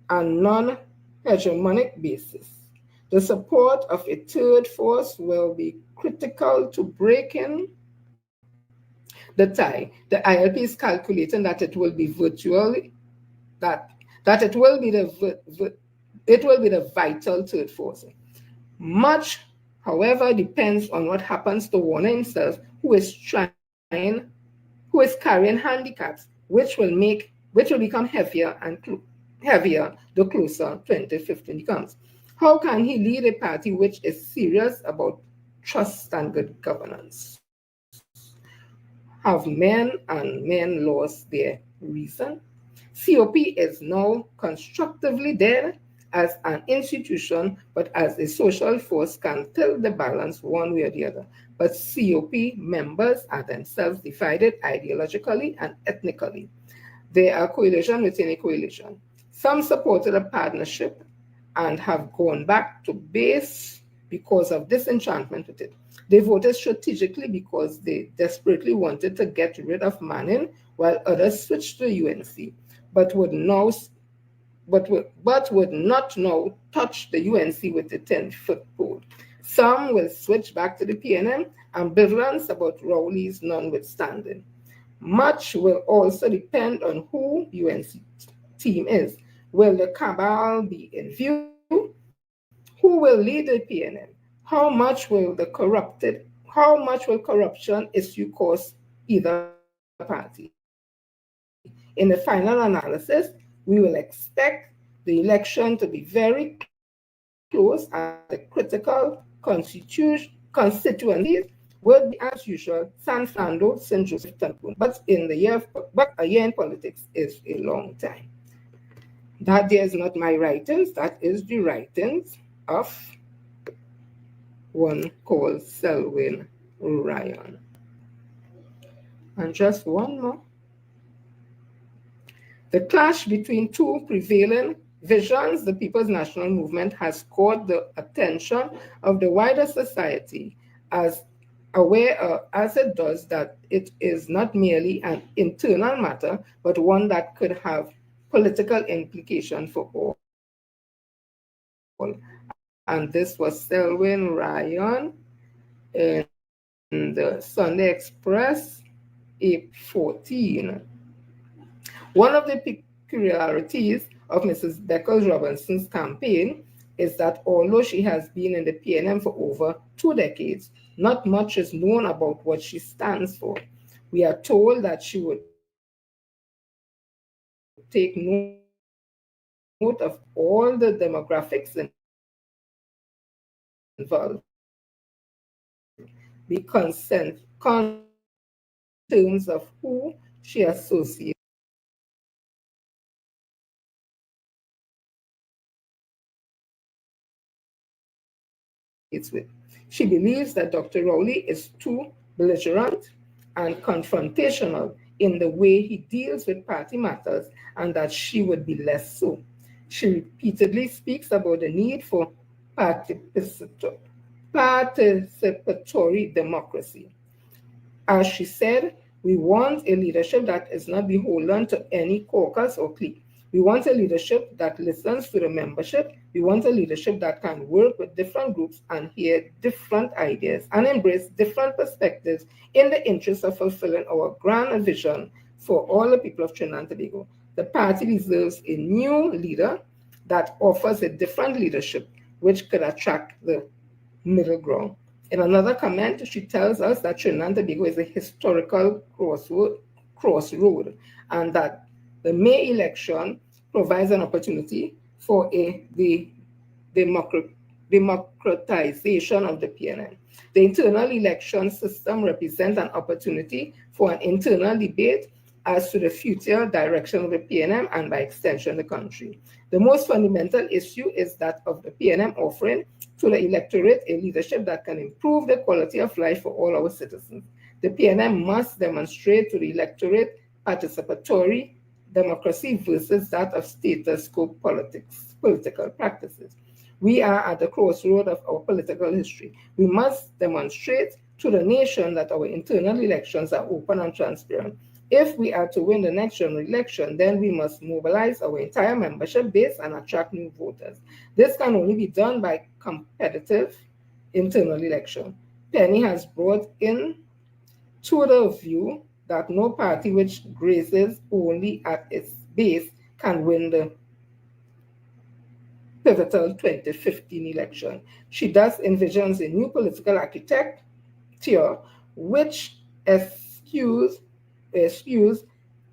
and non-hegemonic basis. The support of a third force will be critical to breaking the tie. The ILP is calculating that it will be the vital third force. Much, however, depends on what happens to Warner himself, who is carrying handicaps, which will become heavier the closer 2015 becomes. How can he lead a party which is serious about trust and good governance. Have men and men lost their reason? COP is now constructively dead as an institution, but as a social force can tilt the balance one way or the other. But COP members are themselves divided ideologically and ethnically. They are coalition within a coalition. Some supported a partnership and have gone back to base because of disenchantment with it. They voted strategically because they desperately wanted to get rid of Manning, while others switched to UNC, but would not now touch the UNC with the 10-foot pole. Some will switch back to the PNM, ambivalence about Rowley's notwithstanding. Much will also depend on who UNC team is. Will the cabal be in view? Who will lead the PNM? How much will corruption issue cost either party? In the final analysis, we will expect the election to be very close and the critical constituencies would be, as usual, San Fernando, St. Joseph, Tampon. But a year in politics is a long time. That there is not my writings, that is the writings of one called Selwyn Ryan. And just one more. The clash between two prevailing visions, the People's National Movement, has caught the attention of the wider society as aware as it does that it is not merely an internal matter, but one that could have political implication for all. And this was Selwyn Ryan in the Sunday Express, April 14. One of the peculiarities of Mrs. Beckles Robinson's campaign is that although she has been in the PNM for over 2 decades, not much is known about what she stands for. We are told that she would take note of all the demographics involved, be consent in terms of who she associates with. She believes that Dr. Rowley is too belligerent and confrontational in the way he deals with party matters, and that she would be less so. She repeatedly speaks about the need for participatory democracy. As she said, we want a leadership that is not beholden to any caucus or clique. We want a leadership that listens to the membership. We want a leadership that can work with different groups and hear different ideas and embrace different perspectives in the interest of fulfilling our grand vision for all the people of Trinidad and Tobago. The party deserves a new leader that offers a different leadership which could attract the middle ground. In another comment, she tells us that Trinidad and Tobago is a historical crossroad and that the May election provides an opportunity for the democratization of the PNM. The internal election system represents an opportunity for an internal debate as to the future direction of the PNM and by extension the country. The most fundamental issue is that of the PNM offering to the electorate a leadership that can improve the quality of life for all our citizens. The PNM must demonstrate to the electorate participatory democracy versus that of status quo political practices. We are at the crossroad of our political history. We must demonstrate to the nation that our internal elections are open and transparent. If we are to win the next general election, then we must mobilize our entire membership base and attract new voters. This can only be done by competitive internal election. Penny has brought in to the view that no party which grazes only at its base can win the pivotal 2015 election. She thus envisions a new political architecture which eschews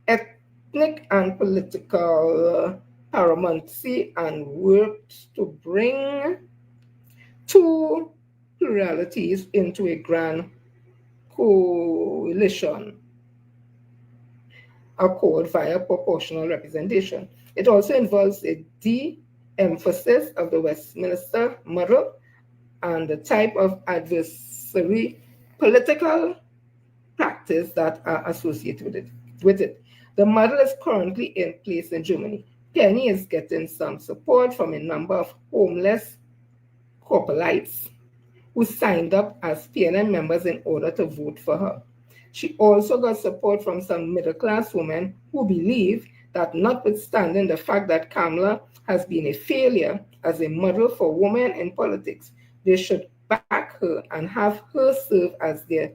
ethnic and political paramountcy and works to bring two pluralities into a grand coalition accord via proportional representation. It also involves a de-emphasis of the Westminster model and the type of adversary political practice that are associated with it. The model is currently in place in Germany. Penny is getting some support from a number of homeless corporates who signed up as PNM members in order to vote for her. She also got support from some middle-class women who believe that notwithstanding the fact that Kamala has been a failure as a model for women in politics, they should back her and have her serve as their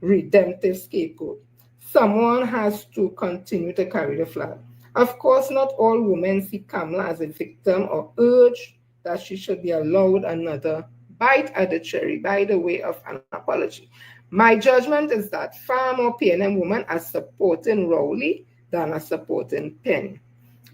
redemptive scapegoat. Someone has to continue to carry the flag. Of course, not all women see Kamala as a victim or urge that she should be allowed another bite at the cherry by the way of an apology. My judgment is that far more PNM women are supporting Rowley than are supporting Penny.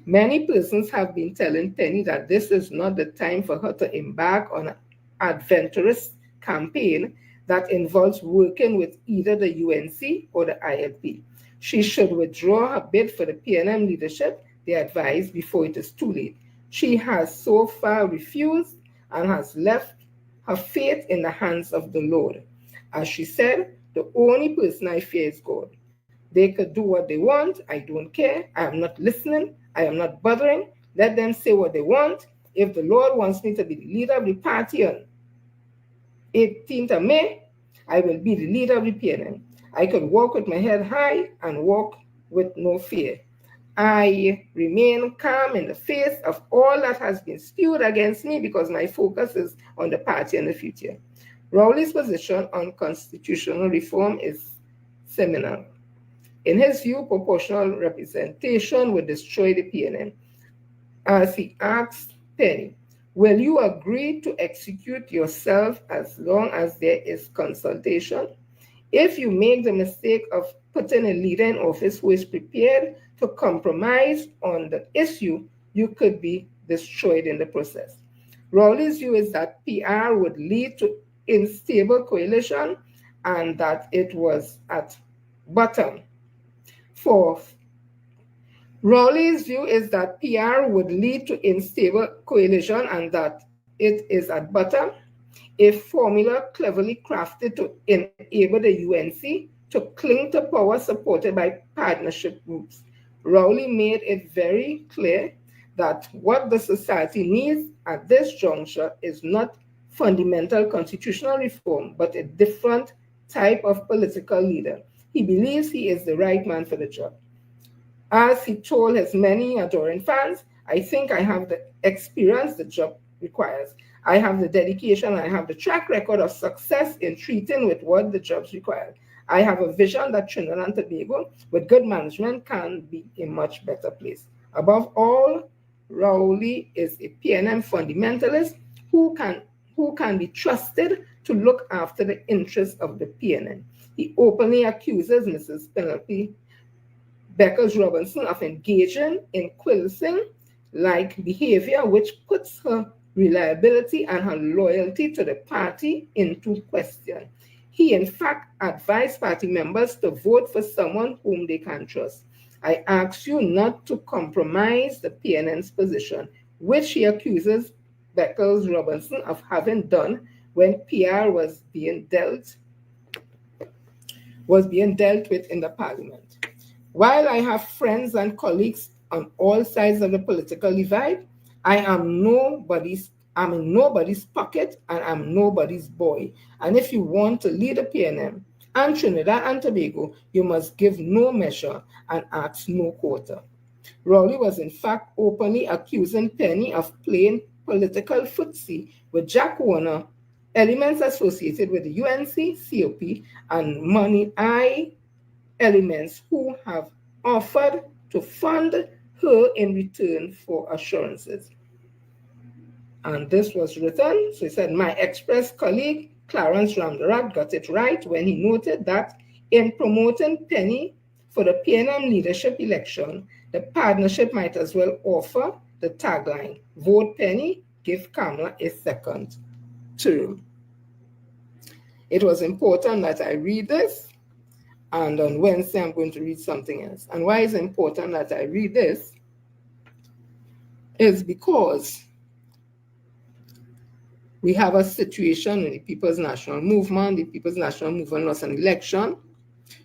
Many persons have been telling Penny that this is not the time for her to embark on an adventurous campaign that involves working with either the UNC or the ILP. She should withdraw her bid for the PNM leadership, they advise, before it is too late. She has so far refused and has left her fate in the hands of the Lord. As she said, the only person I fear is God. They could do what they want. I don't care. I am not listening. I am not bothering. Let them say what they want. If the Lord wants me to be the leader of the party on 18th of May, I will be the leader of the PNM. I could walk with my head high and walk with no fear. I remain calm in the face of all that has been spewed against me because my focus is on the party and the future. Rowley's position on constitutional reform is seminal. In his view, proportional representation would destroy the PNM. As he asked Penny, will you agree to execute yourself as long as there is consultation? If you make the mistake of putting a leader in office who is prepared to compromise on the issue, you could be destroyed in the process. Rowley's view is that PR would lead to unstable coalition and that it was at bottom. Fourth, Rowley's view is that PR would lead to unstable coalition and that it is at bottom, a formula cleverly crafted to enable the UNC to cling to power supported by partnership groups. Rowley made it very clear that what the society needs at this juncture is not fundamental constitutional reform, but a different type of political leader. He believes he is the right man for the job. As he told his many adoring fans, I think I have the experience the job requires. I have the dedication, I have the track record of success in treating with what the jobs require. I have a vision that Trinidad and Tobago, with good management, can be a much better place. Above all, Rowley is a PNM fundamentalist who can be trusted to look after the interests of the PNM. He openly accuses Mrs. Penelope Beckers-Robinson of engaging in coercing-like behavior, which puts her reliability and her loyalty to the party into question. He, in fact, advised party members to vote for someone whom they can trust. I ask you not to compromise the PNN's position, which he accuses Beckers-Robinson of having done when PR was being dealt with in the parliament. While I have friends and colleagues on all sides of the political divide, I am in nobody's pocket and I'm nobody's boy. And if you want to lead a PNM and Trinidad and Tobago, you must give no measure and ask no quarter. Rowley was in fact openly accusing Penny of playing political footsie with Jack Warner, elements associated with the UNC, COP, and Money I elements who have offered to fund her in return for assurances. And this was written, so he said, my Express colleague Clarence Ramdarat got it right when he noted that in promoting Penny for the PNM leadership election, the partnership might as well offer the tagline, vote Penny, give Kamala a second term. it was important that I read this, and on Wednesday I'm going to read something else. And why it's important that I read this is because we have a situation in the People's National Movement. The People's National Movement lost an election.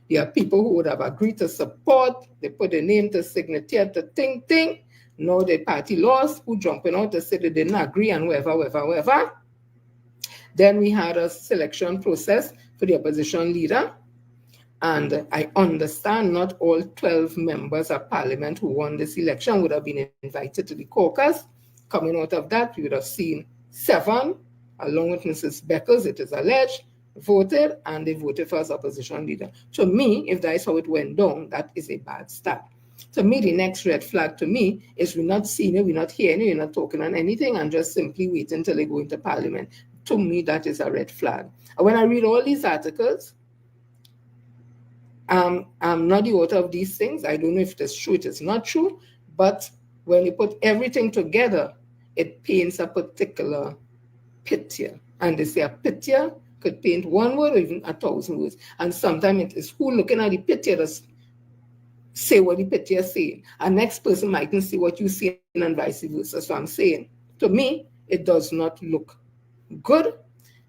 There are people who would have agreed to support. They put their name to signature to Ting. Now the party lost, who jumping out to say they didn't agree and whatever. Then we had a selection process for the opposition leader. And I understand not all 12 members of parliament who won this election would have been invited to the caucus. Coming out of that, we would have seen 7, along with Mrs. Beckles, it is alleged, voted, and they voted for as opposition leader. To me, if that is how it went down, that is a bad start. To me, the next red flag to me is we're not seeing it, we're not hearing it, we're not talking on anything, and just simply waiting until they go into parliament. To me, that is a red flag. And when I read all these articles, I'm not the author of these things. I don't know if it is true, it is not true, but when you put everything together, it paints a particular picture. And they say a picture could paint one word or even 1,000 words. And sometimes it is who looking at the picture does say what the picture is saying. And next person mightn't see what you see and vice versa. So I'm saying, to me, it does not look good.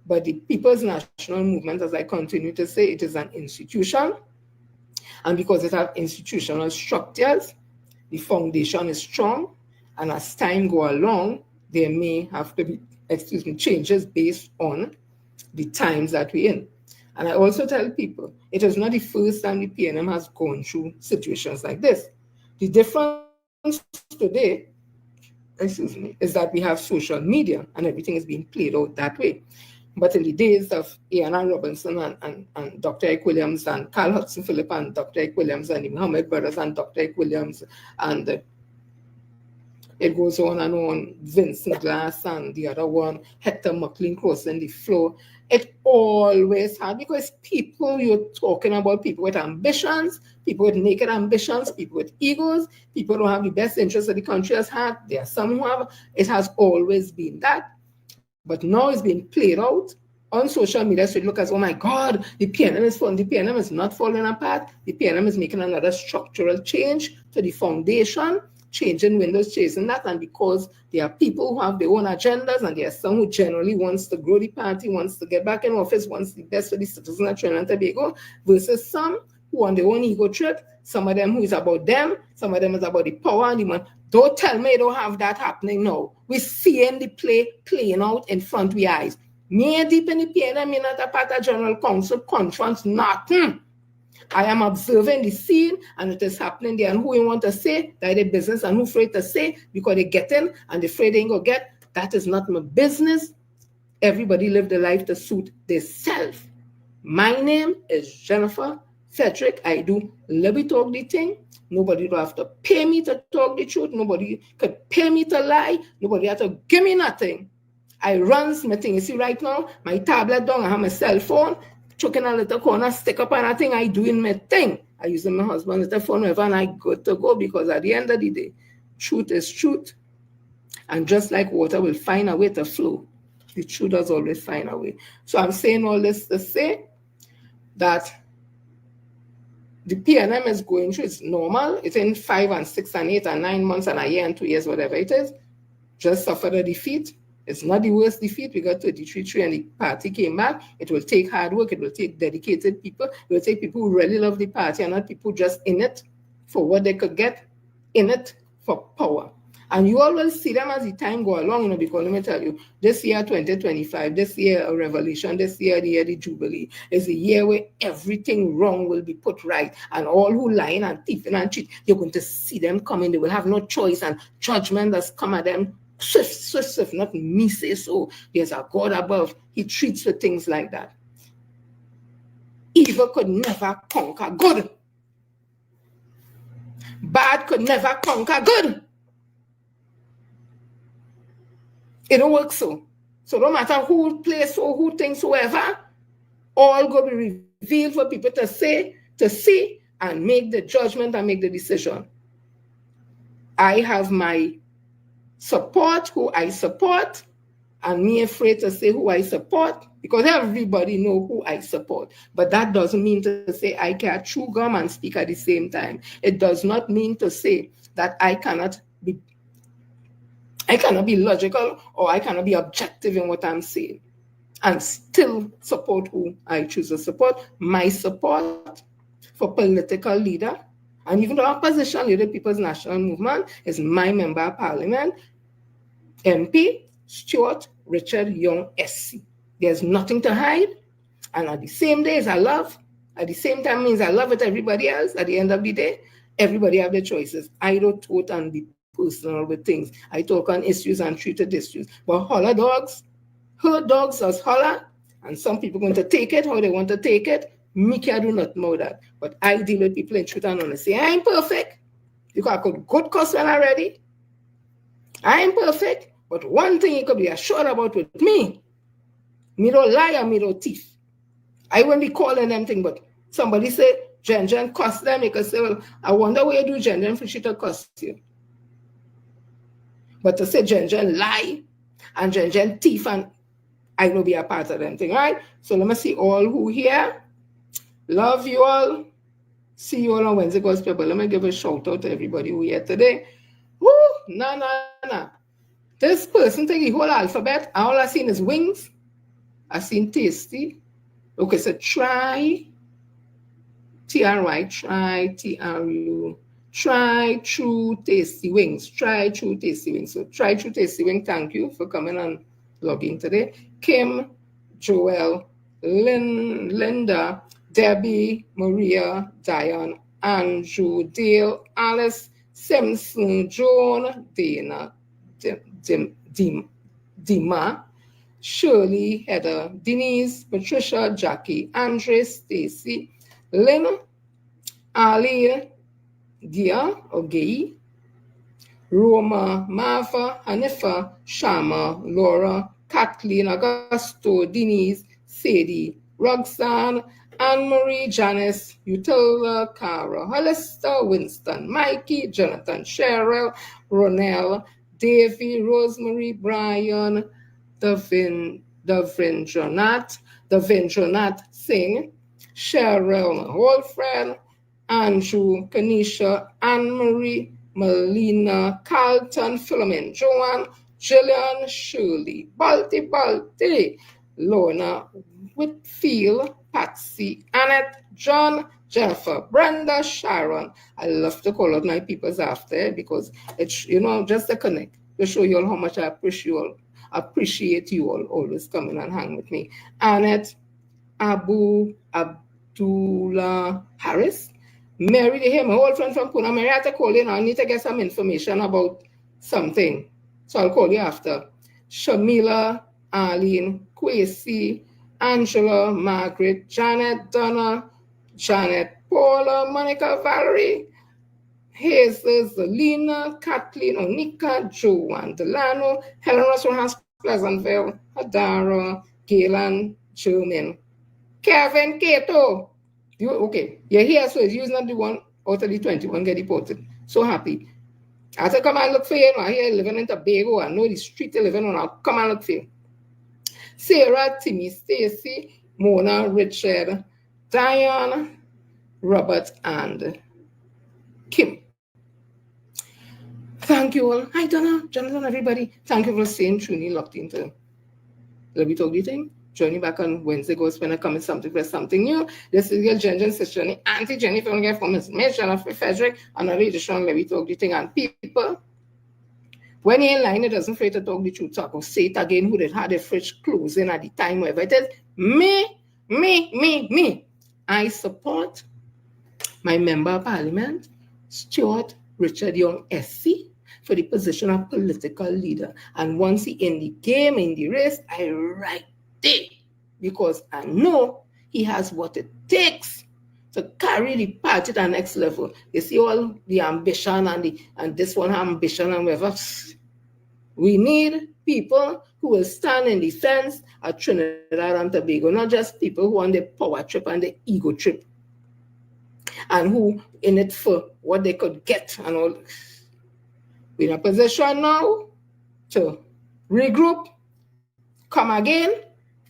But the People's National Movement, as I continue to say, it is an institution. And because it has institutional structures, the foundation is strong. And as time goes along, there may have to be, changes based on the times that we're in. And I also tell people, it is not the first time the PNM has gone through situations like this. The difference today, is that we have social media and everything is being played out that way. But in the days of A.N.R. Robinson and Dr. Ike Williams and Carl Hudson Phillip and Dr. Ike Williams and the Muhammad brothers and Dr. Ike Williams and it goes on, Vincent Glass and the other one, Hector McLean crossing the floor. It always had, because people, you're talking about people with ambitions, people with naked ambitions, people with egos, people don't have the best interests of the country has had. There are some who have. It has always been that. But now it's being played out on social media. So it looks as, oh my God, the PNM is falling. The PNM is not falling apart. The PNM is making another structural change to the foundation, changing windows, changing that. And because there are people who have their own agendas, and there are some who generally wants to grow the party, wants to get back in office, wants the best for the citizens of Trinidad and Tobago, versus some who on their own ego trip, some of them who is about them, some of them is about the power and the money. Don't tell me you don't have that happening now. We're seeing the play playing out in front of your eyes. Me deep in the PNM, me not a part of General Council conference, nothing. I am observing the scene and it is happening there. And who you want to say, that is business, and who afraid to say because they get in and they're afraid they ain't gonna get, that is not my business. Everybody live the life to suit themselves. My name is Jennifer Frederick. I do We Talk D Tng. Nobody don't have to pay me to talk the truth. Nobody could pay me to lie. Nobody have to give me nothing. I run my thing. You see right now, my tablet down, I have my cell phone, choking a little corner, stick up on a thing, I doing my thing. I use my husband's phone whenever and I good to go, because at the end of the day, truth is truth. And just like water will find a way to flow, the truth does always find a way. So I'm saying all this to say that the PNM is going through, it's normal. It's in 5 and 6 and 8 and 9 months and a year and 2 years, whatever it is. Just suffer the defeat. It's not the worst defeat. We got 33 and the party came back. It will take hard work. It will take dedicated people. It will take people who really love the party and not people just in it for what they could get, in it for power. And you all will see them as the time go along, because let me tell you, this year 2025, this year a revolution, this year the year the Jubilee, is a year where everything wrong will be put right. And all who lying and thieving and cheat, you're going to see them coming. They will have no choice, and judgment that's come at them swift, not me say so. There's a God above. He treats with things like that. Evil could never conquer good. Bad could never conquer good. It don't work so. So no matter who plays or who thinks whoever, all go be revealed for people to say, to see, and make the judgment and make the decision. I have my support, who I support, and me afraid to say who I support, because everybody know who I support. But that doesn't mean to say I can't chew gum and speak at the same time. It does not mean to say that I cannot be logical or I cannot be objective in what I'm saying and still support who I choose to support. My support for political leader and even the opposition leader, People's National Movement, is my member of parliament, MP Stuart Richard Young SC. There's nothing to hide. And at the same days, I love. At the same time means I love it everybody else. At the end of the day, everybody have their choices. I don't talk and be personal with things. I talk on issues and treated issues. But holler dogs, herd dogs as holler, and some people going to take it how they want to take it. Me can do not know that. But I deal with people in truth and honesty. I ain't perfect. Because I could good cuss when I'm ready. I ain't perfect. But one thing you could be assured about with me don't lie and me don't thief. I won't be calling them things, but somebody say, Jen cost them. You can say, well, I wonder where you do Jen for she to cost you. But to say Jen lie and Jen thief, and I will be a part of them thing, right? So let me see all who here. Love you all. See you all on Wednesday Gospel. But let me give a shout out to everybody who here today. Woo! Nah. This person take the whole alphabet. All I seen is wings. I seen tasty. Okay, so try. T-R-Y, try, T-R-U. Try true tasty wings. Try true tasty wings. So try true tasty wing. Thank you for coming and logging today. Kim, Joel, Linda, Debbie, Maria, Diane, Andrew, Dale, Alice, Simpson, Joan, Dana, Dima, Shirley, Heather, Denise, Patricia, Jackie, Andre, Stacy, Lynn, Ali, Gia or Gay, Roma, Martha, Hanifa, Shama, Laura, Kathleen, Augusto, Denise, Sadie, Roxanne, Anne-Marie, Janice, Utilda, Cara, Hollister, Winston, Mikey, Jonathan, Cheryl, Ronell, Davy, Rosemary, Brian, Davendranat Singh, Cheryl, Wolfred, Andrew, Kanisha, Anne-Marie, Melina, Carlton, Philomene, Joanne, Jillian, Shirley, Balti, Lorna, Whitfield, Patsy, Annette, John, Jennifer, Brenda, Sharon. I love to call out my peoples after because it's, just to connect, to show you all how much I appreciate you all always coming and hang with me. Annette, Abdullah Harris, Mary, my old friend from Pune. Mary, I have to call you now. I need to get some information about something. So I'll call you after. Shamila, Arlene, Kwesi, Angela, Margaret, Janet, Donna, Janet, Paula, Monica, Valerie, Hazel, Zelina, Kathleen, Onika, Joanne, Delano, Helen Russell House, Pleasantville, Hadara, Galen, German, Kevin, Kato. Okay, you're here, so you're not the one out of the 21 get deported. So happy. I have to come and look for you. I here living in Tobago. I know the street you're living on. I'll come and look for you. Sarah, Timmy, Stacy, Mona, Richard, Diane, Robert, and Kim. Thank you all. Hi, Donna, Jonathan, everybody. Thank you for staying truly locked into We Talk D Tng. Join me back on Wednesday. Go spend a comment something for something new. This is your Jen, Sister Jenny, Auntie Jenny from here from Miss Jennifer Frederick, another edition of We Talk D Tng. And people, when you're in line, it doesn't afraid to talk the truth, talk or say it again, who did had a fridge closing at the time, wherever it is. Me. I support my member of parliament, Stuart Richard Young SC, for the position of political leader. And once he in the game, in the race, I right there because I know he has what it takes to carry the party to the next level. You see all the ambition and this one ambition and whatever. We need people who will stand in defense of Trinidad and Tobago, not just people who on the power trip and the ego trip, and who in it for what they could get and all. We're in a position now to regroup come again,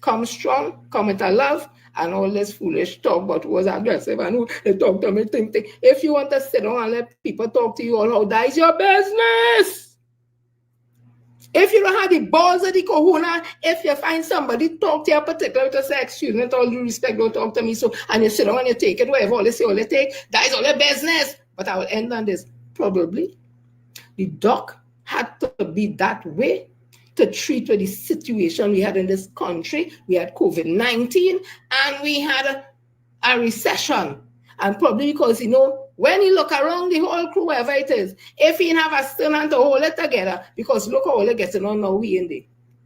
come strong, come with a love, and all this foolish talk about who was aggressive and who they talk to me, think. If you want to sit down and let people talk to you all how that is your business. If you don't have the balls of the kahuna, if you find somebody talk to you particularly to say, excuse me, with all due respect, don't talk to me, so, and you sit down and you take it, whatever all they say, all they take, that is all their business. But I will end on this. Probably the doc had to be that way to treat with the situation we had in this country. We had COVID-19 and we had a recession. And probably because, when you look around the whole crew, wherever it is, if you have a stern and to hold it together, because look how all they're getting on now, we in there.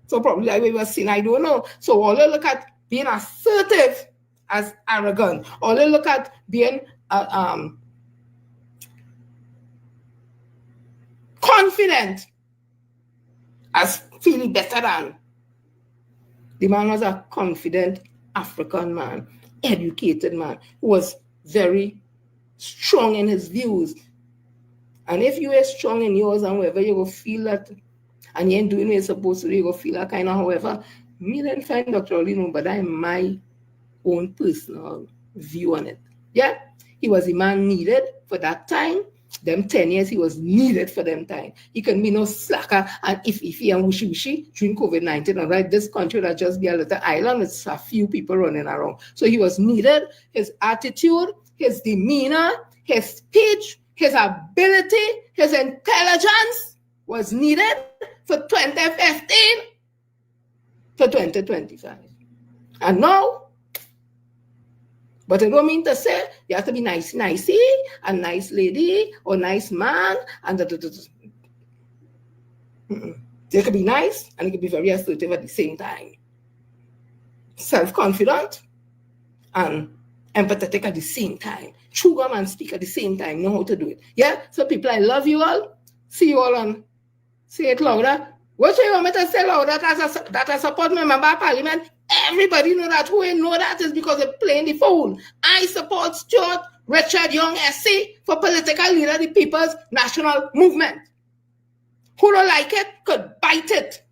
So probably like we were seeing, I don't know. So all they look at being assertive as arrogant. All they look at being confident as feeling better than. The man was a confident African man, educated man, who was very strong in his views. And if you are strong in yours and wherever you will feel that, and you ain't doing what you're supposed to do, you will feel that kind of however, me didn't find Dr. Olino, but that's my own personal view on it. Yeah, he was the man needed for that time. Them 10 years, he was needed for them time. He can be no slacker and iffy and wishy-wishy during COVID-19. And right, this country would just be a little island with a few people running around. So he was needed. His attitude, his demeanor, his speech, his ability, his intelligence was needed for 2015 to 2025. And now, but I don't mean to say you have to be nicey, a nice lady or nice man, and they could be nice and it could be very assertive at the same time. Self-confident and empathetic at the same time. Chew gum and speak at the same time. Know how to do it. Yeah? So people, I love you all. See you all on. Say it louder. What you want me to say louder that I support my member of parliament? Everybody know that. Who ain't know that is because they're playing the fool. I support Stuart Richard Young SC for political leader of the People's National Movement. Who don't like it could bite it.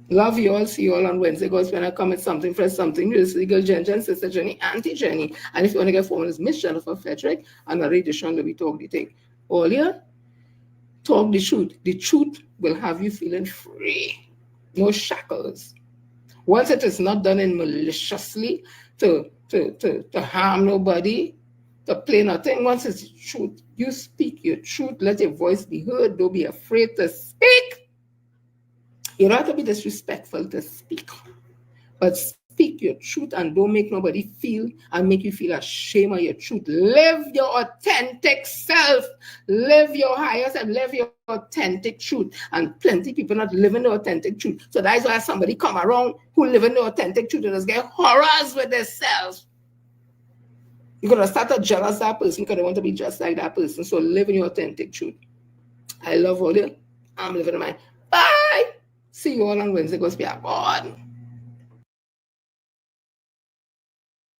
Love you all. See you all on Wednesday. Goes when I come with something fresh, something new. This is Eagle Jen, Sister Jenny, Auntie Jenny. And if you want to get phone, it's Miss Jennifer Frederick. Another edition that we talk the thing. Earlier, talk the truth. The truth will have you feeling free. No shackles. Once it is not done in maliciously to harm nobody, to play nothing. Once it's the truth, you speak your truth. Let your voice be heard. Don't be afraid to speak. You don't have to be disrespectful to speak, but speak your truth and don't make nobody feel and make you feel ashamed of your truth. Live your authentic self. Live your higher self. Live your authentic truth. And plenty of people not living the authentic truth. So that's why somebody come around who live in the authentic truth and just get horrors with themselves. You're going to start to jealous that person because they want to be just like that person. So live in your authentic truth. I love all you. I'm living in mine. Bye. See you all on Wednesday. Go be a God.